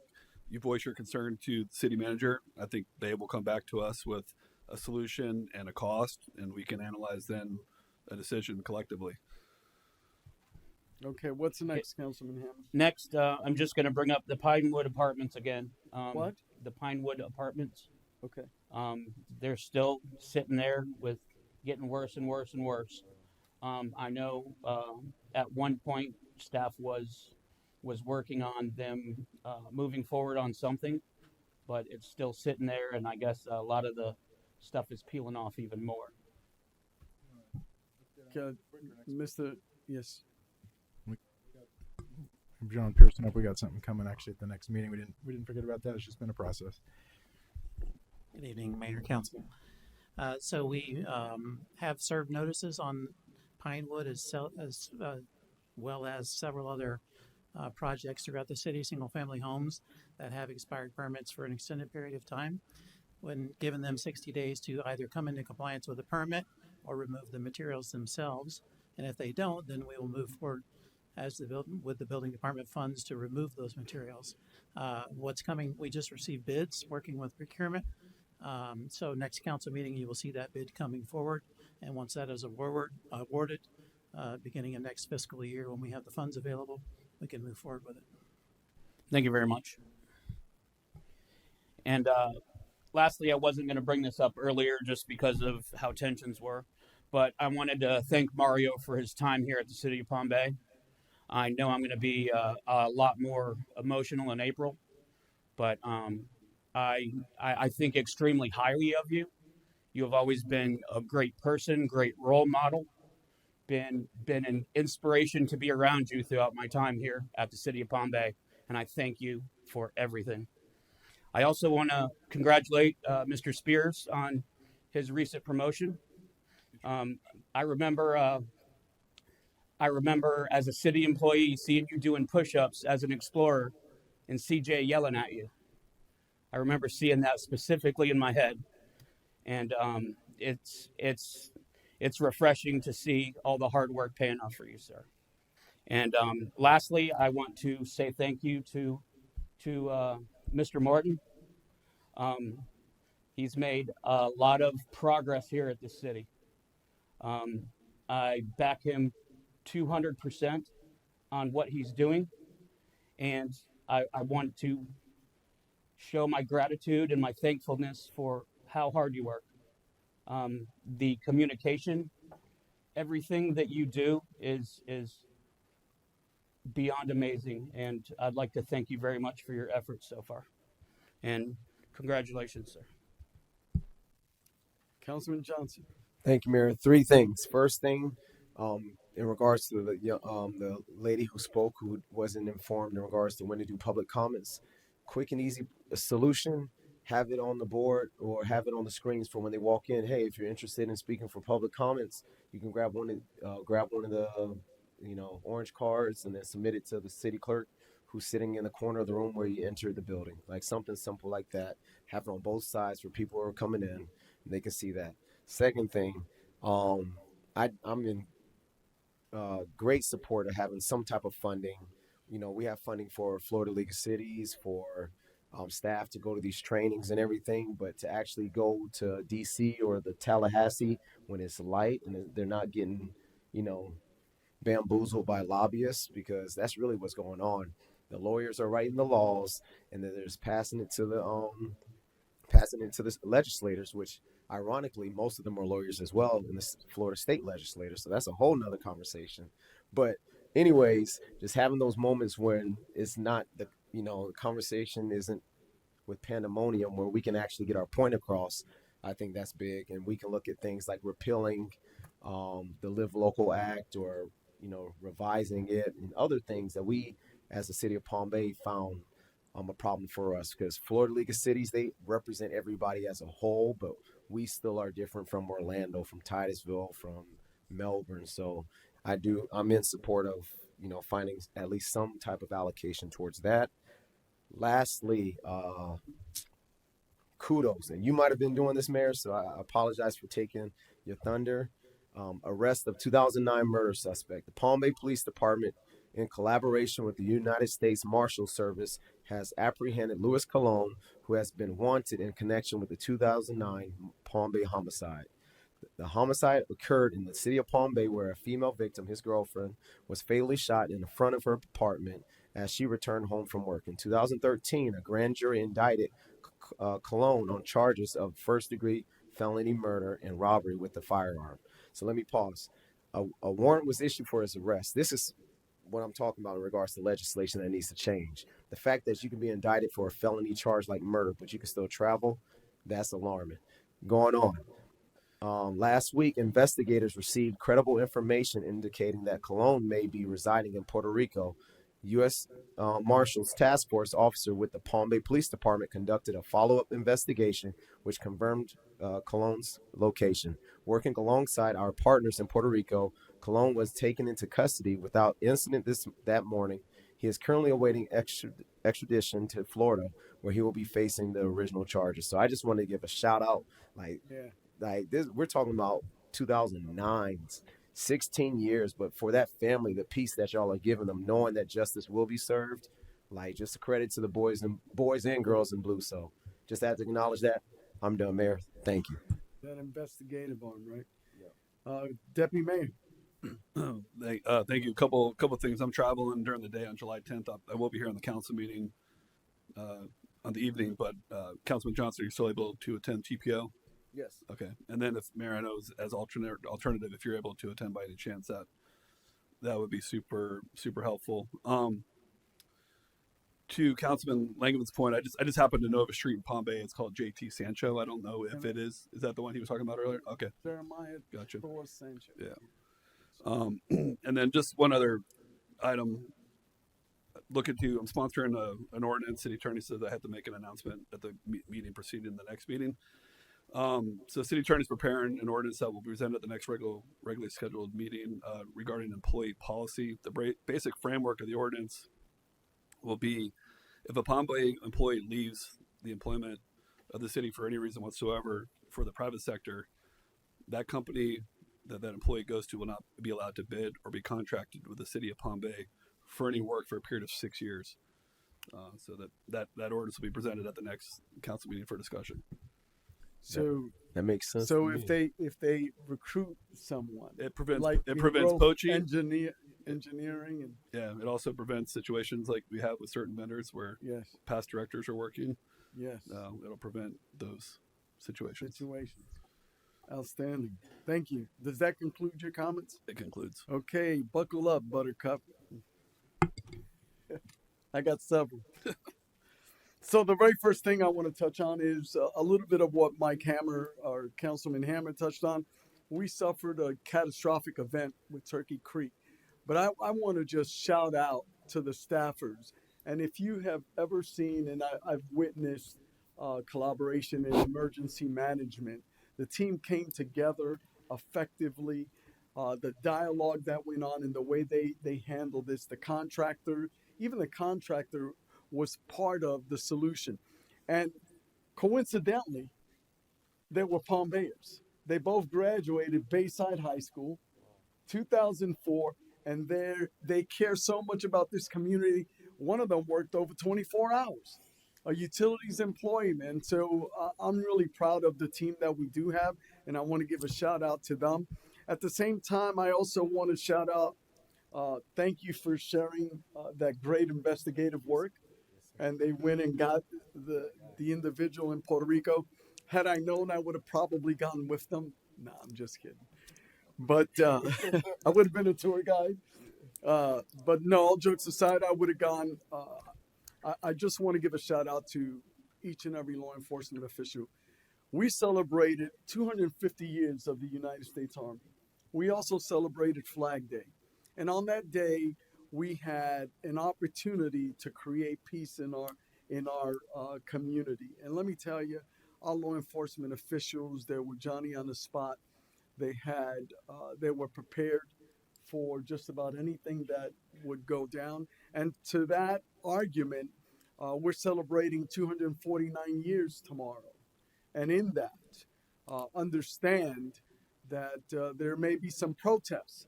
you voice your concern to the city manager. I think they will come back to us with a solution and a cost, and we can analyze then a decision collectively. Okay, what's the next, Councilman Hammond? Next, I'm just going to bring up the Pinewood Apartments again. What? The Pinewood Apartments. Okay. They're still sitting there with getting worse and worse and worse. I know at one point staff was working on them moving forward on something, but it's still sitting there, and I guess a lot of the stuff is peeling off even more. Yes. John Pearson up. We got something coming actually at the next meeting. We didn't forget about that. It's just been a process. Good evening, Mayor, Council. So we have served notices on Pinewood as well as several other projects throughout the city, single-family homes that have expired permits for an extended period of time. When giving them 60 days to either come into compliance with the permit or remove the materials themselves. And if they don't, then we will move forward as with the building department funds to remove those materials. What's coming, we just received bids working with procurement. So next council meeting, you will see that bid coming forward. And once that is awarded, beginning of next fiscal year, when we have the funds available, we can move forward with it. Thank you very much. And lastly, I wasn't going to bring this up earlier just because of how tensions were, but I wanted to thank Mario for his time here at the City of Palm Bay. I know I'm going to be a lot more emotional in April, but I think extremely highly of you. You have always been a great person, great role model, been an inspiration to be around you throughout my time here at the City of Palm Bay, and I thank you for everything. I also want to congratulate Mr. Spears on his recent promotion. I remember as a city employee seeing you doing push-ups as an explorer and CJ yelling at you. I remember seeing that specifically in my head, and it's refreshing to see all the hard work paying off for you, sir. And lastly, I want to say thank you to Mr. Morton. He's made a lot of progress here at the city. I back him 200% on what he's doing, and I want to show my gratitude and my thankfulness for how hard you work. The communication, everything that you do is beyond amazing, and I'd like to thank you very much for your efforts so far. And congratulations, sir. Councilman Johnson. Thank you, Mayor. Three things. First thing, in regards to the lady who spoke, who wasn't informed in regards to when to do public comments, quick and easy solution. Have it on the board or have it on the screens for when they walk in. Hey, if you're interested in speaking for public comments, you can grab one of the orange cards and then submit it to the city clerk, who's sitting in the corner of the room where you enter the building. Like something simple like that. Have it on both sides for people who are coming in, and they can see that. Second thing, I'm in great support of having some type of funding. We have funding for Florida League of Cities, for staff to go to these trainings and everything, but to actually go to DC or the Tallahassee when it's light and they're not getting, bamboozled by lobbyists, because that's really what's going on. The lawyers are writing the laws, and then they're just passing it to the legislators, which ironically most of them are lawyers as well in the Florida state legislature. So that's a whole nother conversation. But anyways, just having those moments when it's not the conversation isn't with pandemonium, where we can actually get our point across. I think that's big, and we can look at things like repealing the Live Local Act, or revising it, and other things that we as the City of Palm Bay found a problem for us, because Florida League of Cities, they represent everybody as a whole, but we still are different from Orlando, from Titusville, from Melbourne. So I'm in support of finding at least some type of allocation towards that. Lastly, kudos, and you might have been doing this, Mayor, so I apologize for taking your thunder. Arrest of 2009 murder suspect. The Palm Bay Police Department, in collaboration with the United States Marshal Service, has apprehended Luis Colon, who has been wanted in connection with the 2009 Palm Bay homicide. The homicide occurred in the city of Palm Bay, where a female victim, his girlfriend, was fatally shot in the front of her apartment as she returned home from work. In 2013, a grand jury indicted Colon on charges of first-degree felony murder and robbery with a firearm. So let me pause. A warrant was issued for his arrest. This is what I'm talking about in regards to legislation that needs to change. The fact that you can be indicted for a felony charge like murder, but you can still travel, that's alarming. Going on. Last week, investigators received credible information indicating that Colon may be residing in Puerto Rico. U.S. Marshals Task Force officer with the Palm Bay Police Department conducted a follow-up investigation which confirmed Colon's location. Working alongside our partners in Puerto Rico, Colon was taken into custody without incident that morning He is currently awaiting extradition to Florida, where he will be facing the original charges. So I just wanted to give a shout out, like this. We're talking about 2009, 16 years, but for that family, the peace that y'all are giving them, knowing that justice will be served, like just a credit to the boys and girls in blue. So just had to acknowledge that. I'm done, Mayor. Thank you. That investigative arm, right? Deputy Mayor. Thank you. Couple things. I'm traveling during the day on July 10th. I will be here on the council meeting on the evening, but Councilman Johnson, are you still able to attend TPO? Yes. Okay. And then if Mayor, I know as alternative, if you're able to attend by any chance, that would be super helpful. To Councilman Langman's point, I just happen to know of a street in Palm Bay. It's called JT Sancho. I don't know if it is. Is that the one he was talking about earlier? Okay. Jeremiah Gotcha. Torres Sancho. Yeah. And then just one other item. I'm sponsoring an ordinance. City attorney says I have to make an announcement at the meeting preceding the next meeting. So city attorney's preparing an ordinance that will be presented at the next regularly scheduled meeting regarding employee policy. The basic framework of the ordinance will be if a Palm Bay employee leaves the employment of the city for any reason whatsoever for the private sector, that company that employee goes to will not be allowed to bid or be contracted with the city of Palm Bay for any work for a period of 6 years. So that ordinance will be presented at the next council meeting for discussion. So that makes sense. So if they recruit someone, it prevents growth poaching, engineering, and it also prevents situations like we have with certain vendors where past directors are working. Yes, it'll prevent those situations. Outstanding. Thank you. Does that conclude your comments? It concludes. Okay, buckle up, Buttercup. I got several. So the very first thing I want to touch on is a little bit of what Mike Hammer, or Councilman Hammer, touched on. We suffered a catastrophic event with Turkey Creek, but I want to just shout out to the staffers. And if you have ever seen, and I've witnessed collaboration in emergency management, the team came together effectively. The dialogue that went on and the way they handled this, even the contractor was part of the solution. And coincidentally, they were Palm Bayers. They both graduated Bayside High School, 2004, and they care so much about this community. One of them worked over 24 hours, a utilities employee, man. So I'm really proud of the team that we do have, and I want to give a shout out to them. At the same time, I also want to shout out, thank you for sharing that great investigative work. And they went and got the individual in Puerto Rico. Had I known, I would have probably gone with them. No, I'm just kidding. But I would have been a tour guide. But no, all jokes aside, I would have gone. I just want to give a shout out to each and every law enforcement official. We celebrated 250 years of the United States Army. We also celebrated Flag Day. And on that day, we had an opportunity to create peace in our community. And let me tell you, our law enforcement officials, they were Johnny on the spot. They were prepared for just about anything that would go down. And to that argument, we're celebrating 249 years tomorrow. And in that, understand that there may be some protests,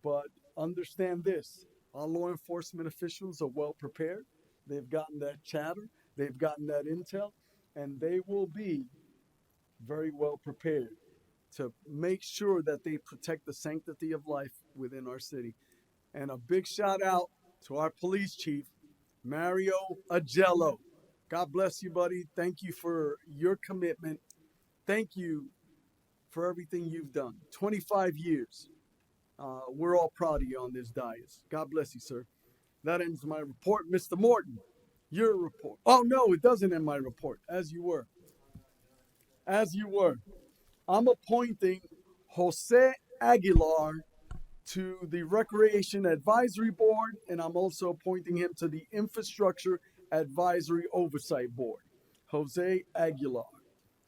but understand this. Our law enforcement officials are well prepared. They've gotten that chatter, they've gotten that intel, and they will be very well prepared to make sure that they protect the sanctity of life within our city. And a big shout out to our police chief, Mario Agello. God bless you, buddy. Thank you for your commitment. Thank you for everything you've done. 25 years. We're all proud of you on this dais. God bless you, sir. That ends my report. Mr. Morton, your report. Oh, no, it doesn't end my report. As you were. I'm appointing Jose Aguilar to the Recreation Advisory Board, and I'm also appointing him to the Infrastructure Advisory Oversight Board. Jose Aguilar.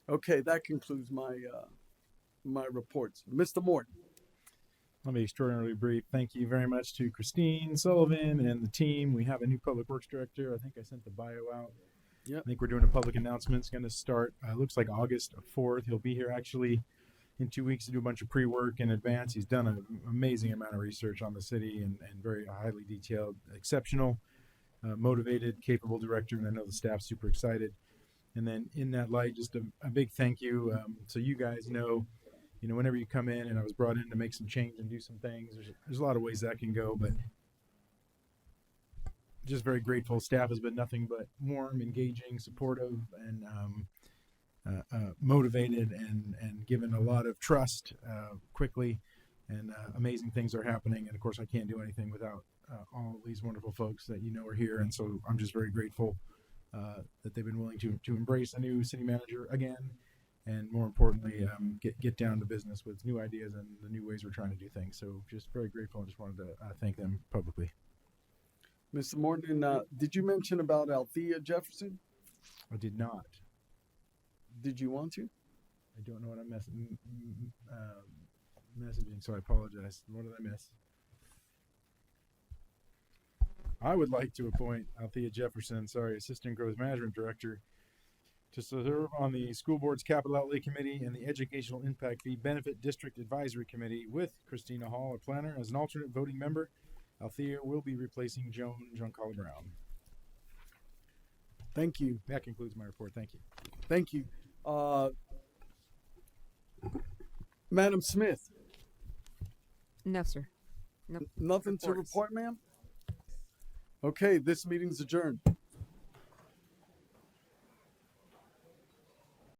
Okay, that concludes my reports. Mr. Morton. I'll be extraordinarily brief. Thank you very much to Christine Sullivan and the team. We have a new public works director. I think I sent the bio out. Yep. I think we're doing a public announcement. It's going to start, looks like August 4th. He'll be here actually in 2 weeks to do a bunch of pre-work in advance. He's done an amazing amount of research on the city and very highly detailed, exceptional, motivated, capable director. And I know the staff's super excited. And then in that light, just a big thank you. So you guys know, whenever you come in, and I was brought in to make some change and do some things, there's a lot of ways that can go, but just very grateful. Staff has been nothing but warm, engaging, supportive, and motivated, and given a lot of trust quickly, and amazing things are happening. And of course, I can't do anything without all these wonderful folks that are here. And so I'm just very grateful that they've been willing to embrace a new city manager again, and more importantly, get down to business with new ideas and the new ways we're trying to do things. So just very grateful, and just wanted to thank them publicly. Mr. Morton, did you mention about Althea Jefferson? I did not. Did you want to? I don't know what I'm messaging, so I apologize. What did I miss? I would like to appoint Althea Jefferson, Assistant Growth Management Director, to serve on the School Board's Capital Outlay Committee and the Educational Impact Fee Benefit District Advisory Committee, with Christina Hall, a planner, as an alternate voting member. Althea will be replacing Joan Giancarlo Brown. Thank you. That concludes my report. Thank you. Thank you. Madam Smith. No, sir. Nope. Nothing to report, ma'am? Okay, this meeting's adjourned.